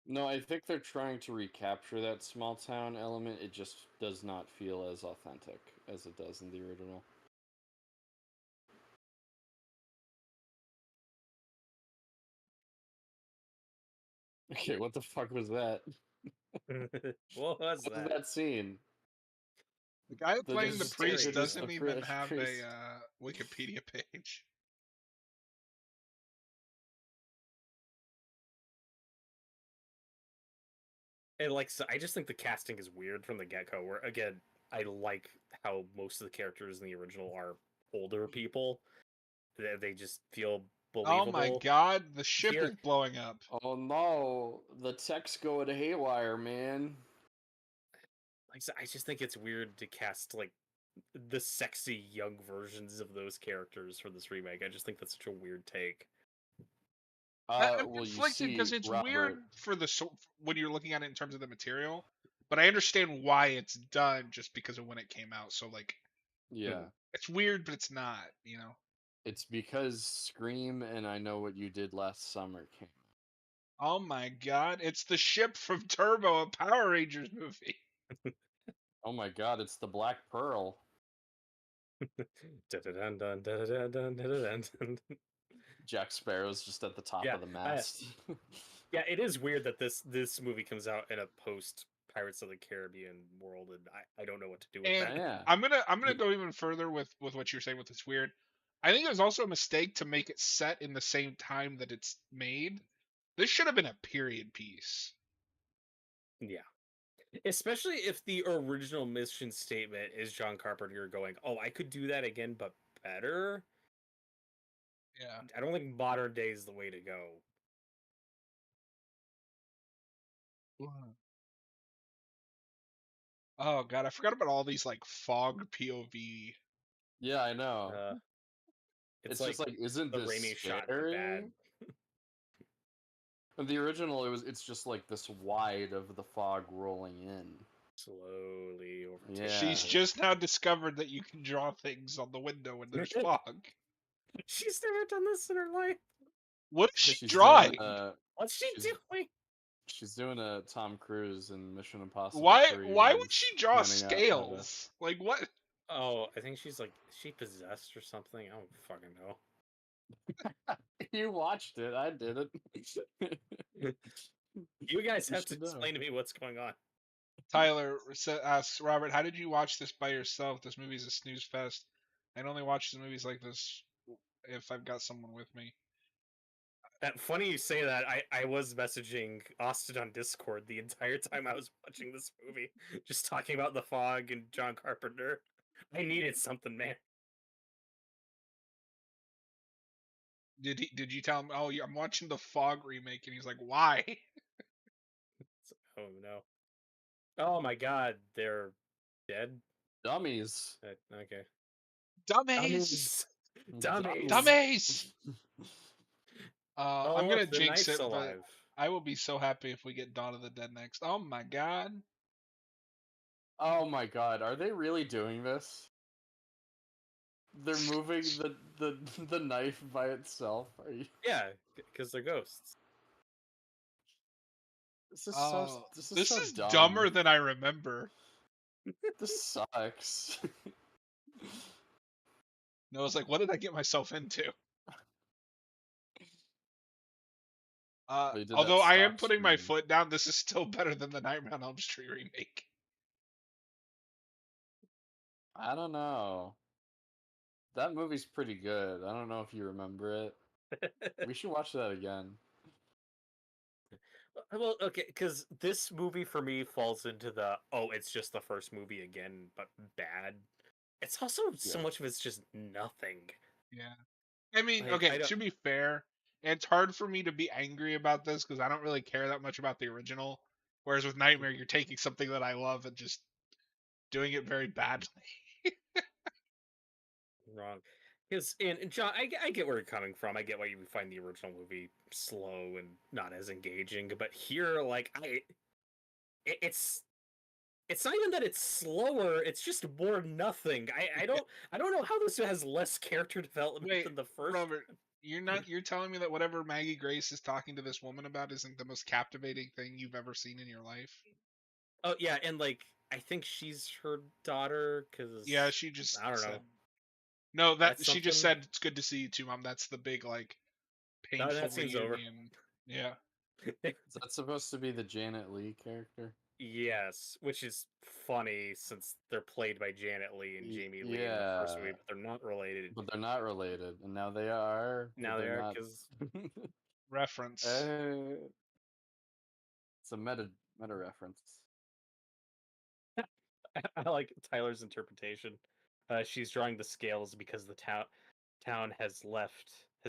No, I think they're trying to recapture that small town element. It just does not feel as authentic as it does in the original. Okay, what the fuck was that? What was What was that? that scene? The guy The playing the Just priest just staring. doesn't the even have priest. a Wikipedia page. And like so I just think the casting is weird from the get go. Where again, I like how most of the characters in the original are older people. They just feel Oh my believable. god, the ship is Here, blowing up. Oh no, the tech's going haywire, man. like I just think it's weird to cast like the sexy young versions of those characters for this remake. I just think that's such a weird take. I'm Well, you conflicted because see, it's weird Robert. for when you're looking at it in terms of the material, but I understand why it's done just because of when it came out. So like, Yeah, it's weird, but it's not. You know. it's because Scream and I Know What You Did Last Summer came. Oh my god, it's the ship from Turbo, a Power Rangers movie. Oh my god, it's the Black Pearl. Jack Sparrow's just at the top Yeah, of the mast. yeah, it is weird that this movie comes out in a post Pirates of the Caribbean world, and I don't know what to do with And that. Yeah. I'm gonna go even further with what you're saying with it's weird. I think it was also a mistake to make it set in the same time that it's made. This should have been a period piece. Yeah, especially if the original mission statement is John Carpenter going, "Oh, I could do that again, but better." Yeah. I don't think modern day is the way to go. Oh god, I forgot about all these like fog POV. Yeah, I know. Uh, it's It's just like like, isn't the this Raimi shot, but bad. scary? In the original, it's just like this wide of the fog rolling in. Slowly overtaking Yeah. She's the just now discovered that you can draw things on the window when there's world. fog. She's never done this in her life. What is she She's doing drawing? What's she she's doing? she's doing a Tom Cruise in Mission Impossible Why 3 why where would he's she draw pointing out how to. scales? Like what? Oh, I think she's like, is she possessed or something? I don't fucking know. You watched it, I didn't. You guys You have to should know. explain to me what's going on. Tyler asks Robert, how did you watch this by yourself? This movie's a snooze fest. I'd only watch the movies like this if I've got someone with me. That funny you say that. I was messaging Austin on Discord the entire time I was watching this movie, just talking about the fog and John Carpenter. I needed something, man. Did you tell him? Oh, yeah, I'm watching the Fog remake, and he's like, why? Oh no. Oh my god, they're dead. Dummies. Okay. Dummies, Dummies. Dummies. dummies. Oh I'm look, gonna the jinx knife's it, but alive. I will be so happy if we get Dawn of the Dead next. Oh my god. Oh my god, are they really doing this? They're moving the the knife by itself. Are you... Yeah, because they're ghosts. Oh, This is this so is dumb. dumber than I remember. This sucks. No, it's like, what did I get myself into? They did that Although I am stop putting my screen. foot down, this is still better than the Nightmare on Elm Street remake. I don't know. That movie's pretty good. I don't know if you remember it. We should watch that again. Well, okay, because this movie for me falls into the it's just the first movie again, but bad. It's also so Yeah. much of it's just nothing. Yeah. I mean, Like okay, I don't. to be fair, it's hard for me to be angry about this because I don't really care that much about the original. Whereas with Nightmare, you're taking something that I love and just doing it very badly. Wrong. Because and John, I get where you're coming from. I get why you would find the original movie slow and not as engaging. But here, like it's not even that it's slower. It's just more nothing. I don't know how this has less character development Wait, than the first. Robert, you're telling me that whatever Maggie Grace is talking to this woman about isn't the most captivating thing you've ever seen in your life? Oh yeah, and like I think she's her daughter Yeah, because she just I don't know. said no. That That's she just something. said it's good to see you too, Mom. That's the big like No, painful that scene's over. reunion. Yeah. Is that supposed to be the Janet Leigh character? Yes, which is funny since they're played by Janet Leigh and Jamie Lee in the first Yeah, movie, but they're not related. but they're not related, and now they are, but Now they they're are not. because Reference. uh, it's a meta reference. I like Tyler's interpretation. She's drawing the scales because the town has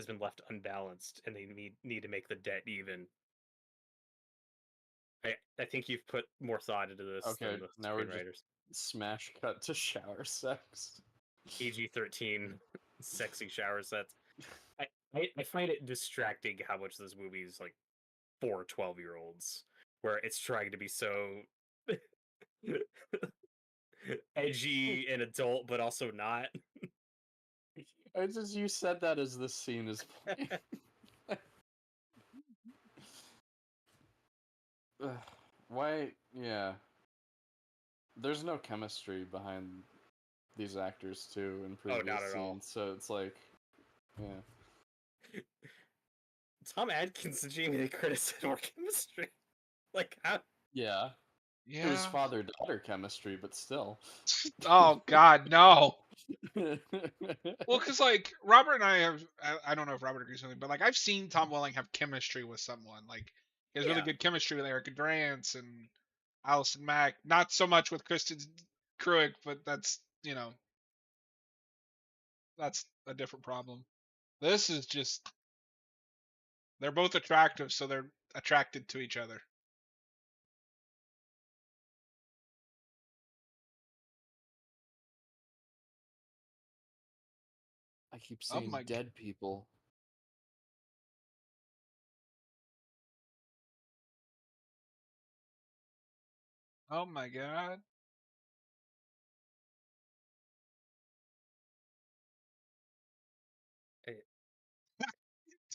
been left unbalanced, and they need to make the debt even. I think you've put more thought into this Okay, than the now we're just screenwriters. smash cut to shower sex. PG-13 sexy shower sets. I find it distracting how much this movie is like for 12-year-olds, where it's trying to be so edgy and adult, but also not. I just you said that as this scene is playing. Why? Yeah, there's no chemistry behind these actors too in Oh, previous not at all. scenes, so it's like, yeah, Tom Adkins and Jamie Lee Curtis had more chemistry. Like how? yeah. It was Yeah. father-daughter chemistry, but still. Oh God, no. Well, because like Robert and I have, I don't know if Robert agrees with me, but like I've seen Tom Welling have chemistry with someone. Like he has really Yeah, good chemistry with Erica Durance and Allison Mack. Not so much with Kristen Kruick, but that's a different problem. This is just they're both attractive, so they're attracted to each other. I keep Oh seeing my, dead people. oh my God!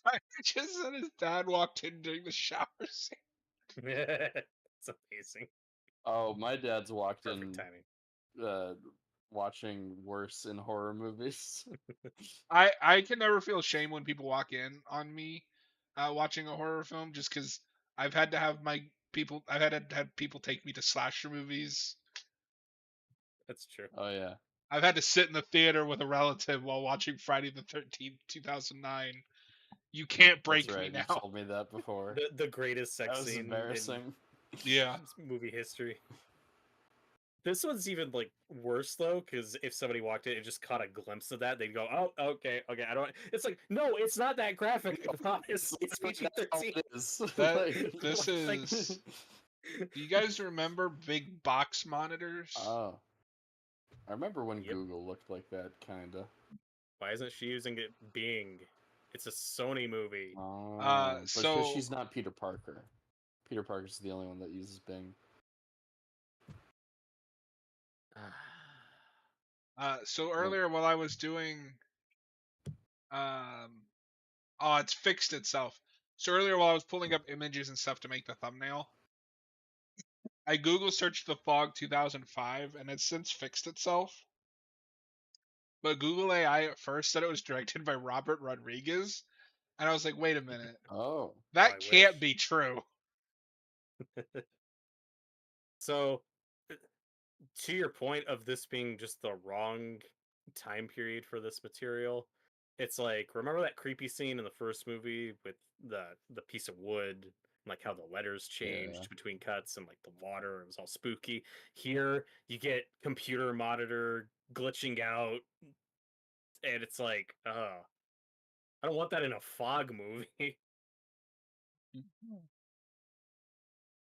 I just said his dad walked in during the shower scene. it's amazing. Oh, my dad's walked Perfect in timing. uh, watching worse in horror movies. I can never feel shame when people walk in on me watching a horror film, just because I've had to have my people. I've had to have people take me to slasher movies. That's true. Oh yeah, I've had to sit in the theater with a relative while watching Friday the 13th, 2009. You can't that's break me right. You've now. told me that before. The greatest That sex was scene in embarrassing. Yeah. movie history. This one's even like worse though, because if somebody walked in and just caught a glimpse of that, they'd go, "Oh, okay, okay." I don't. It's like, no, it's not that graphic. I promise. It's PG That's all 13. it is. That Like, this Like, is. Do you guys remember big box monitors? oh, I remember when yep. Google looked like that, kinda. Why isn't she using it? Bing. It's a Sony movie. But because So she's not Peter Parker. Peter Parker's the only one that uses Bing. so Well, earlier while I was doing um oh, it's fixed itself. So earlier while I was pulling up images and stuff to make the thumbnail, I Google searched the Fog 2005 and it's since fixed itself. But Google AI at first said it was directed by Robert Rodriguez, and I was like, "Wait a minute. oh, Oh, I That can't wish. be true." So, to your point of this being just the wrong time period for this material, It's like, remember that creepy scene in the first movie with the piece of wood, like how the letters Yeah. changed between cuts and like the water, it was all spooky. Here you get computer monitor glitching out, and it's like, I don't want that in a fog movie.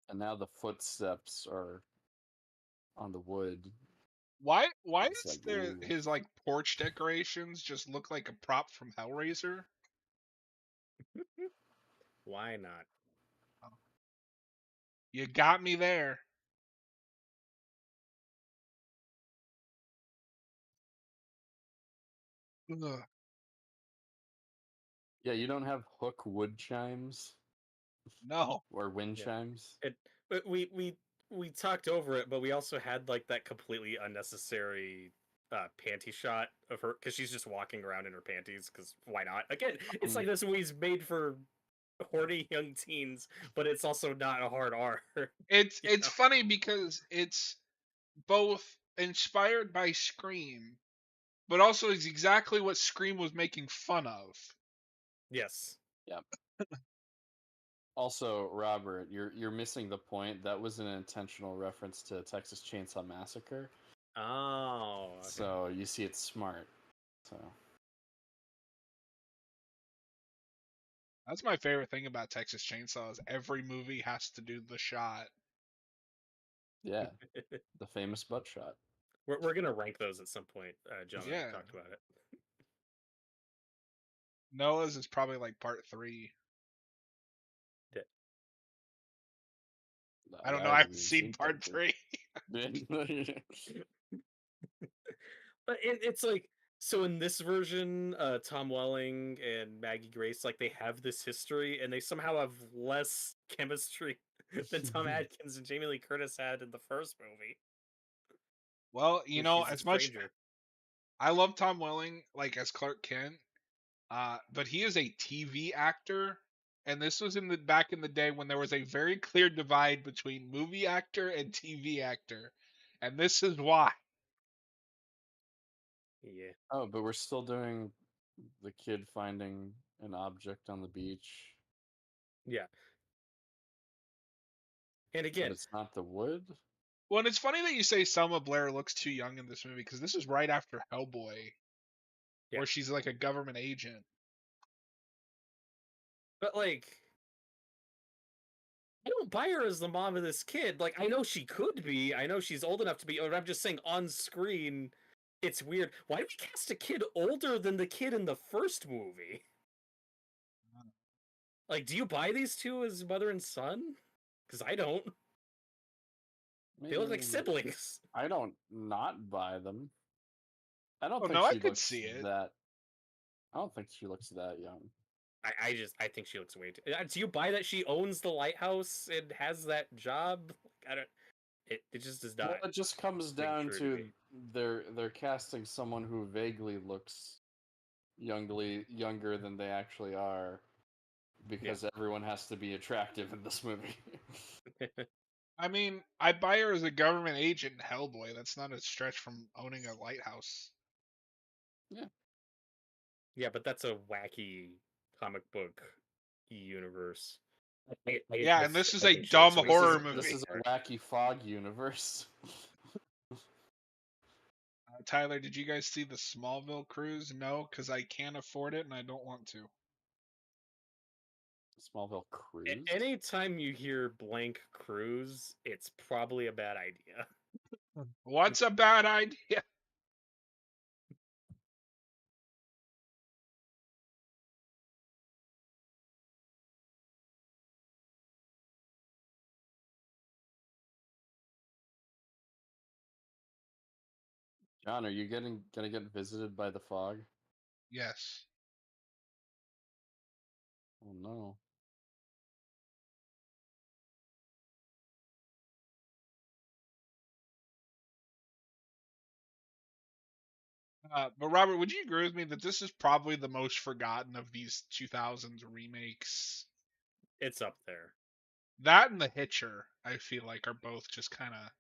And now the footsteps are on the wood. Why It's does like, there ooh. his like porch decorations just look like a prop from Hellraiser? Why not? Oh, you got me there. Ugh. Yeah, you don't have hook wood chimes No. or wind Yeah. chimes. But we talked over it, but we also had like that completely unnecessary panty shot of her because she's just walking around in her panties. Because why not? Again, it's like this movie's made for horny young teens, but it's also not a hard R. It's You it's know? funny because it's both inspired by Scream, but also is exactly what Scream was making fun of. Yes. Yep. Also, Robert, you're missing the point. That was an intentional reference to Texas Chainsaw Massacre. Oh. Okay. So you see, it's smart. So That's my favorite thing about Texas Chainsaw is every movie has to do the shot. yeah, the famous butt shot. We're gonna rank those at some point. John and I Yeah. have talked about it. Noah's is probably like part 3. I don't know. I I haven't haven't even seen seen part part three. 3. But it's like, so in this version, Tom Welling and Maggie Grace, like they have this history, and they somehow have less chemistry than Tom Atkins and Jamie Lee Curtis had in the first movie Well, when she's a as much stranger. I love Tom Welling like as Clark Kent, but he is a TV actor, and this was in the back in the day when there was a very clear divide between movie actor and TV actor, and this is why. Yeah, Oh, but we're still doing the kid finding an object on the beach, yeah. And but again, it's not the wood. Well, and it's funny that you say Selma Blair looks too young in this movie because this is right after Hellboy, yeah. where she's like a government agent. But like, I don't buy her as the mom of this kid. Like, I know she could be. I know she's old enough to be. But I'm just saying, on screen, it's weird. Why do we cast a kid older than the kid in the first movie? Like, do you buy these two as mother and son? Because I don't. I They look like mean, siblings. I don't not buy them. I don't Oh think no, I she could looks see it. that. I don't think she looks that young. I think she looks way too. Do you buy that she owns the lighthouse and has that job? I don't. It just does Well, not it just comes ring down true to to me. they're casting someone who vaguely looks younger than they actually are Yeah. because everyone has to be attractive in this movie. I mean, I buy her as a government agent in Hellboy. That's not a stretch from owning a lighthouse. Yeah. Yeah, but that's a wacky comic book universe. Yeah, and this is I a think she dumb looks way This too is horror young for this this movie. is a part. wacky fog universe. Tyler, did you guys see the Smallville cruise? No, because I can't afford it and I don't want to. Smallville Cruise. Anytime you hear blank cruise, it's probably a bad idea. What's a bad idea? John, are you gonna get visited by the fog? Yes. Oh no. But Robert, would you agree with me that this is probably the most forgotten of these 2000s remakes? It's up there. That and The Hitcher, I feel like, are both just kind of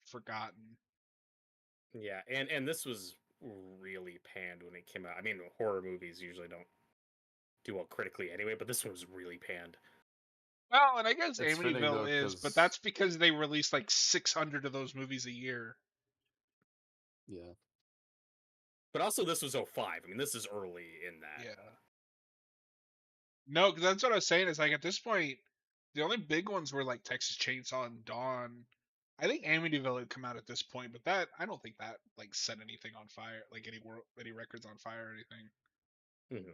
forgotten. Yeah, and this was really panned when it came out. I mean, horror movies usually don't do well critically anyway, but this one was really panned. Well, and I guess It's fitting Amityville though, is, but because that's because they release like 600 of those movies a year. yeah, But also, this was 05. I mean, this is early in that. Yeah. No, because that's what I was saying. Is like at this point, the only big ones were like Texas Chainsaw and Dawn. I think Amityville had come out at this point, but that I don't think that like set anything on fire, like any records on fire or anything. Mm-hmm.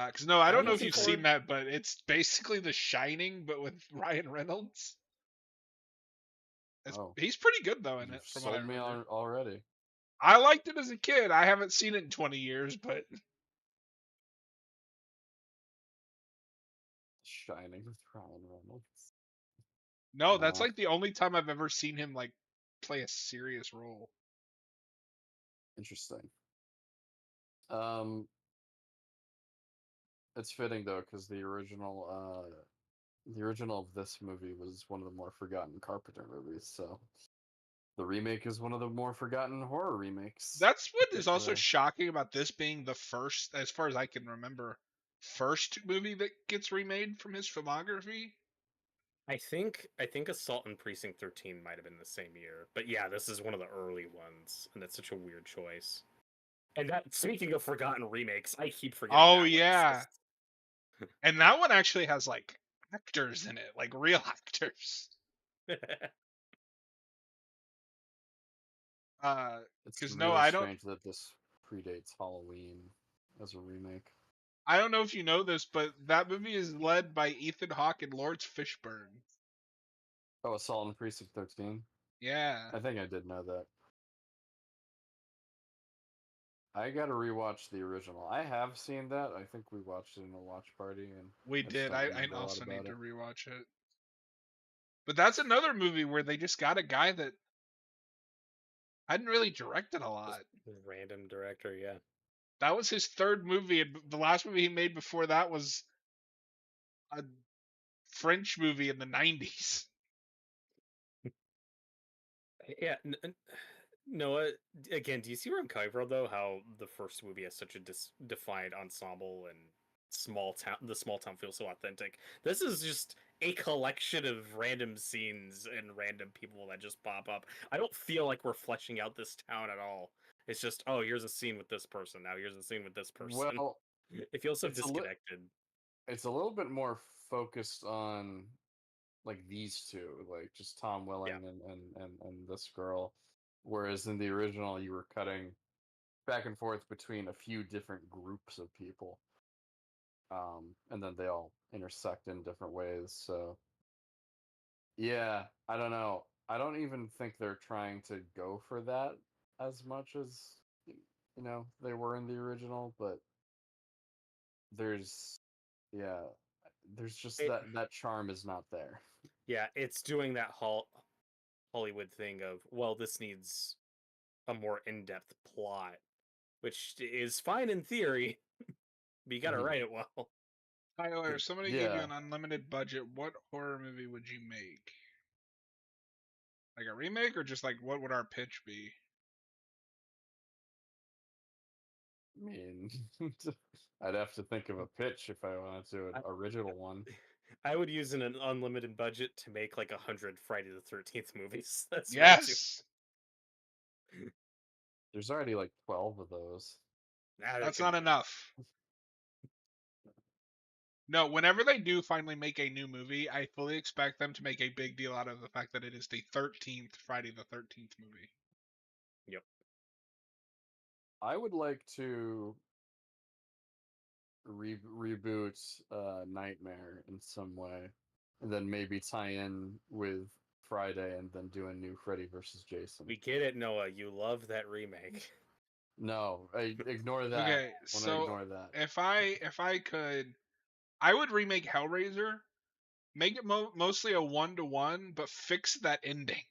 Because no, I I'm don't know if looking you've seen forward. that, but it's basically The Shining, but with Ryan Reynolds. oh, He's pretty good though in it, you've from what I sold me remember. on already. I liked it as a kid. I haven't seen it in 20 years, but Shining with Ryan Reynolds. no, that's Wow, like the only time I've ever seen him like play a serious role. interesting. Um, it's fitting though, because the original of this movie was one of the more forgotten Carpenter movies. So the remake is one of the more forgotten horror remakes. That's what is also So shocking about this being the first, as far as I can remember, first movie that gets remade from his filmography. I think Assault on Precinct 13 might have been the same year, but yeah, this is one of the early ones, and that's such a weird choice. And that, speaking of forgotten remakes, I keep forgetting Oh that one yeah, exists. and that one actually has like actors in it, like real actors. Uh, it's because no, really strange that this predates Halloween as a remake. I don't know if you know this, but that movie is led by Ethan Hawke and Lawrence Fishburne. Oh, Assault on Precinct 13. Yeah, I think I did know that. I gotta rewatch the original. I have seen that. I think we watched it in a watch party, and we I just did. don't I remember a lot also about need to it. rewatch it. But that's another movie where they just got a guy that hadn't really directed a Just lot. random director, yeah. That was his third movie, and the last movie he made before that was a French movie in the 90s. Yeah, Noah, again, do you see where I'm coming from though? How the first movie has such a defined ensemble and the small town feels so authentic. This is just a collection of random scenes and random people that just pop up. I don't feel like we're fleshing out this town at all. It's just, oh, here's a scene with this person. Now here's a scene with this person. Well, It feels so it's disconnected. it's a little bit more focused on like these two, like just Tom Yeah. Welling and this girl. Whereas in the original, you were cutting back and forth between a few different groups of people, and then they all intersect in different ways. So yeah, I don't know. I don't even think they're trying to go for that as much as they were in the original, but there's yeah, there's just It, that charm is not there. yeah, it's doing that Hollywood thing of, well, this needs a more in-depth plot, which is fine in theory, but you gotta Mhm. write it well. Tyler, if somebody gave you Yeah, an unlimited budget, what horror movie would you make? Like a remake, or just like what would our pitch be? I mean, I'd have to think of a pitch if I wanted to, an I, original one. I would use an unlimited budget to make like 100 Friday the 13th movies. That's what I would do. Yes, There's already like 12 of those. Nah, there that's can not be more. enough. No, whenever they do finally make a new movie, I fully expect them to make a big deal out of the fact that it is the 13th Friday the 13th movie. Yep. I would like to reboot Nightmare in some way, and then maybe tie in with Friday, and then do a new Freddy versus Jason. We get it, Noah. You love that remake. No, I ignore that. Okay, I want to so ignore that. if I could, I would remake Hellraiser, make it mostly a 1-to-1, but fix that ending.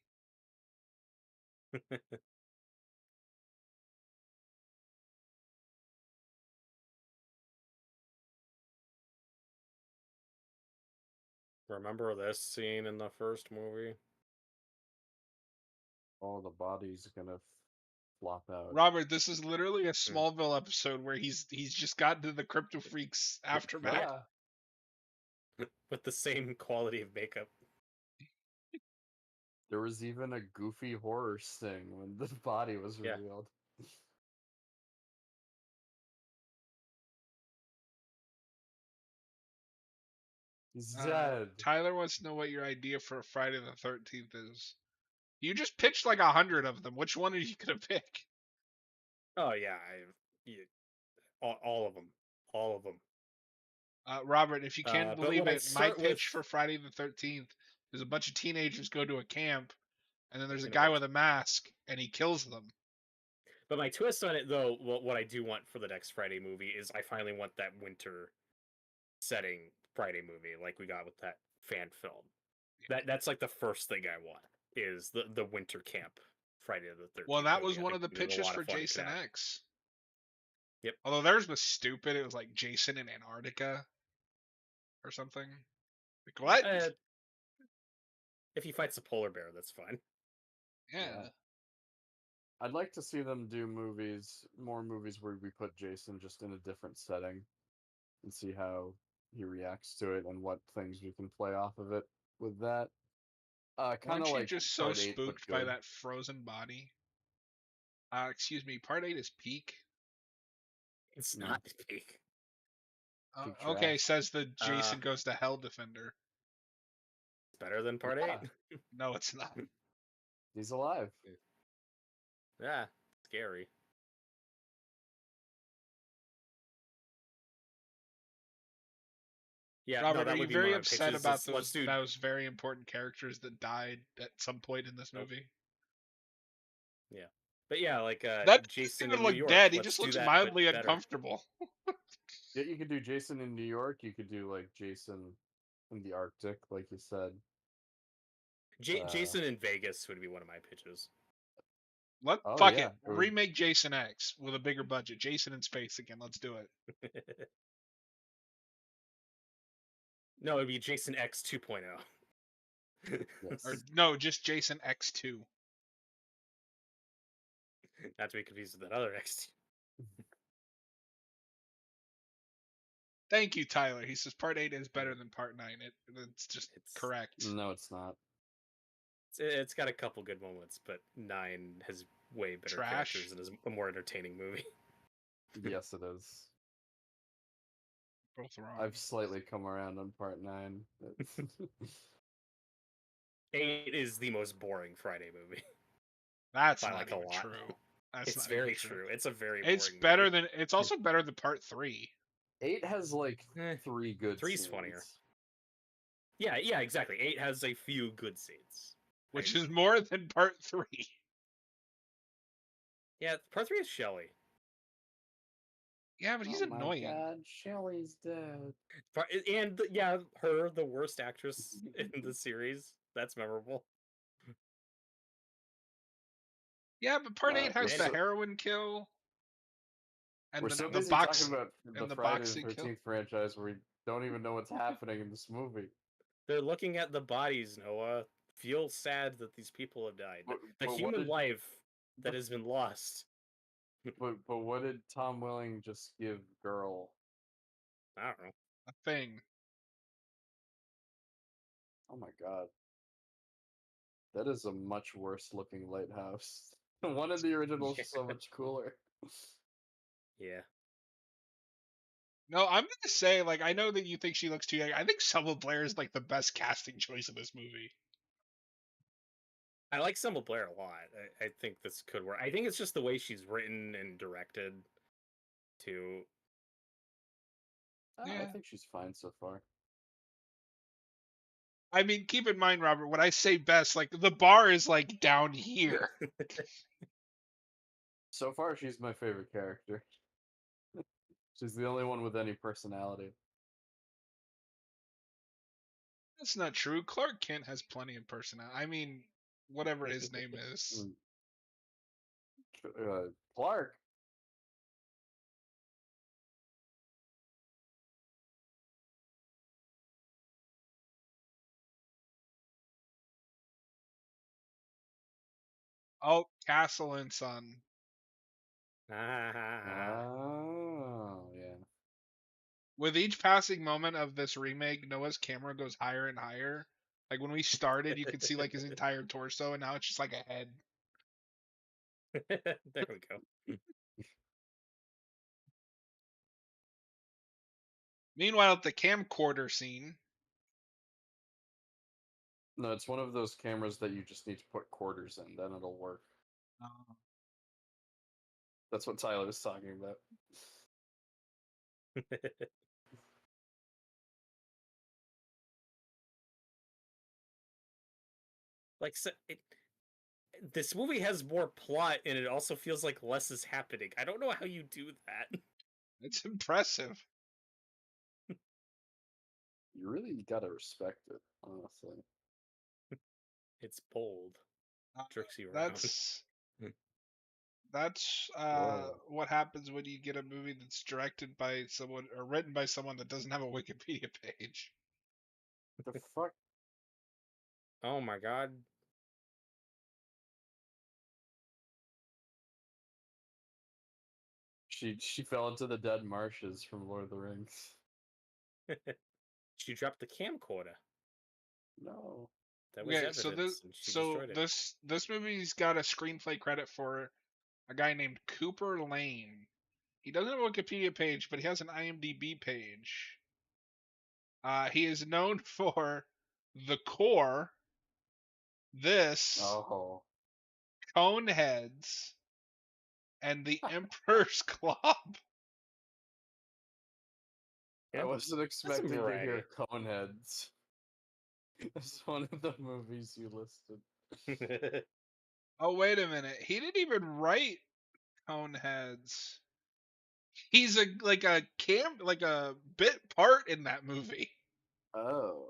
Remember this scene in the first movie? Oh, the body's gonna flop out. Robert, this is literally a Smallville episode where he's just gotten to the Crypto Freaks aftermath. Yeah. With the same quality of makeup. There was even a goofy horror sting when the body was Yeah. revealed. He's dead. Tyler wants to know what your idea for Friday the 13th is. You just pitched like 100 of them. Which one are you gonna pick? Oh yeah, all of them, all of them. Robert, if you can't But believe what I'd it, my start pitch with for Friday the 13th is a bunch of teenagers go to a camp, and then there's a in a guy witch. with a mask, and he kills them. But my twist on it, though, what I do want for the next Friday movie is I finally want that winter setting Friday movie, like we got with that fan film. That's like the first thing I want is the winter camp Friday the 13th. Well, that movie. was I one think of the would be a pitches lot for of fun to Jason have. X. Yep. Although theirs was stupid. It was like Jason in Antarctica or something. Like, what? If he fights a polar bear, that's fine. Yeah. I'd like to see them do more movies where we put Jason just in a different setting and see how he reacts to it and what things we can play off of it with that. Kind Weren't of you like just so part 8, but spooked by good. that frozen body? Excuse me, part 8 is peak. It's No. not peak. Peak Okay, trash. says the Jason Goes to Hell defender. It's better than part Yeah. 8. No, it's not. He's alive. Yeah, scary. Yeah, Robert, no, that are you would be very my upset pitches. about Let's do. those very important characters that died at some point in this Nope. movie? Yeah, but yeah, like That Jason doesn't in even New look York. dead. He Let's just do looks that, but mildly better. uncomfortable. Yeah, you could do Jason in New York. You could do like Jason in the Arctic, like you said. Jason in Vegas would be one of my pitches. Fuck yeah, it. Remake Jason X with a bigger budget. Jason in space again. Let's do it. No, it'd be Jason X 2.0. Yes. Or no, just Jason X2. Not to be confused with that other X. Thank you, Tyler. He says part 8 is better than part 9. It's just correct. No, it's not. It's got a couple good moments, but 9 has way better characters and is a more entertaining movie. Yes, it is. Both wrong. I've slightly come around on part 9. 8 is the most boring Friday movie. That's I not like even a lot. true. That's It's not very even true. It's a very It's boring better movie. than it's also better than part 3. 8 has like 3 good 3's scenes. funnier. Yeah, exactly. 8 has a few good scenes. Which is more than part 3. Yeah, part 3 is Shelley. Yeah, but he's annoying. Oh my god, Shelley's dead. And yeah, her, the worst actress in the series. That's memorable. Yeah, but part 8 has the so- heroin kill. And We're so the busy box talking about and the the Friday the boxing kill. 13th franchise where we don't even know what's happening in this movie. They're looking at the bodies, Noah. Feel sad that these people have died. The But human life that has been lost. But what did Tom Welling just give Girl? I don't know. A thing. Oh my god. That is a much worse looking lighthouse. One of the originals was so much cooler. Yeah. No, I'm gonna say, like, I know that you think she looks too young. I think Selma Blair is like the best casting choice in this movie. I like Selma Blair a lot. I think this could work. I think it's just the way she's written and directed too. I think she's fine so far. I mean, keep in mind, Robert, when I say best, like, the bar is like down here. So far, she's my favorite character. She's the only one with any personality. That's not true. Clark Kent has plenty of personality. I mean, whatever his name is. Clark. Oh, Castle and Son. Oh, yeah. With each passing moment of this remake, Noah's camera goes higher and higher. Like when we started, you could see like his entire torso, and now it's just like a head. There we go. Meanwhile, at the camcorder scene, No, it's one of those cameras that you just need to put quarters in, then it'll work. uh, That's what Tyler was talking about. Like so, this movie has more plot, and it also feels like less is happening. I don't know how you do that. it's impressive. You really gotta respect it, honestly. It's bold, Uh, tricks you around. that's that's Whoa. what happens when you get a movie that's directed by someone or written by someone that doesn't have a Wikipedia page. The fuck? Oh my god. She fell into the dead marshes from Lord of the Rings. She dropped the camcorder. No. That was Okay, so this evidence, and she so destroyed it. this this movie's got a screenplay credit for a guy named Cooper Lane. He doesn't have a Wikipedia page, but he has an IMDb page. He is known for The Core, this, Oh. Coneheads, and The Emperor's Club. I Yeah, wasn't that's some expecting to variety. hear Coneheads. It's one of the movies you listed. Oh, wait a minute. He didn't even write Coneheads. He's like a bit part in that movie. Oh.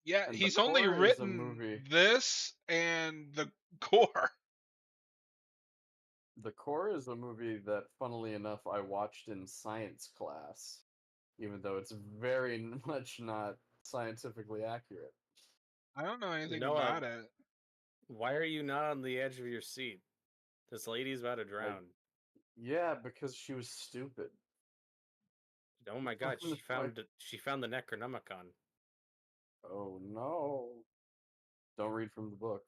Yeah, And The he's only Core is a written movie. this and The Core. The Core is a movie that, funnily enough, I watched in science class, even though it's very much not scientifically accurate. I don't know anything Noah, about it. why are you not on the edge of your seat? This lady's about to Like, drown. yeah, because she was stupid. Oh my god, Like, she found the Necronomicon. oh no. Don't read from the book.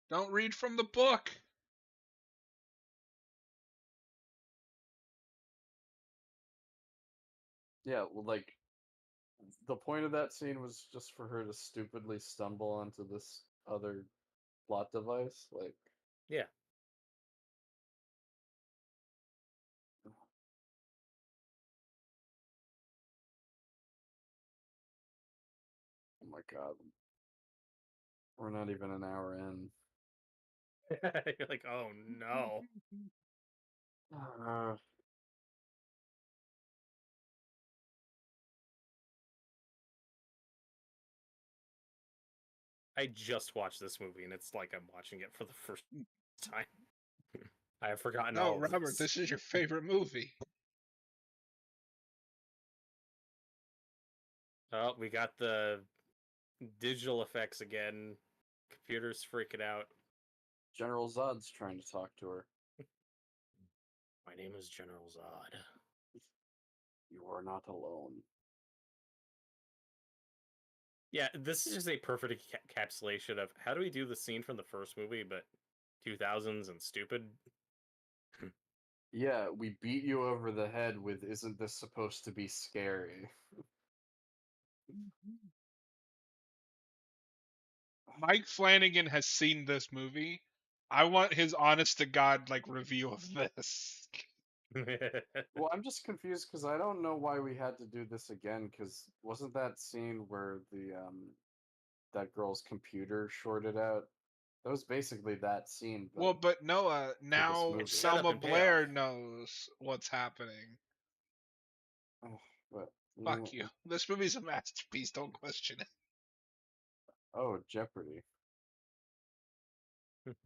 Don't read from the book. Yeah, well, like, the point of that scene was just for her to stupidly stumble onto this other plot device. Like, Yeah. oh my god, we're not even an hour in. You're like, oh no. Uh, I just watched this movie, and it's like I'm watching it for the first time. I have forgotten No, all of Robert, this. this is your favorite movie. Oh, we got the digital effects again. Computer's freaking out. General Zod's trying to talk to her. My name is General Zod. You are not alone. Yeah, this is just a perfect encapsulation of how do we do the scene from the first movie, but 2000s and stupid. Yeah, we beat you over the head with "Isn't this supposed to be scary?" Mike Flanagan has seen this movie. I want his honest to God like review of this. Well, I'm just confused because I don't know why we had to do this again. Because wasn't that scene where the that girl's computer shorted out? That was basically that scene, but Well, but Noah, for this now It's movie. setup Selma and payoff. Blair knows what's happening. Ugh, but Fuck you. This movie's a masterpiece. Don't question it. oh, Jeopardy!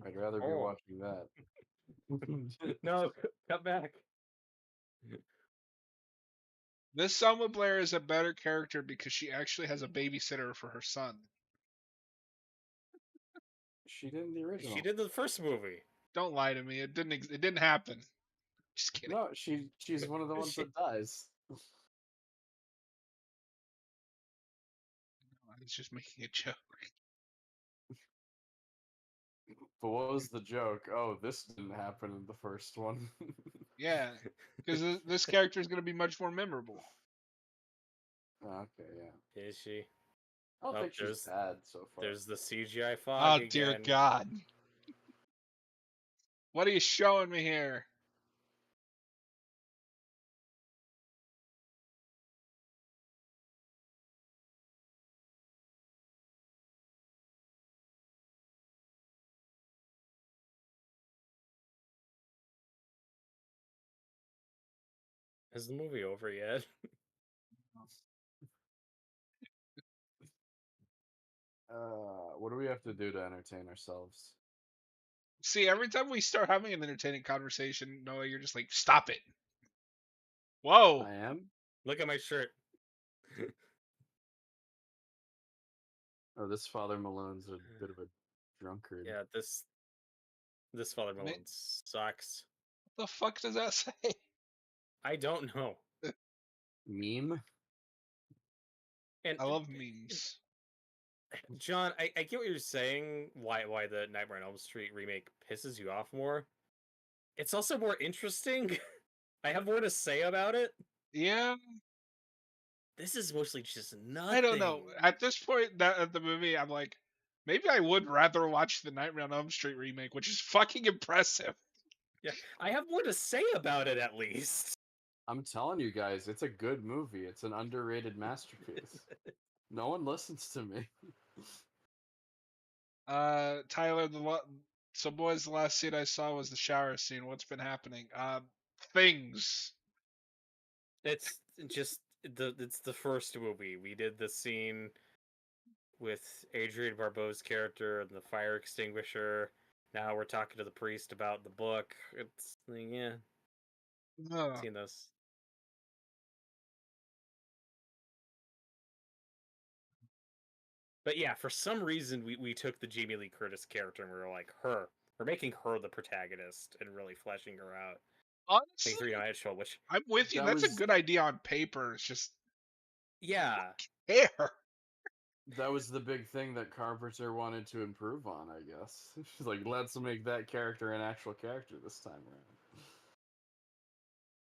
I'd rather be Oh watching that. no, come back. This Selma Blair is a better character because she actually has a babysitter for her son. She did in the original. She did the first movie. Don't lie to me. It didn't happen. Just kidding. No, she's one of the ones She- that dies. I was just making a joke. But what was the joke? Oh, this didn't happen in the first one. Yeah, because this character is going to be much more memorable. Okay, yeah. Is she? I don't Oh, think she's bad so far. There's the CGI fog Oh again. dear God! What are you showing me here? Is the movie over yet? What do we have to do to entertain ourselves? See, every time we start having an entertaining conversation, Noah, you're just like, stop it. Whoa. I am? Look at my shirt. Oh, this Father Malone's a bit of a drunkard. Yeah, this Father Ma- Malone sucks. What the fuck does that say? I don't know. Meme? And I love memes. John, I get what you're saying. Why the Nightmare on Elm Street remake pisses you off more. It's also more interesting. I have more to say about it. Yeah, This is mostly just nothing. I don't know. At this point at the movie, I'm like, maybe I would rather watch the Nightmare on Elm Street remake, which is fucking impressive. Yeah, I have more to say about it at least. I'm telling you guys, it's a good movie. It's an underrated masterpiece. No one listens to me. Tyler, so boys, the last scene I saw was the shower scene. What's been happening? Things. It's just it's the first movie. We did the scene with Adrienne Barbeau's character and the fire extinguisher. Now we're talking to the priest about the book. It's yeah, Ugh. seen this. But yeah, for some reason we took the Jamie Lee Curtis character and we were like, we're making her the protagonist and really fleshing her out. Honestly, Three Night Show, which I'm with you. That That's a was good idea on paper. It's just yeah, hair. that was the big thing that Carpenter wanted to improve on, I guess. She's like, let's make that character an actual character this time around.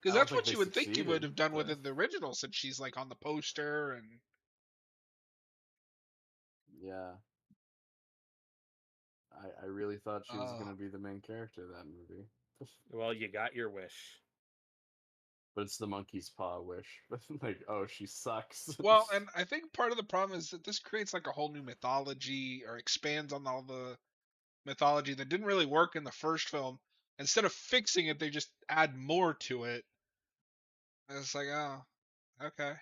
Because I don't that's think what they you would think you would succeeded, have done with but the original, since she's like on the poster and. yeah. I really thought she was Uh, gonna be the main character of that movie. well, you got your wish. But it's the monkey's paw wish. Like, oh, she sucks. well, and I think part of the problem is that this creates like a whole new mythology or expands on all the mythology that didn't really work in the first film. Instead of fixing it, they just add more to it. And it's like, oh, okay.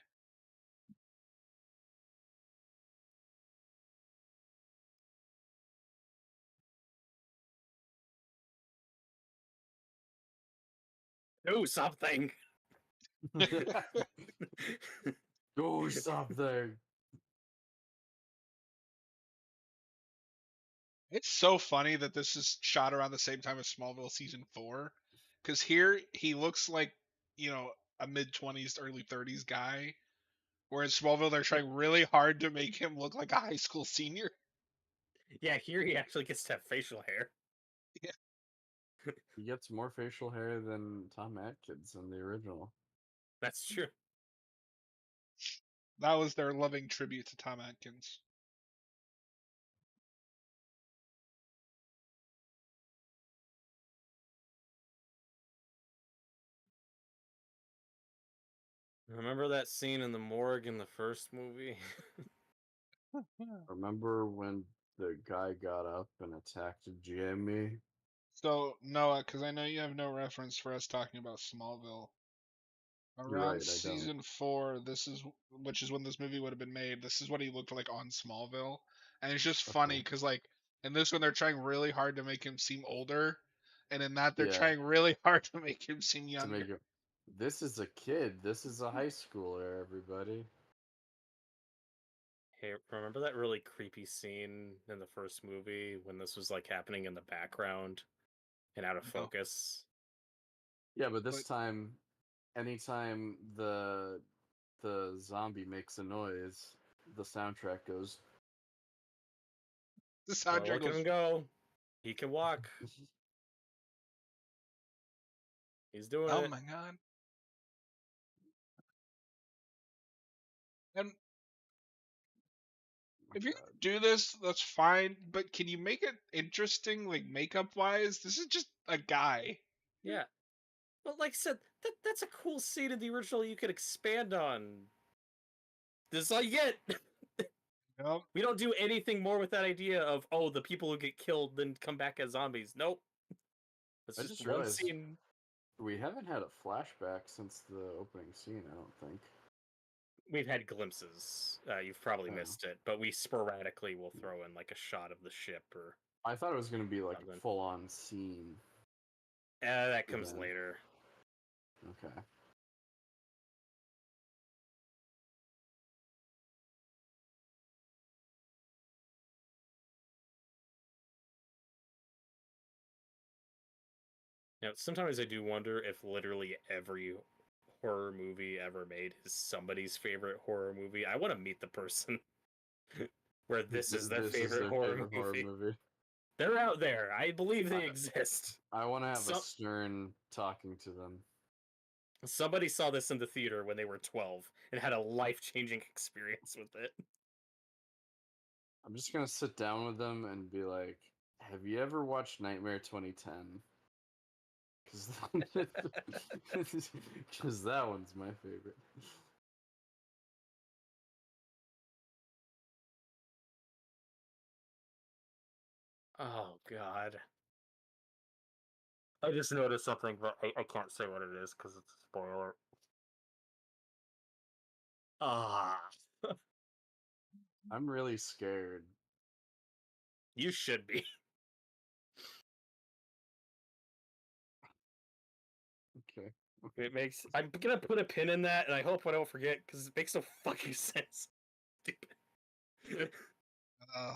Do something. Go something. It's so funny that this is shot around the same time as Smallville season 4, because here he looks like, a mid 20s, early 30s guy, whereas Smallville they're trying really hard to make him look like a high school senior. Yeah, here he actually gets to have facial hair. Yeah. He gets more facial hair than Tom Atkins in the original. That's true. That was their loving tribute to Tom Atkins. Remember that scene in the morgue in the first movie? Remember when the guy got up and attacked Jimmy? So Noah, because I know you have no reference for us talking about Smallville. You're Around right, I don't. season 4, which is when this movie would have been made. This is what he looked like on Smallville, and it's just funny Okay. because like in this one they're trying really hard to make him seem older, and in that they're Yeah, trying really hard to make him seem to younger. make it. This is a kid. This is a high schooler, everybody. Hey, remember that really creepy scene in the first movie when this was like happening in the background and out of No, focus? Yeah, but this but time, anytime the zombie makes a noise, the soundtrack goes. the Well, soundtrack look at him goes. go. He can walk. He's doing Oh it. my god! And Oh my if you're god. gonna do this, that's fine. But can you make it interesting, like makeup wise? This is just a guy. Yeah. Well, like I said, that's a cool scene in the original you could expand on. This is all you get. You know? We don't do anything more with that idea of, oh, the people who get killed then come back as zombies. Nope. That's I just just one realized scene. we haven't had a flashback since the opening scene. I don't think. We've had glimpses. You've probably Oh. missed it, but we sporadically will throw in like a shot of the ship or I thought it was gonna be like a something. full-on scene. That comes Then later. okay. Now, sometimes I do wonder if literally every horror movie ever made is somebody's favorite horror movie. I want to meet the person where this is their This is favorite their horror favorite horror movie. movie. They're out there. I believe I, they exist. I want to have a So, Stern talking to them. somebody saw this in the theater when they were 12 and had a life-changing experience with it. I'm just gonna sit down with them and be like, "Have you ever watched Nightmare 2010?" Because that one's my favorite. Oh god. I just noticed something, but I can't say what it is because it's a spoiler. Ah, I'm really scared. you should be. Okay. It makes. I'm gonna put a pin in that, and I hope I don't forget because it makes no fucking sense. Stupid. Uh,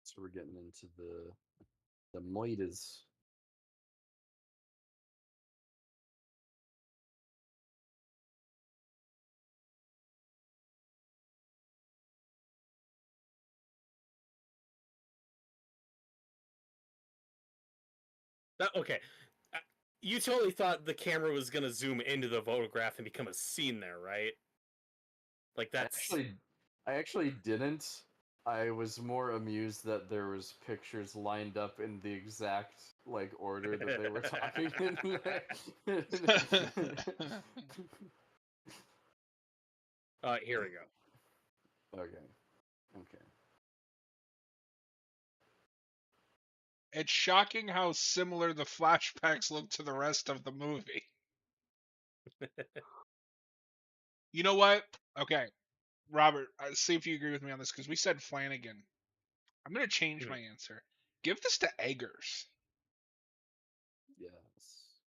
So we're getting into the moitas. Okay, uh, you totally thought the camera was gonna zoom into the photograph and become a scene there, right? Like I that's. actually, I actually didn't. I was more amused that there was pictures lined up in the exact like order that they were talking in. Here we go. Okay. Okay. it's shocking how similar the flashbacks look to the rest of the movie. You know what? Okay, Robert, see if you agree with me on this because we said Flanagan. I'm gonna change Hmm. my answer. Give this to Eggers. Yes.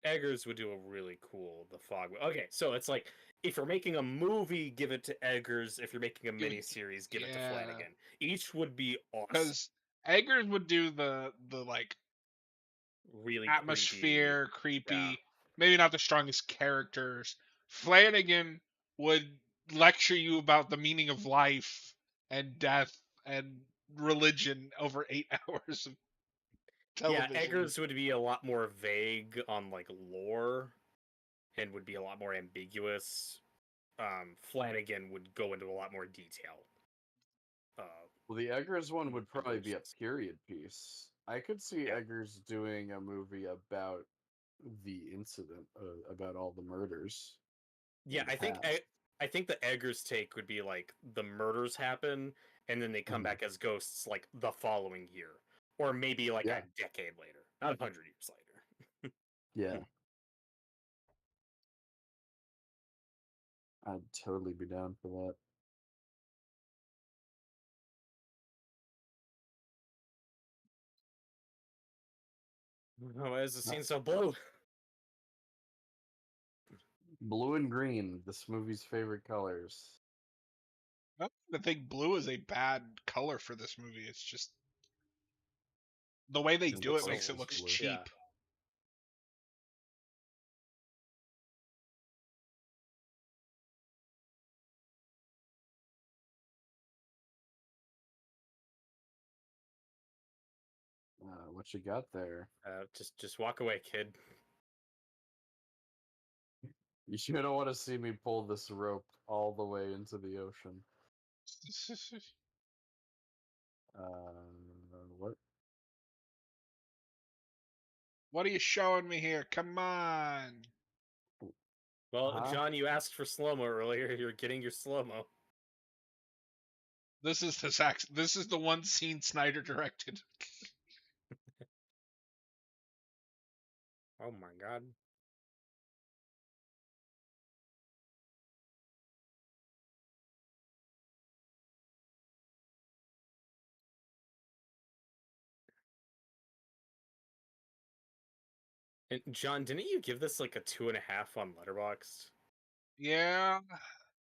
Eggers would do a really cool The Fog. Okay, so it's like if you're making a movie, give it to Eggers. If you're making a Give it, miniseries, give it to yeah, Flanagan. Each would be awesome. because Eggers would do the like Really creepy. atmosphere, Yeah. creepy, maybe not the strongest characters. Flanagan would lecture you about the meaning of life and death and religion over 8 hours of Yeah, television. Eggers would be a lot more vague on like lore and would be a lot more ambiguous. Flanagan would go into a lot more detail. Uh, Well, the Eggers one with would probably be a emotions. period piece. I could see Yeah. Eggers doing a movie about the incident, about all the murders Yeah, in the past. I think the Eggers take would be like the murders happen and then they come Mhm. back as ghosts like the following year. Or maybe like a Yeah, decade later. Not 100 years later. yeah, I'd totally be down for that. Why is the scene so blue? Blue and green, this movie's favorite colors. I don't think blue is a bad color for this movie. It's just the way they And do the it Looks like makes it purple's looks blue. yeah. cheap. What you got there? Just walk away, kid. You sure don't want to see me pull this rope all the way into the ocean. What? What are you showing me here? Come on. Well, Huh? John, you asked for slow mo earlier. You're getting your slow mo. This is the one scene Snyder directed. Oh my god. And John, didn't you give this like a 2.5 on Letterboxd? Yeah,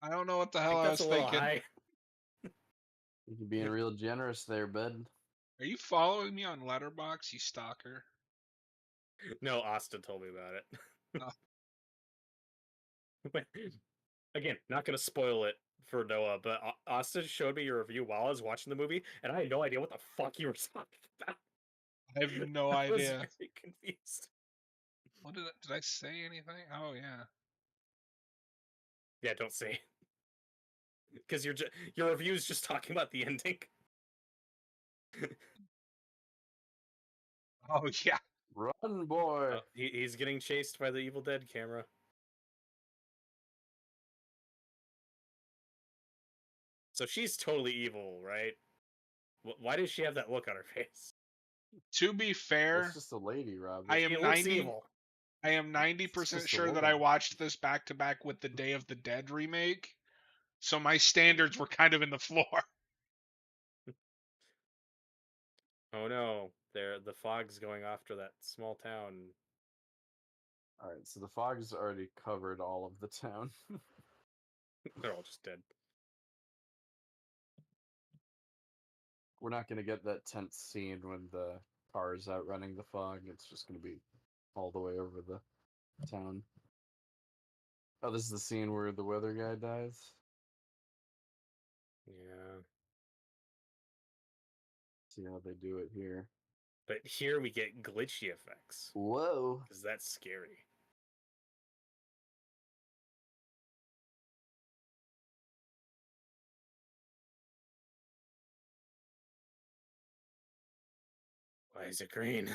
I don't know what the I hell think I that's was a little thinking. high. You're being real generous there, bud. Are you following me on Letterbox, you stalker? No, Austin told me about it. Oh, But, again, not gonna spoil it for Noah, but Austin showed me your review while I was watching the movie, and I had no idea what the fuck you were talking about. I have no I was idea. very confused. What did I say anything? Oh yeah. Yeah, don't say, because your review is just talking about the ending. Oh yeah. Run, boy! He's getting chased by the Evil Dead camera. So she's totally evil, right? Why does she have that look on her face? To be That's fair, just a lady, Robbie. I She am looks 90 evil. I am It's 90% just a sure that I woman. watched this back to back with the Day of the Dead remake. So my standards were kind of in the floor. Oh no, the fog's going after that small town. Alright, so the fog's already covered all of the town. They're all just dead. We're not gonna get that tense scene when the car is outrunning the fog. It's just gonna be all the way over the town. Oh, this is the scene where the weather guy dies? Yeah. See how they do it here. But here we get glitchy effects. Whoa! Because that's scary. Why is it green?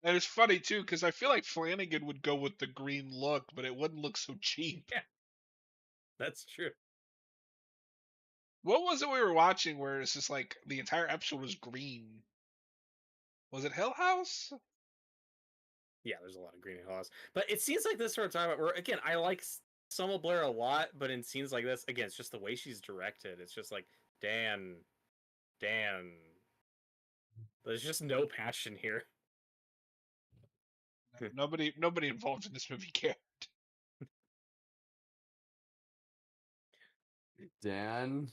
And it's funny too, because I feel like Flanagan would go with the green look, but it wouldn't look so cheap. Yeah, that's true. What was it we were watching where it's just like the entire episode was green? Was it Hill House? Yeah, there's a lot of green in House. But it seems like this sort of time where, again, I like Selma Blair a lot, but in scenes like this, again, it's just the way she's directed. It's just like, Dan. There's just no passion here. Nobody involved in this movie cared. Dan?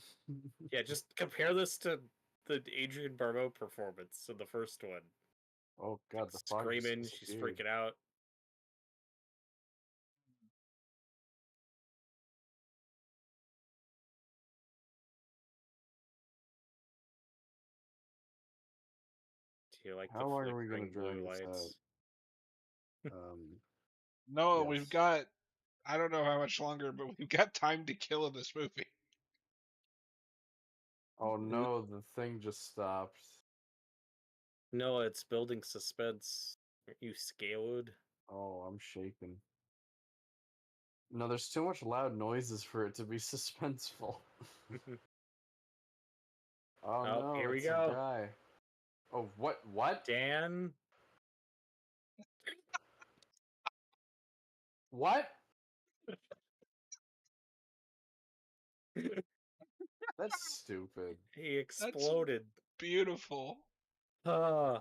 Yeah, just compare this to the Adrienne Barbeau performance in the first one. Oh god, the fog just Screaming, she's disappeared. freaking out. Do you like the How long are we gonna flickering drag blue this out? lights? No, we've Yes. got I don't know how much longer, but we've got time to kill in this movie. Oh no, the thing just stopped. No, it's building suspense. Aren't you scared? Oh, I'm shaking. No, there's too much loud noises for it to be suspenseful. Oh Oh, no, here we it's a go. guy. Oh, what? What? Dan. What? That's stupid. He That's exploded. beautiful. Uh,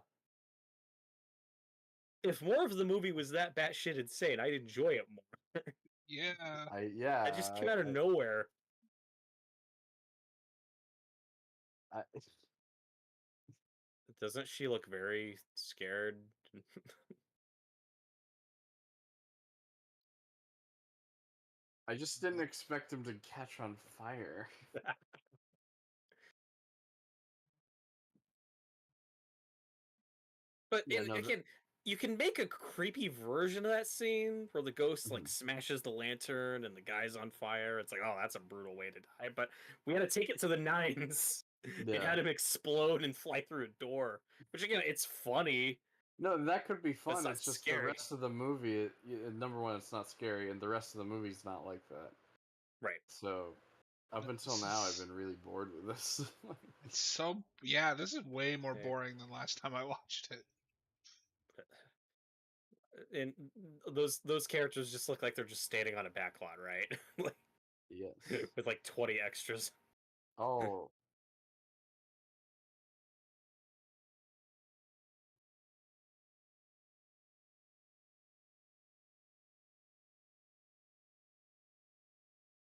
if more of the movie was that batshit insane, I'd enjoy it more. Yeah. It just came out of nowhere. I, Doesn't she look very scared? I just didn't expect him to catch on fire. But Yeah, no, again, you can make a creepy version of that scene where the ghost like Mhm. smashes the lantern and the guy's on fire. It's like, oh, that's a brutal way to die. But we had to take it to the nines and Yeah. had him explode and fly through a door. Which again, it's funny. No, that could be But it's fun. not It's just the scary. rest of the movie. Number one, it's not scary, and the rest of the movie's not like that. Right. So, up until This now, I've is- been really bored with this. It's so yeah. This is way more Yeah. boring than last time I watched it. And those characters just look like they're just standing on a backlot, right? Like, Yes. with like 20 extras. Oh,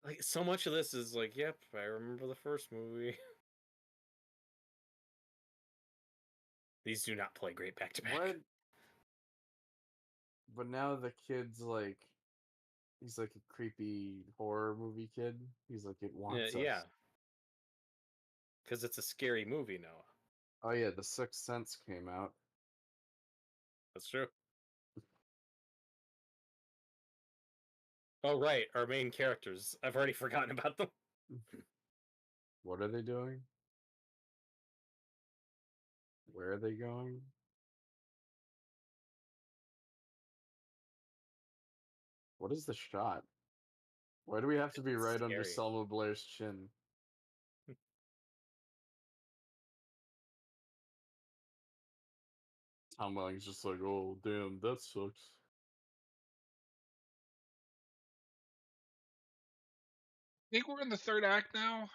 Like so much of this is like, yep, I remember the first movie. These do not play great back to back. what? But now the kid's like, he's like a creepy horror movie kid. He's like, it wants Yeah, us. because it's a scary movie, Noah. Oh yeah, The Sixth Sense came out. That's true. Oh right, our main characters. I've already forgotten about them. What are they doing? Where are they going? What is the shot? Why do we have to be It's right under scary. Selma Blair's chin? Tom Welling's just like, oh damn, that sucks. I think we're in the third act now.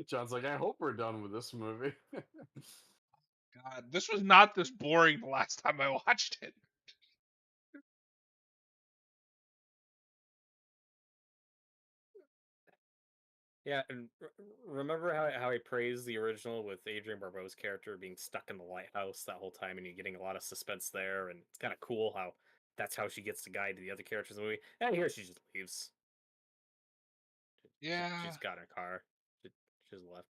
John's like, I hope we're done with this movie. God, this was not this boring the last time I watched it. Yeah, and remember how I praised the original with Adrienne Barbeau's character being stuck in the lighthouse that whole time, and you're getting a lot of suspense there, and it's kind of cool how that's how she gets to guide the other characters in the movie. And here she just leaves. Yeah. She's got in her car. She's left.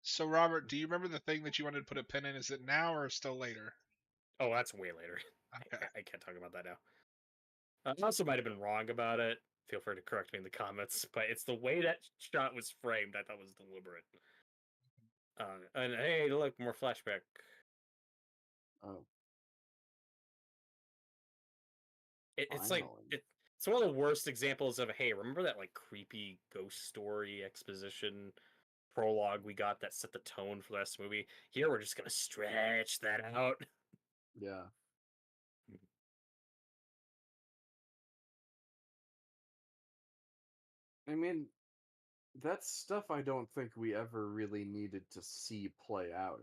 So Robert, do you remember the thing that you wanted to put a pin in? Is it now or still later? Oh, that's way later. Okay. I can't talk about that now. I also might have been wrong about it. Feel free to correct me in the comments, but it's the way that shot was framed. I thought was deliberate. And hey, look, more flashback. Oh, It's like finally. it's one of the worst examples of hey, remember that like creepy ghost story exposition prologue we got that set the tone for the last movie? Here we're just gonna stretch that out. Yeah. I mean, that's stuff I don't think we ever really needed to see play out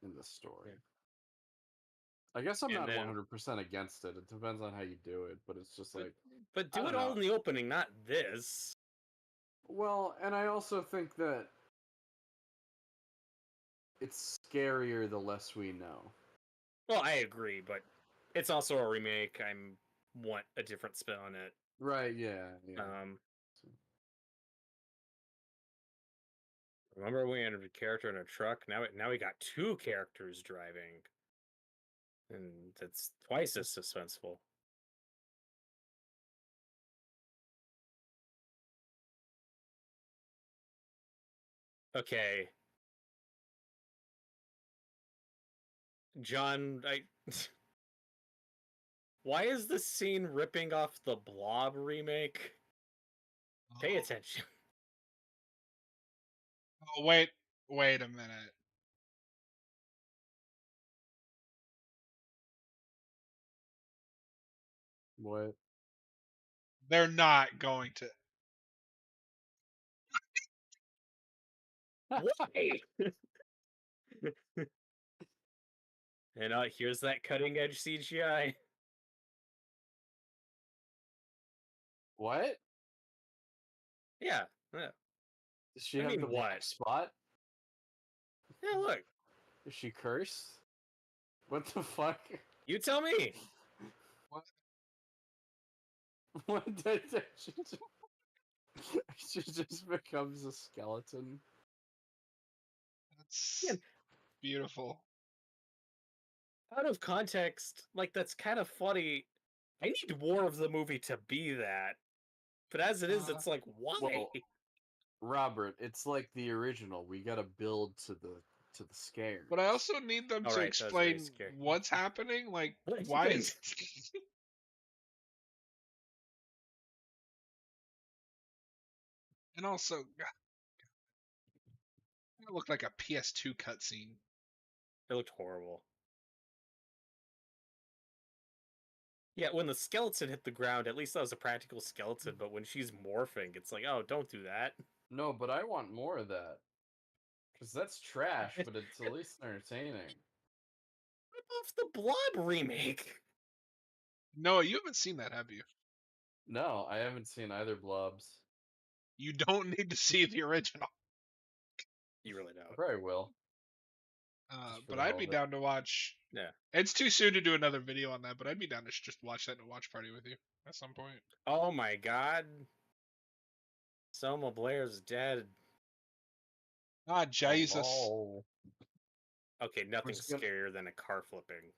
in the story. Yeah. I guess I'm And not then 100% against it. It depends on how you do it, but it's just but like, but I do don't it all know. in the opening, not this. Well, and I also think that it's scarier the less we know. Well, I agree, but it's also a remake. I'm want a different spin on it. Right, yeah, yeah. Um, remember we entered a character in a truck. Now we got two characters driving, and that's twice as suspenseful. Okay, John, I. Why is this scene ripping off the Blob remake? Pay Oh, attention. oh wait a minute. What? They're not going to. Why? And here's that cutting edge CGI. What? Yeah. Yeah. Does she I have the mean, black what? spot? Yeah, look. Is she cursed? What the fuck? You tell me. What? What did she just... she just becomes a skeleton? That's Man, beautiful. out of context, like that's kind of funny. I need more of the movie to be that. But as it is, Uh, it's like, why? Well, Robert, it's like the original. We gotta build to the scares. but I also need them All to right, that was very explain scary. what's happening. Like, What do you why think? is and also, God, it looked like a PS2 cutscene. It looked horrible. Yeah, when the skeleton hit the ground, at least that was a practical skeleton. But when she's morphing, it's like, oh, don't do that. No, but I want more of that. Because that's trash, but it's at least entertaining. Rip off the Blob remake. No, you haven't seen that, have you? No, I haven't seen either blobs. You don't need to see the original. You really I don't. probably will. Just for But the I'd hell be of it. down to watch. Yeah. It's too soon to do another video on that, but I'd be down to just watch that in a watch party with you at some point. Oh my god. Selma Blair's dead. Ah, Oh, Jesus. lol. Okay, nothing's Who's gonna... scarier than a car flipping.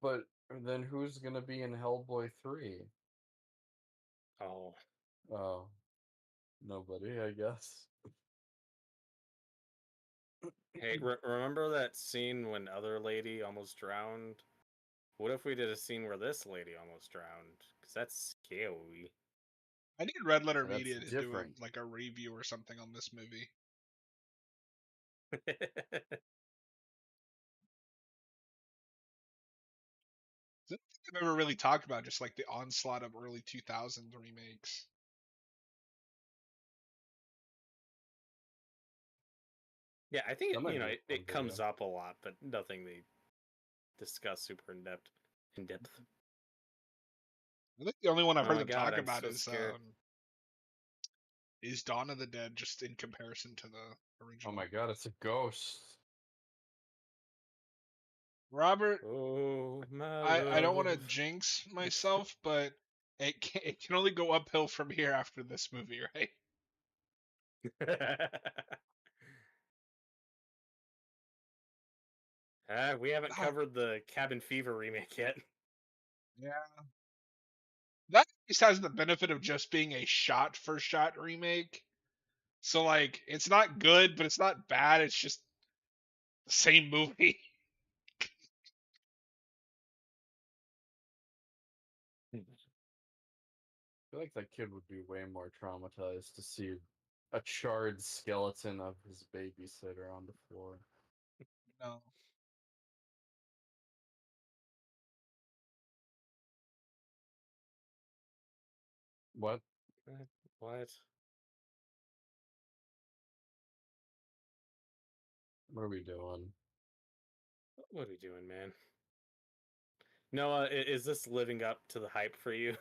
But then who's gonna be in Hellboy 3? Oh. Oh, nobody, I guess. Hey, remember that scene when other lady almost drowned? What if we did a scene where this lady almost drowned? Because that's scary. I need Red Letter That's Media to do different. a review or something on this movie. I don't think I've ever really talked about just like the onslaught of early 2000s remakes. Yeah, I think That might be a fun it video. comes up a lot, but nothing they discuss super in depth. In depth. I think the only one I've Oh heard my them god, talk I'm about so scared. is Dawn of the Dead, just in comparison to the Oh my original. god, it's a ghost. Robert, Oh my I don't want to love. jinx myself, but it can only go uphill from here after this movie, right? We haven't Ah, covered the Cabin Fever remake yet. yeah. That at least has the benefit of just being a shot for shot remake. So like it's not good, but it's not bad. It's just the same movie. I feel like that kid would be way more traumatized to see a charred skeleton of his babysitter on the floor. No. What? What? What are we doing? What are we doing, man? Noah, is this living up to the hype for you?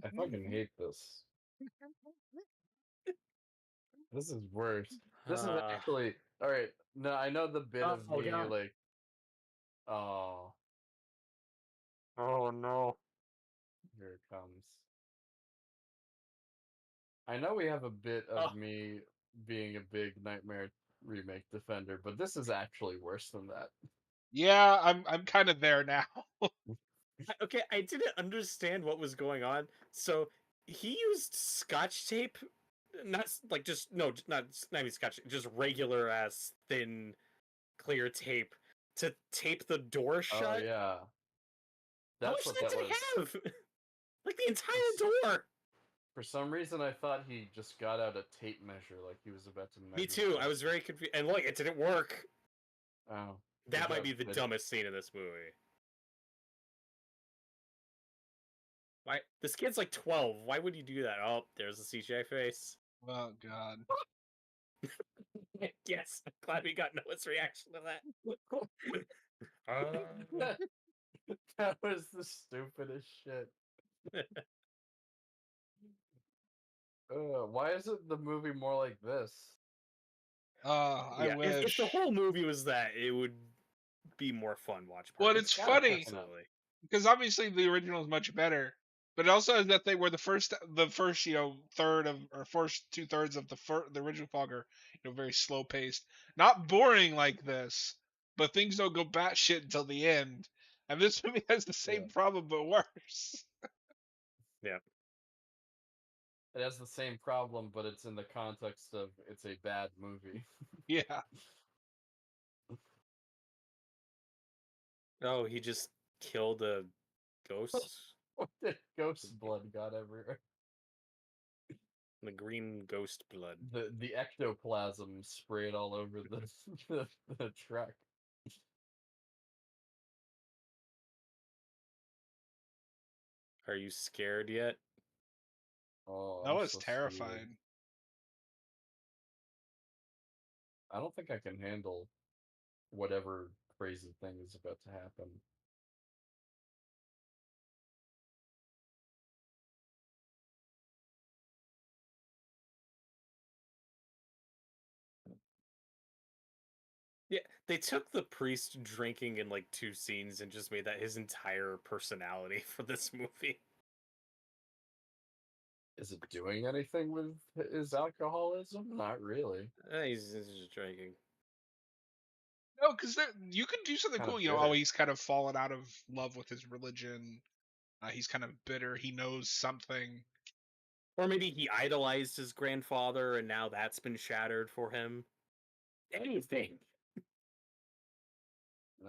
I fucking hate this. This is worse. This is Uh, actually alright. No, I know the bit of oh me god. like, oh, Oh no. here it comes. I know we have a bit of Oh, me being a big Nightmare remake defender, but this is actually worse than that. Yeah, I'm kind of there now. okay, I didn't understand what was going on. So he used scotch tape, not like just no, not even scotch, just regular ass thin clear tape to tape the door Oh shut. yeah, How that's much what of that that did he was. have? Like the For, s- entire door. for some reason, I thought he just got out a tape measure, like he was about to Me measure too. I was something. very confused. And look, it didn't work. Oh, good That might job, be the kid. dumbest scene in this movie. Why this kid's like 12? Why would you do that? Oh, there's the CGI face. Oh god. Yes, I'm glad we got Noah's reaction to that. that, that was the stupidest shit. Why isn't the movie more like this? I Yeah, if the wish. whole movie was that, it would be more fun watch Well, parties. it's Kind of funny picking up. Absolutely. because obviously the original is much better, but it also is that they were the first third of or first 2/3 of the original Fog are very slow paced, not boring like this, but things don't go batshit until the end, and this movie has the Yeah. same problem but worse. Yeah. It has the same problem, but it's in the context of it's a bad movie. Yeah. Oh, he just killed a ghost. Ghost blood got everywhere. The green ghost blood. The ectoplasm sprayed all over the truck. Are you scared yet? Oh, I'm Noah's so scared. terrified. I don't think I can handle whatever crazy thing is about to happen. Yeah, they took the priest drinking in like 2 scenes and just made that his entire personality for this movie. Is it doing anything with his alcoholism? Not really. He's just drinking. No, because you could do something Kind cool. of Oh, bitter. he's kind of fallen out of love with his religion. He's kind of bitter. He knows something. Or maybe he idolized his grandfather and now that's been shattered for him. Anything.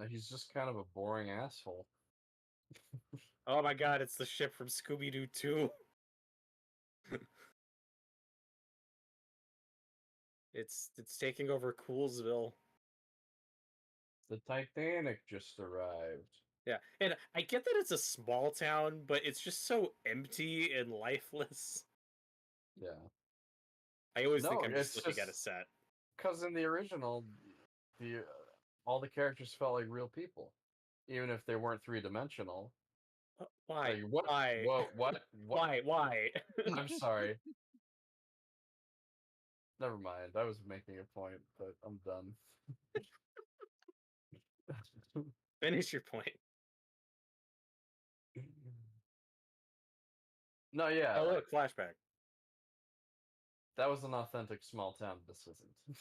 He's just kind of a boring asshole. Oh my god, it's the ship from Scooby Doo 2. It's taking over Coolsville. The Titanic just arrived. Yeah, and I get that it's a small town, but it's just so empty and lifeless. Yeah. I always think No, I'm just it's looking at a just set. because in the original, the all the characters felt like real people, even if they weren't three-dimensional. Why? Like what? Why? What? Why? Why? I'm sorry. Never mind. I was making a point, but I'm done. Finish your point. No, yeah, Oh look, flashback. that was an authentic small town. This isn't.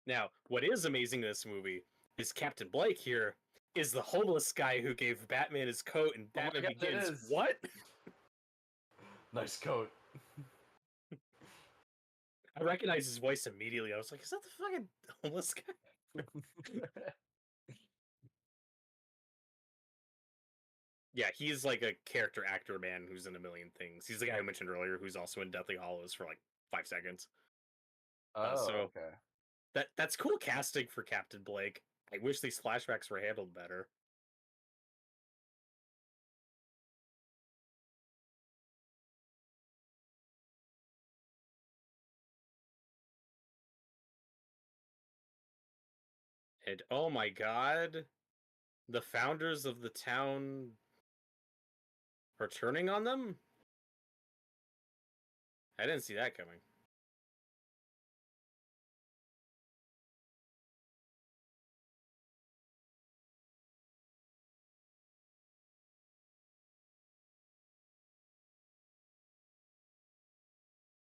Now, what is amazing in this movie is Captain Blake here is the homeless guy who gave Batman his coat and Oh my Batman God, it Begins. is. What? Nice coat. I recognized his voice immediately. I was like, is that the fucking homeless guy? Yeah, he's like a character actor man who's in a million things. He's the guy I mentioned earlier who's also in Deathly Hollows for like 5 seconds. Oh, So okay. that's cool casting for Captain Blake. I wish these flashbacks were handled better. And oh my god, the founders of the town are turning on them? I didn't see that coming.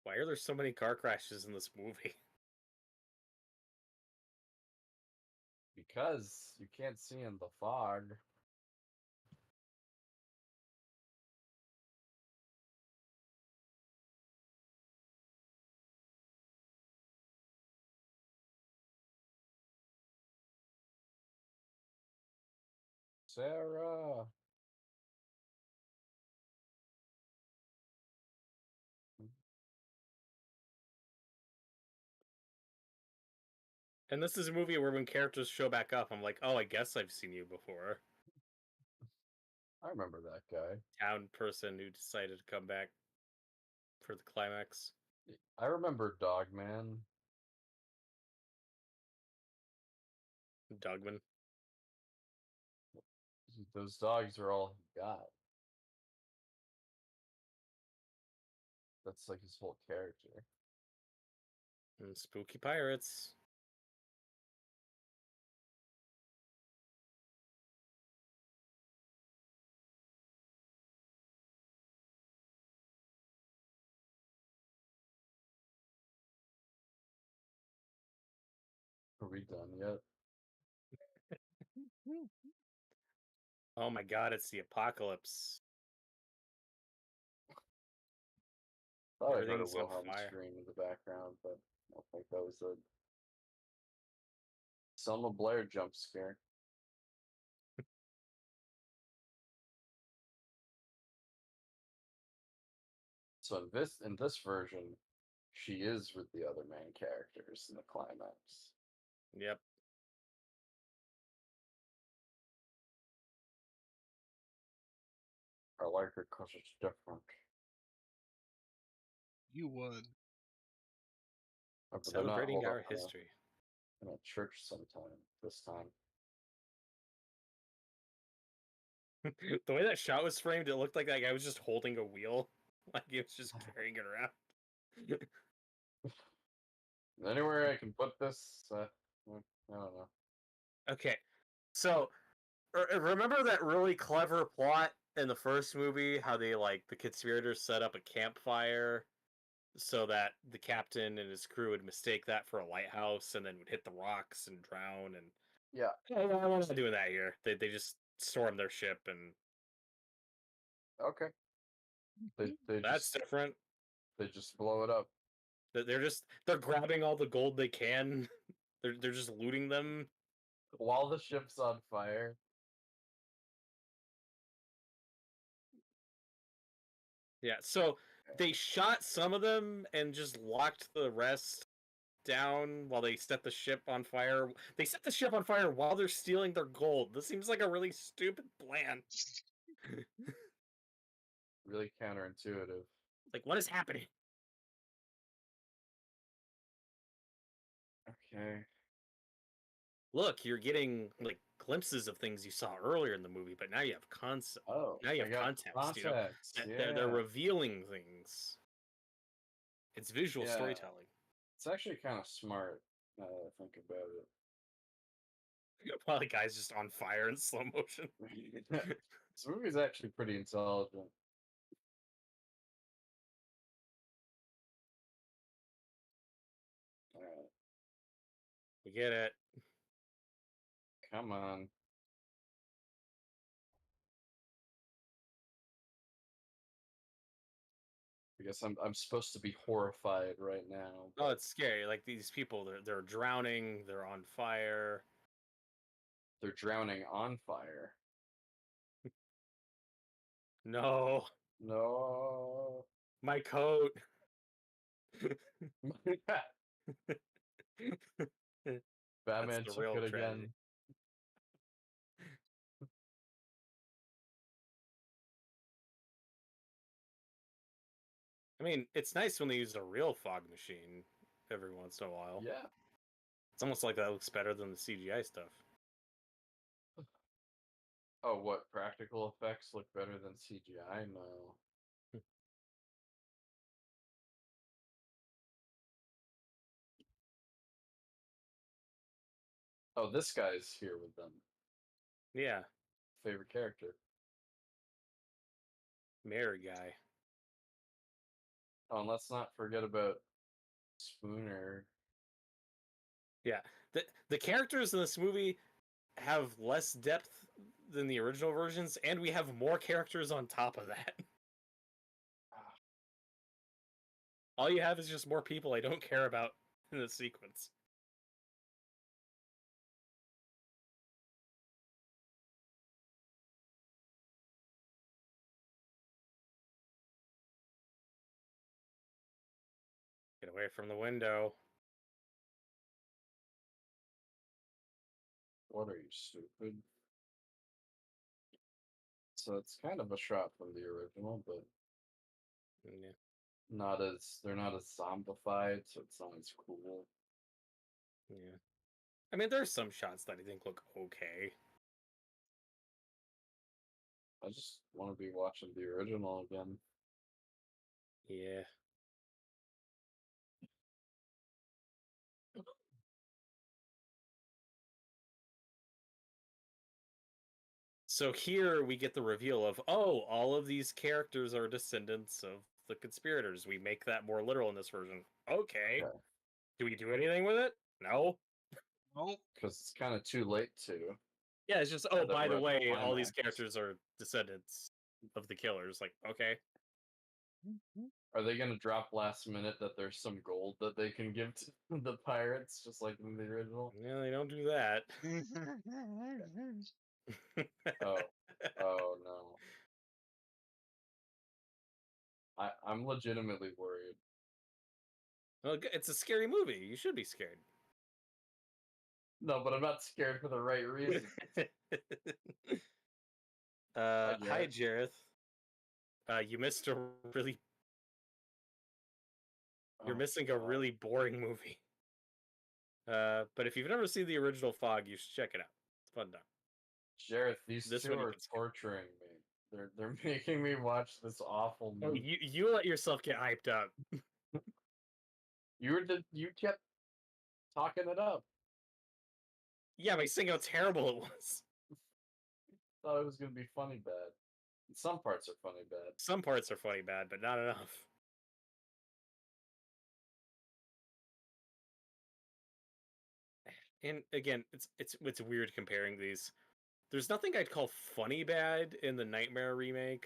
Why are there so many car crashes in this movie? Because you can't see in the fog. Sarah. And this is a movie where when characters show back up, I'm like, oh, I guess I've seen you before. I remember that guy. town person who decided to come back for the climax. I remember Dogman. Dogman. Those dogs are all he got. That's like his whole character. And spooky pirates. Are we done yet? Oh my god, it's the apocalypse. Thought I heard a Everything's on Wilhelm fire. scream in the background, but I don't think that was a Selma Blair jump scare. So in this version, she is with the other main characters in the climax. Yep. I like her because it's different. You would. But they're not Celebrating holed up our history. in a church sometime this time. The way that shot was framed, it looked like that guy was just holding a wheel. Like he was just carrying it around. Anywhere I can put this, I don't know. Okay. So remember that really clever plot in the first movie, how they like the conspirators set up a campfire so that the captain and his crew would mistake that for a lighthouse and then would hit the rocks and drown and Yeah. I'm not doing that here. They just storm their ship and Okay. They that's just different. they just blow it up. They're grabbing all the gold they can. They're just looting them. While the ship's on fire. Yeah, so they shot some of them and just locked the rest down while they set the ship on fire. They set the ship on fire while they're stealing their gold. This seems like a really stupid plan. Really counterintuitive. Like, what is happening? Okay. Look, you're getting like glimpses of things you saw earlier in the movie, but now you have concept. Oh, Now you I have got context. context. They're Yeah. revealing things. It's visual Yeah. storytelling. It's actually kind of smart now that I think about it. While the guy's just on fire in slow motion. This movie's actually pretty intelligent. Alright, We get it. come on. I guess I'm supposed to be horrified right now. Oh, But it's scary. Like these people, they're drowning. They're on fire. they're drowning on fire. No, No. my coat. That's Batman the took real it tragedy. again. I mean, it's nice when they use a real fog machine every once in a while. Yeah. It's almost like that looks better than the CGI stuff. Oh, what? Practical effects look better than CGI? No. Oh, this guy's here with them. Yeah, Favorite character. Mary guy. Oh, and let's not forget about Spooner. Yeah, the characters in this movie have less depth than the original versions, and we have more characters on top of that. All you have is just more people I don't care about in the sequence. Get away from the window. What are you, stupid? So it's kind of a shot from the original, but Yeah. they're not as zombified, so it's not as cool. Yeah. I mean, there's some shots that I think look okay. I just want to be watching the original again. Yeah. So here we get the reveal of, oh, all of these characters are descendants of the conspirators. We make that more literal in this version. Okay. Okay. Do we do anything with it? No. Nope. Because it's kind of too late to. Yeah, it's just, oh, The by the way, all these climax. characters are descendants of the killers. Like, okay. Are they gonna drop last minute that there's some gold that they can give to the pirates, just like in the original? Yeah, they don't do that. Oh, oh no. I'm legitimately worried. Well, it's a scary movie. You should be scared. No, but I'm not scared for the right reason. Hi, Jareth. Jareth. You missed a really. You're Oh missing a god. really boring movie. But if you've never seen the original Fog, you should check it out. It's fun time. Jareth, these This two one you are can skip. torturing me. They're making me watch this awful Oh, movie. you let yourself get hyped up. You kept talking it up. Yeah, by saying how terrible it was. Thought it was gonna be funny bad. Some parts are funny bad. Some parts are funny bad, but not enough. And again, it's weird comparing these. There's nothing I'd call funny bad in the Nightmare remake.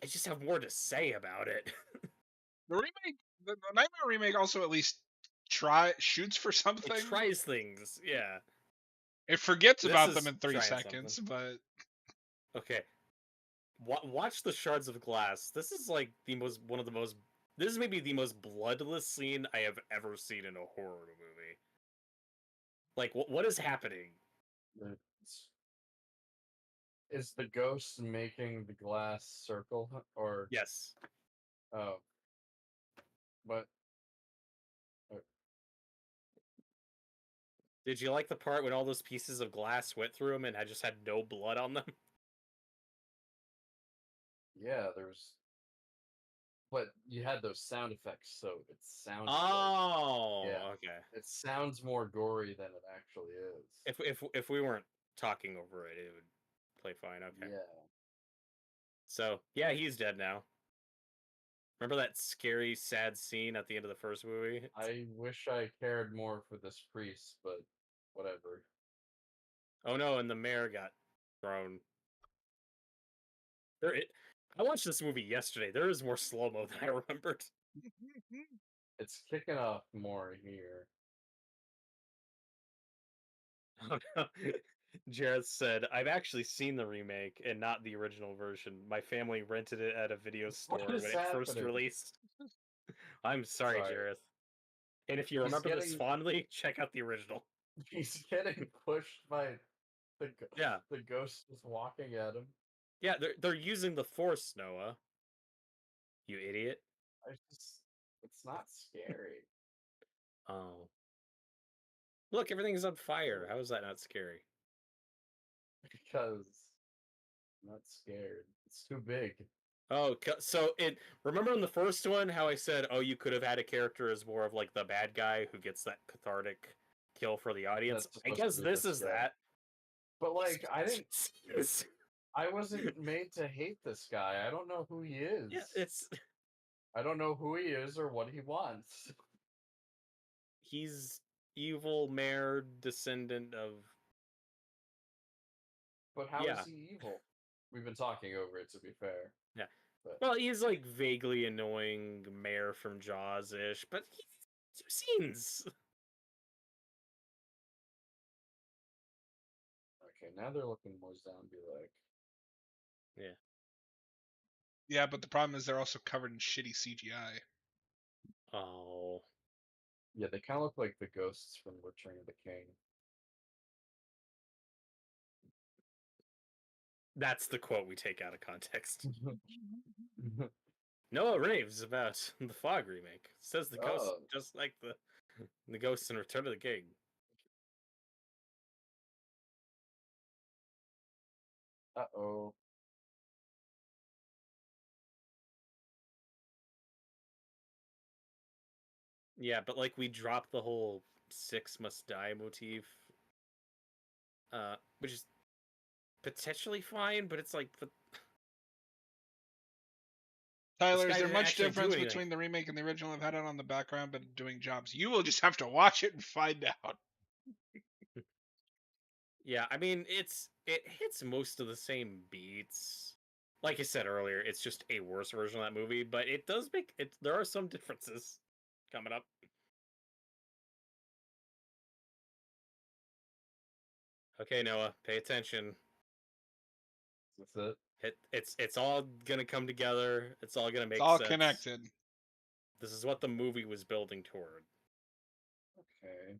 I just have more to say about it. The remake, the Nightmare remake, also at least shoots for It something. tries things, yeah. It forgets This about them is in 30 trying seconds, something. but Okay, watch the shards of glass. This is like one of the most. This is maybe the most bloodless scene I have ever seen in a horror movie. Like, what is happening? It's, is the ghost making the glass circle or Yes. oh, but Did you like the part when all those pieces of glass went through them and I just had no blood on them? yeah, there's. But you had those sound effects, so it sounded like yeah, Oh, okay. it sounds more gory than it actually is. If we weren't talking over it, it would play fine. Okay. Yeah, So yeah, he's dead now. Remember that scary, sad scene at the end of the first movie? I wish I cared more for this priest, but whatever. Oh no, and the mayor got thrown. There, I watched this movie yesterday. There is more slow mo than I remembered. It's kicking off more here. Oh no. Jareth said, "I've actually seen the remake and not the original version. My family rented it at a video What store is when it first happening? released." I'm sorry, Sorry, Jareth. And if you he's remember this getting fondly, check out the original. he's getting pushed by Yeah, the ghost is walking at him. yeah, they're using the Force, Noah. You idiot. I just it's not scary. Oh, look, everything's on fire. How is that not scary? Because I'm not scared. It's too big. Oh, so it. Remember in the first one how I said, oh, you could have had a character as more of like the bad guy who gets that cathartic kill for the audience. That's I supposed to guess be this this is guy. that. But like Yes. I wasn't made to hate this guy. I don't know who he is. Yeah, it's I don't know who he is or what he wants. he's evil mayor descendant of But how is yeah he evil? We've been talking over it to be fair. yeah. But Well, he's like vaguely annoying mayor from Jaws ish, but he's two scenes. okay, now they're looking more zombie like. Yeah. yeah, but the problem is they're also covered in shitty CGI. Oh. Yeah, they kind of look like the ghosts from Return of the King. That's the quote we take out of context. Noah raves about the Fog remake. Says the ghost, Oh. just like the ghosts in Return of the King. Uh-oh. Yeah, but like we dropped the whole six must die motif, which is potentially fine, but it's like this Tyler, is guy there didn't much actually do difference anything. between the remake and the original? I've had it on the background, but doing jobs. You will just have to watch it and find out. Yeah, I mean it hits most of the same beats. Like I said earlier, it's just a worse version of that movie, but it does make it. There are some differences coming up. Okay, Noah, pay attention. That's it. It's all gonna come together. It's all gonna It's make all sense. connected. This is what the movie was building toward. Okay.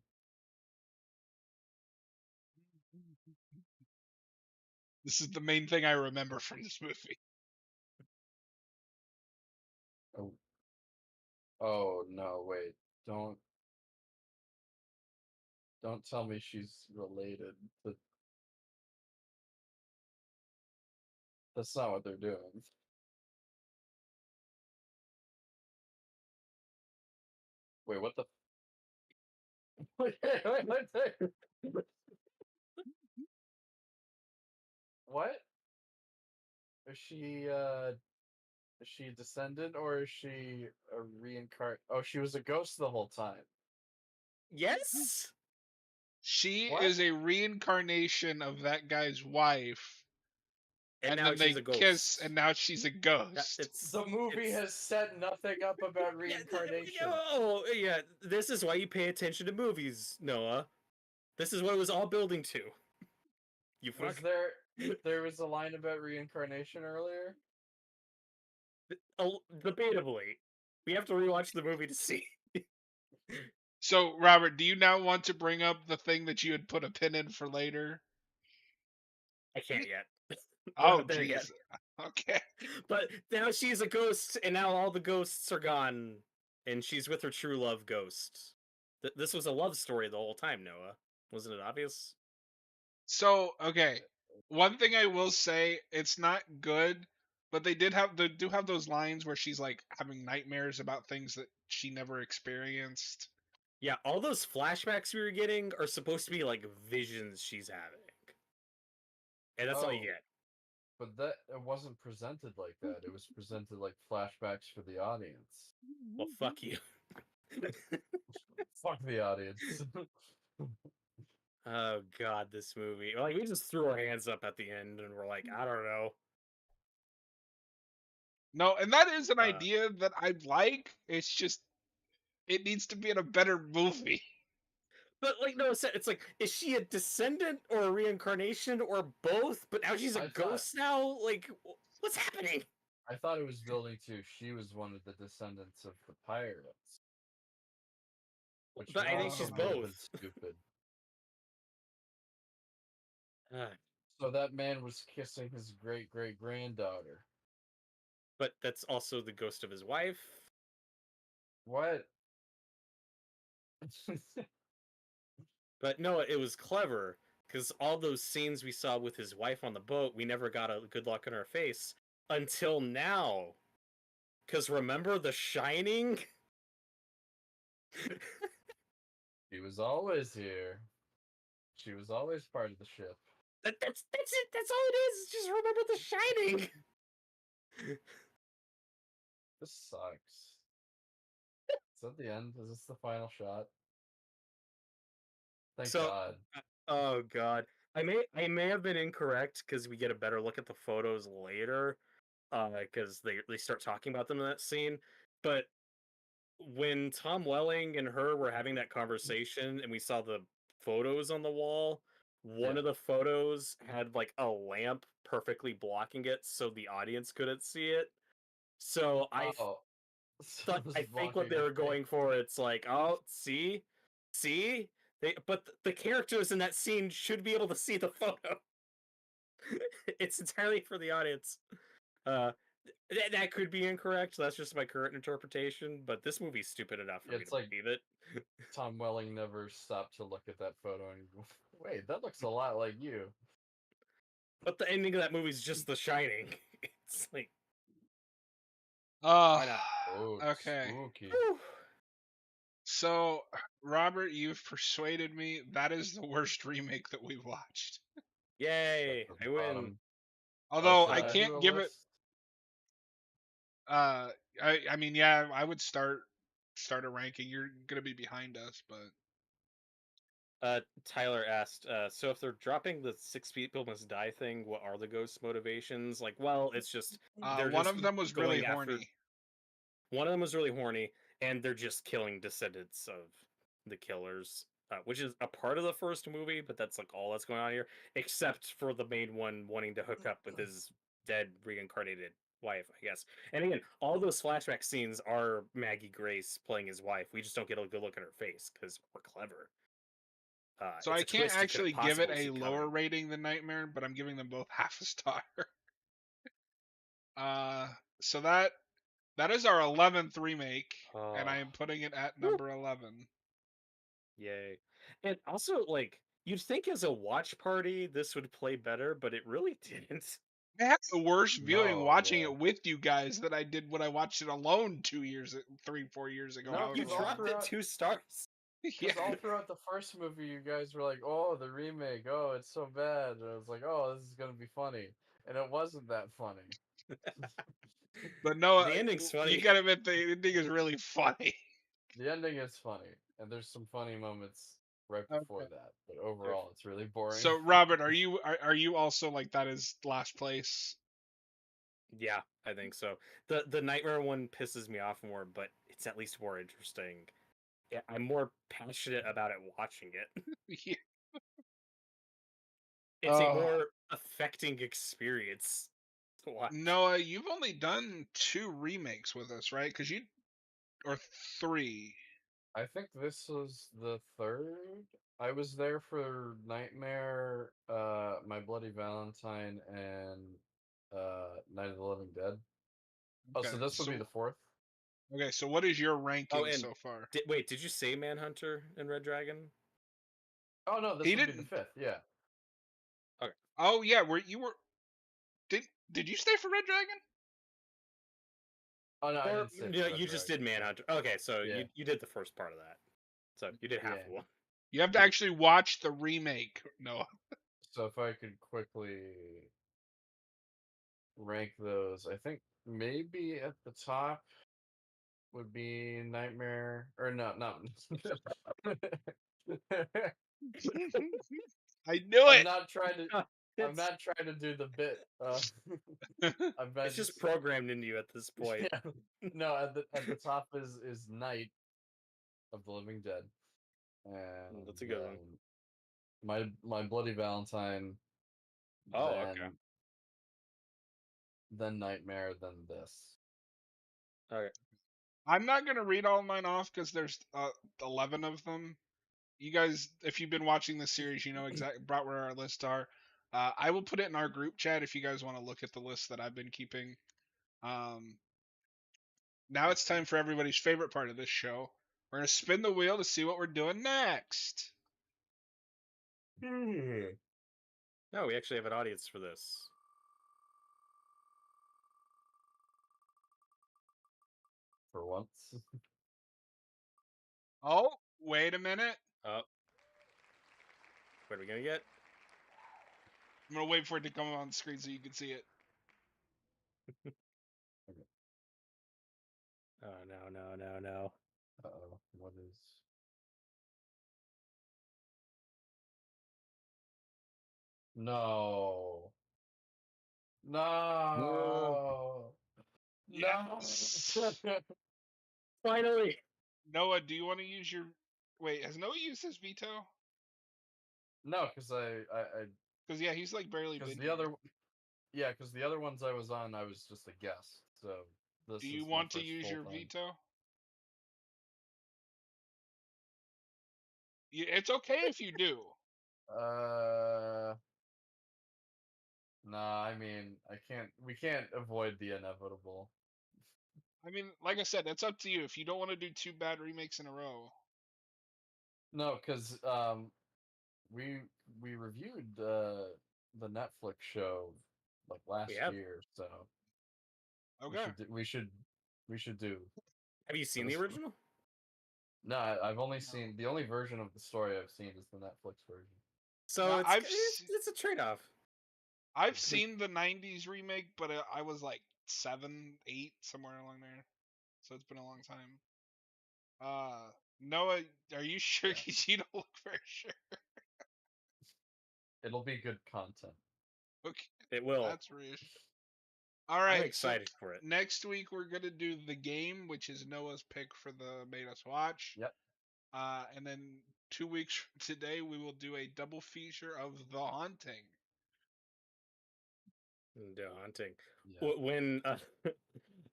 This is the main thing I remember from this movie. Oh. Oh no, wait. Don't tell me she's related. That's not what they're doing. Wait, what the wait, what? Is she a descendant or is she a reincarnate? Oh, she was a ghost the whole time. Yes, She What? is a reincarnation of that guy's wife, and and now then she's they a kiss, ghost. and now she's a Yeah, ghost. The movie it's has set nothing up about yeah, reincarnation. oh yeah. This is why you pay attention to movies, Noah. This is what it was all building to. You Was fuck. there was a line about reincarnation earlier? Oh, debatably, we have to rewatch the movie to see. So, Robert, do you now want to bring up the thing that you had put a pin in for later? I can't yet. We're Oh, not there yet. jeez. Okay. But now she's a ghost, and now all the ghosts are gone, and she's with her true love ghost. This was a love story the whole time, Noah. Wasn't it obvious? So, okay. One thing I will say, it's not good, but they do have those lines where she's like having nightmares about things that she never experienced. Yeah, all those flashbacks we were getting are supposed to be like visions she's having. And that's all you Oh, get. but that it wasn't presented like that. It was presented like flashbacks for the audience. Well, fuck you. Fuck the audience. Oh god, this movie. Like we just threw our hands up at the end and we're like, I don't know. No, and that is an Uh, idea that I like. It's just it needs to be in a better movie. but like no, it's like, is she a descendant or a reincarnation or both? But now she's a I thought ghost now? Like what's happening? I thought it was building to she was one of the descendants of the pirates, which But I think also she's might have been both. stupid. Uh, So that man was kissing his great great granddaughter. but that's also the ghost of his wife. What? But no, it was clever because all those scenes we saw with his wife on the boat, we never got a good look on her face until now. Because remember The Shining? She was always here. She was always part of the ship. That's it. That's all it is. Just remember The Shining. This sucks. Is that the end? Is this the final shot? Thank So, God. oh god, I may have been incorrect because we get a better look at the photos later. Because they start talking about them in that scene, but when Tom Welling and her were having that conversation and we saw the photos on the wall, one Yeah. of the photos had like a lamp perfectly blocking it so the audience couldn't see it. So Oh, so thought it was I think what blocking they her were face. going for, it's like, oh, see, but the characters in that scene should be able to see the photo. It's entirely for the audience. Uh, that could be incorrect. That's just my current interpretation. But this movie's stupid enough for me It's to like believe it. Tom Welling never stopped to look at that photo and go, wait, that looks a lot like you. But the ending of that movie is just The Shining. It's like, Oh, why not? Oh, okay. spooky. Whew. So, Robert, you've persuaded me. That is the worst remake that we've watched. Yay! That's at I the win. bottom. Oh, Although should I I do can't a give it. list? I mean, yeah, I would start a ranking. You're gonna be behind us, but Tyler asked, so if they're dropping the six people must die thing, what are the ghosts' motivations? Like, well, it's just they're one just of them was really going after. horny. One of them was really horny, and they're just killing descendants of the killers, which is a part of the first movie, but that's like all that's going on here, except for the main one wanting to hook up with his dead reincarnated wife, I guess. And again, all those flashback scenes are Maggie Grace playing his wife. We just don't get a good look at her face because we're clever. So It's I a can't twist you couldn't actually give it possibly a see lower coming. rating than Nightmare, but I'm giving them both half a star. Uh, so that is our 11th remake, and Oh, I am putting it at woo, number 11. yay! And also, like, you'd think as a watch party this would play better, but it really didn't. I had the worst viewing No, watching yeah. it with you guys than I did when I watched it alone 4 years ago. No, You However because all long. dropped it throughout 2 stars. Yeah. Because all throughout the first movie, you guys were like, "Oh, the remake. Oh, it's so bad." And I was like, "Oh, this is gonna be funny," and it wasn't that funny. But no, The ending's you funny. gotta admit the ending is really funny. The ending is funny, and there's some funny moments right before Okay. that. But overall, it's really boring. So Robert, are you also like that is last place? Yeah, I think so. The nightmare one pisses me off more, but it's at least more interesting. Yeah, I'm more passionate about it watching it. Yeah. It's a Oh, more affecting experience to watch. Noah, you've only done 2 remakes with us, right? Because you or 3. I think this was the third. I was there for Nightmare, My Bloody Valentine, and Night of the Living Dead. Oh, Okay. so this would be the fourth. So what is your Oh, ranking and so far? wait, did you say Manhunter and Red Dragon? Oh no, this He would be the didn't. fifth. Yeah. Okay. Oh yeah, were you were did you stay for Red Dragon? Oh no, I Or didn't say no, for Red you just Dragon. did Manhunter. Okay, so Yeah. you did the first part of that. So you did half Yeah. of one. You have to actually watch the remake, Noah. So if I could quickly rank those, I think maybe at the top would be Nightmare, or no, not. I knew I'm it. not trying to. I'm it's not trying to do the bit. I've it's been. just programmed into you at this point. Yeah. No, at the top is Night of the Living Dead, and That's a good one. then my Bloody Valentine, Oh, okay. then Nightmare, then this. Okay. I'm not gonna read all mine off because there's 11 of them. You guys, if you've been watching this series, you know exactly about where our lists are. I will put it in our group chat if you guys want to look at the list that I've been keeping. Um, Now it's time for everybody's favorite part of this show. We're gonna spin the wheel to see what we're doing next. No, we actually have an audience for this. For once. Oh, wait a minute. Oh, what are we gonna get? I'm gonna wait for it to come on the screen so you can see it. Oh no, no, no, no. Uh-oh. What is. No. No. No. No. Yes. Finally. Noah, do you want to use your? Wait, has Noah used his veto? No, because I Because yeah, he's like barely because been the here. other yeah, because the other ones I was on, I was just a guest. So Do this you is my want to first use full your time. veto? It's okay if you do. Uh, Nah, I mean, I can't. We can't avoid the inevitable. I mean, like I said, that's up to you. If you don't want to do two bad remakes in a row, No, because we we reviewed the Netflix show like We last have. year, so okay. we should do Have you seen the this. original? No, I've only No. seen the only version of the story I've seen is the Netflix version. So Now it's a trade off. I've seen the '90s remake, but I was like 7, 8, somewhere along there. So it's been a long time. Noah, are you sure? Yeah, Because you don't look very sure. it'll be good content. Okay, It will. that's reassuring. All I'm right, so excited for it. next week we're gonna do the game, which is Noah's pick for the Made Us Watch. Yep. And then 2 weeks from today we will do a double feature of The Haunting. The haunting. Yeah. When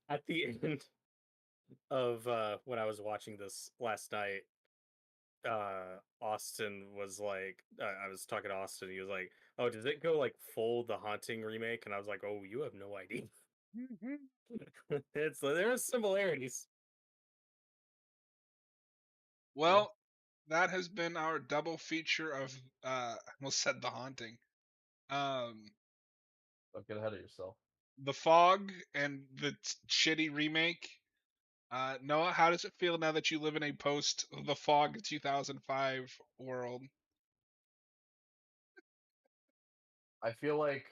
at the end of when I was watching this last night, Austin was like, I was talking to Austin. He was like, "Oh, does it go like full The Haunting remake?" And I was like, "Oh, you have no idea." It's there are similarities. Yeah. Well, that has been our double feature of I almost said The Haunting. Um, Don't get ahead of yourself. The Fog and the shitty remake. Noah, how does it feel now that you live in a post The Fog 2005 world? I feel like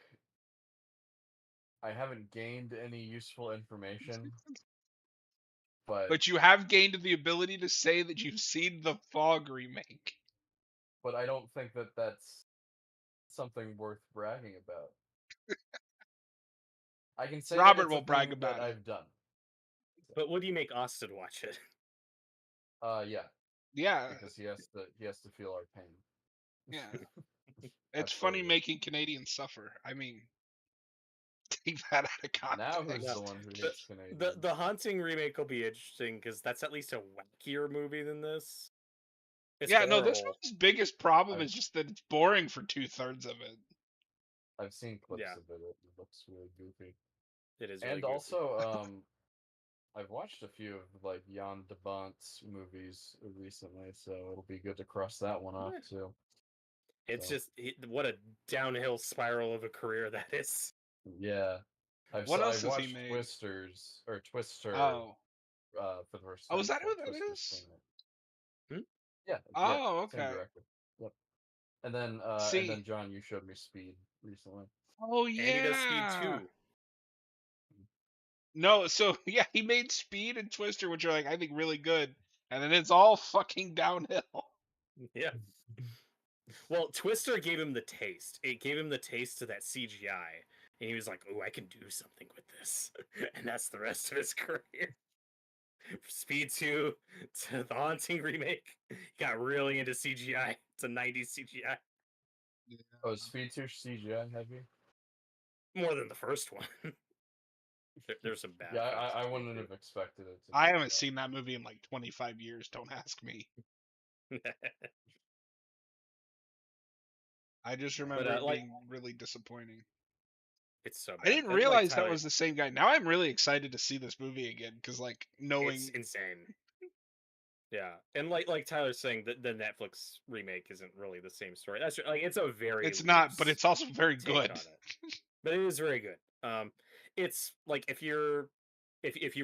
I haven't gained any useful information, but But you have gained the ability to say that you've seen The Fog remake. I don't think that that's something worth bragging about. I can say that Robert it's a will brag thing that about it. I've done. But what do you make Austin watch it? Yeah, Yeah, because he has to feel our pain. yeah. It's funny Absolutely. making Canadians suffer. I mean, take that out of Now who's No. the context. one who The, hates the Canadians? the Haunting remake will be interesting because that's at least a wackier movie than this. It's Yeah, no, this horrible. movie's biggest problem I've is just that it's boring for 2/3 of it. I've seen clips Yeah, of it. It looks really goofy. it is really And goofy. also, I've watched a few of like Jan de Bont's movies recently, so it'll be good to cross that one off Yeah. too. It's So just what a downhill spiral of a career that is. yeah, What I else has he watched made? Twister Oh, for the first oh, time is that before who that Twister's came is? out. Hmm? Yeah, yeah, Oh, same okay. director. Yep. And See, then John, you showed me Speed recently. oh And he does Speed yeah. 2. No, so yeah, he made Speed and Twister, which are like I think really good, and then it's all fucking downhill. Yeah. Well, Twister gave him the taste. It gave him the taste of that CGI. And he was like, "Oh, I can do something with this." And that's the rest of his career. Speed 2 to the Haunting remake. He got really into CGI. It's a 90s CGI. Yeah. Oh, is Speed 2 CGI heavy? More than the first one. There's some bad Yeah, cuts in I Speed wouldn't 2. have expected it to I be haven't seen that movie in like 25 years. Don't ask me. I just But remember it like, being really disappointing. it's so I bad. didn't And like realize that Tyler, was the same guy. Now I'm really excited to see this movie again because like it's knowing insane. Yeah, and like Tyler's saying, the Netflix remake isn't really the same story. That's like it's a very it's not, but loose it's also very take good. on it, but it is very good. It's like if you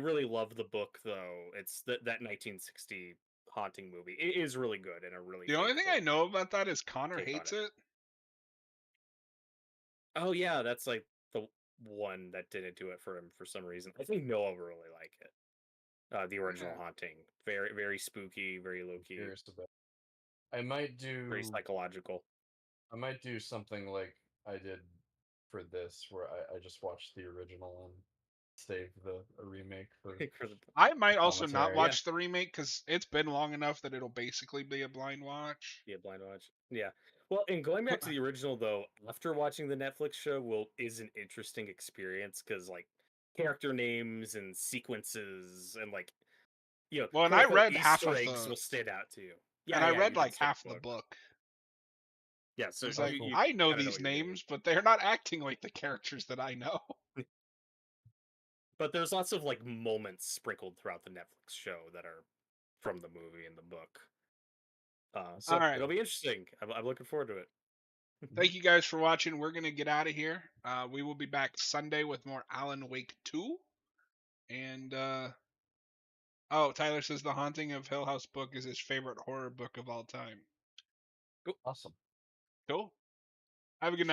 really love the book though, it's that 1960 haunting movie. It is really good and a really The only thing I faithful know about that is Connor take on hates it. it. Oh yeah, that's like the one that didn't do it for him for some reason. I think Noah really like it. The original Yeah. haunting, very spooky, very low key, curious about. I might very do psychological. I might do something like I did for this, where I just watched the original and saved the a remake for I might also not commentary. Yeah, watch the remake because it's been long enough that it'll basically be a blind watch. yeah, blind watch. Yeah. Well, and going back to the original though, after watching the Netflix show, is an interesting experience because like character names and sequences and like Well, and quote I unquote read half Easter of eggs the, will stand out to you. and Yeah, I yeah, read you did like start half the the book. book. Yeah, so It's like, you I know kind of know these what you mean. names, but they're not acting like the characters that I know. But there's lots of like moments sprinkled throughout the Netflix show that are from the movie and the book. All So right. it'll be interesting. I'm looking forward to it. Thank you guys for watching. We're going to get out of here. We will be back Sunday with more Alan Wake 2. And, oh, Tyler says The Haunting of Hill House book is his favorite horror book of all time. Awesome. Cool. Have a good night.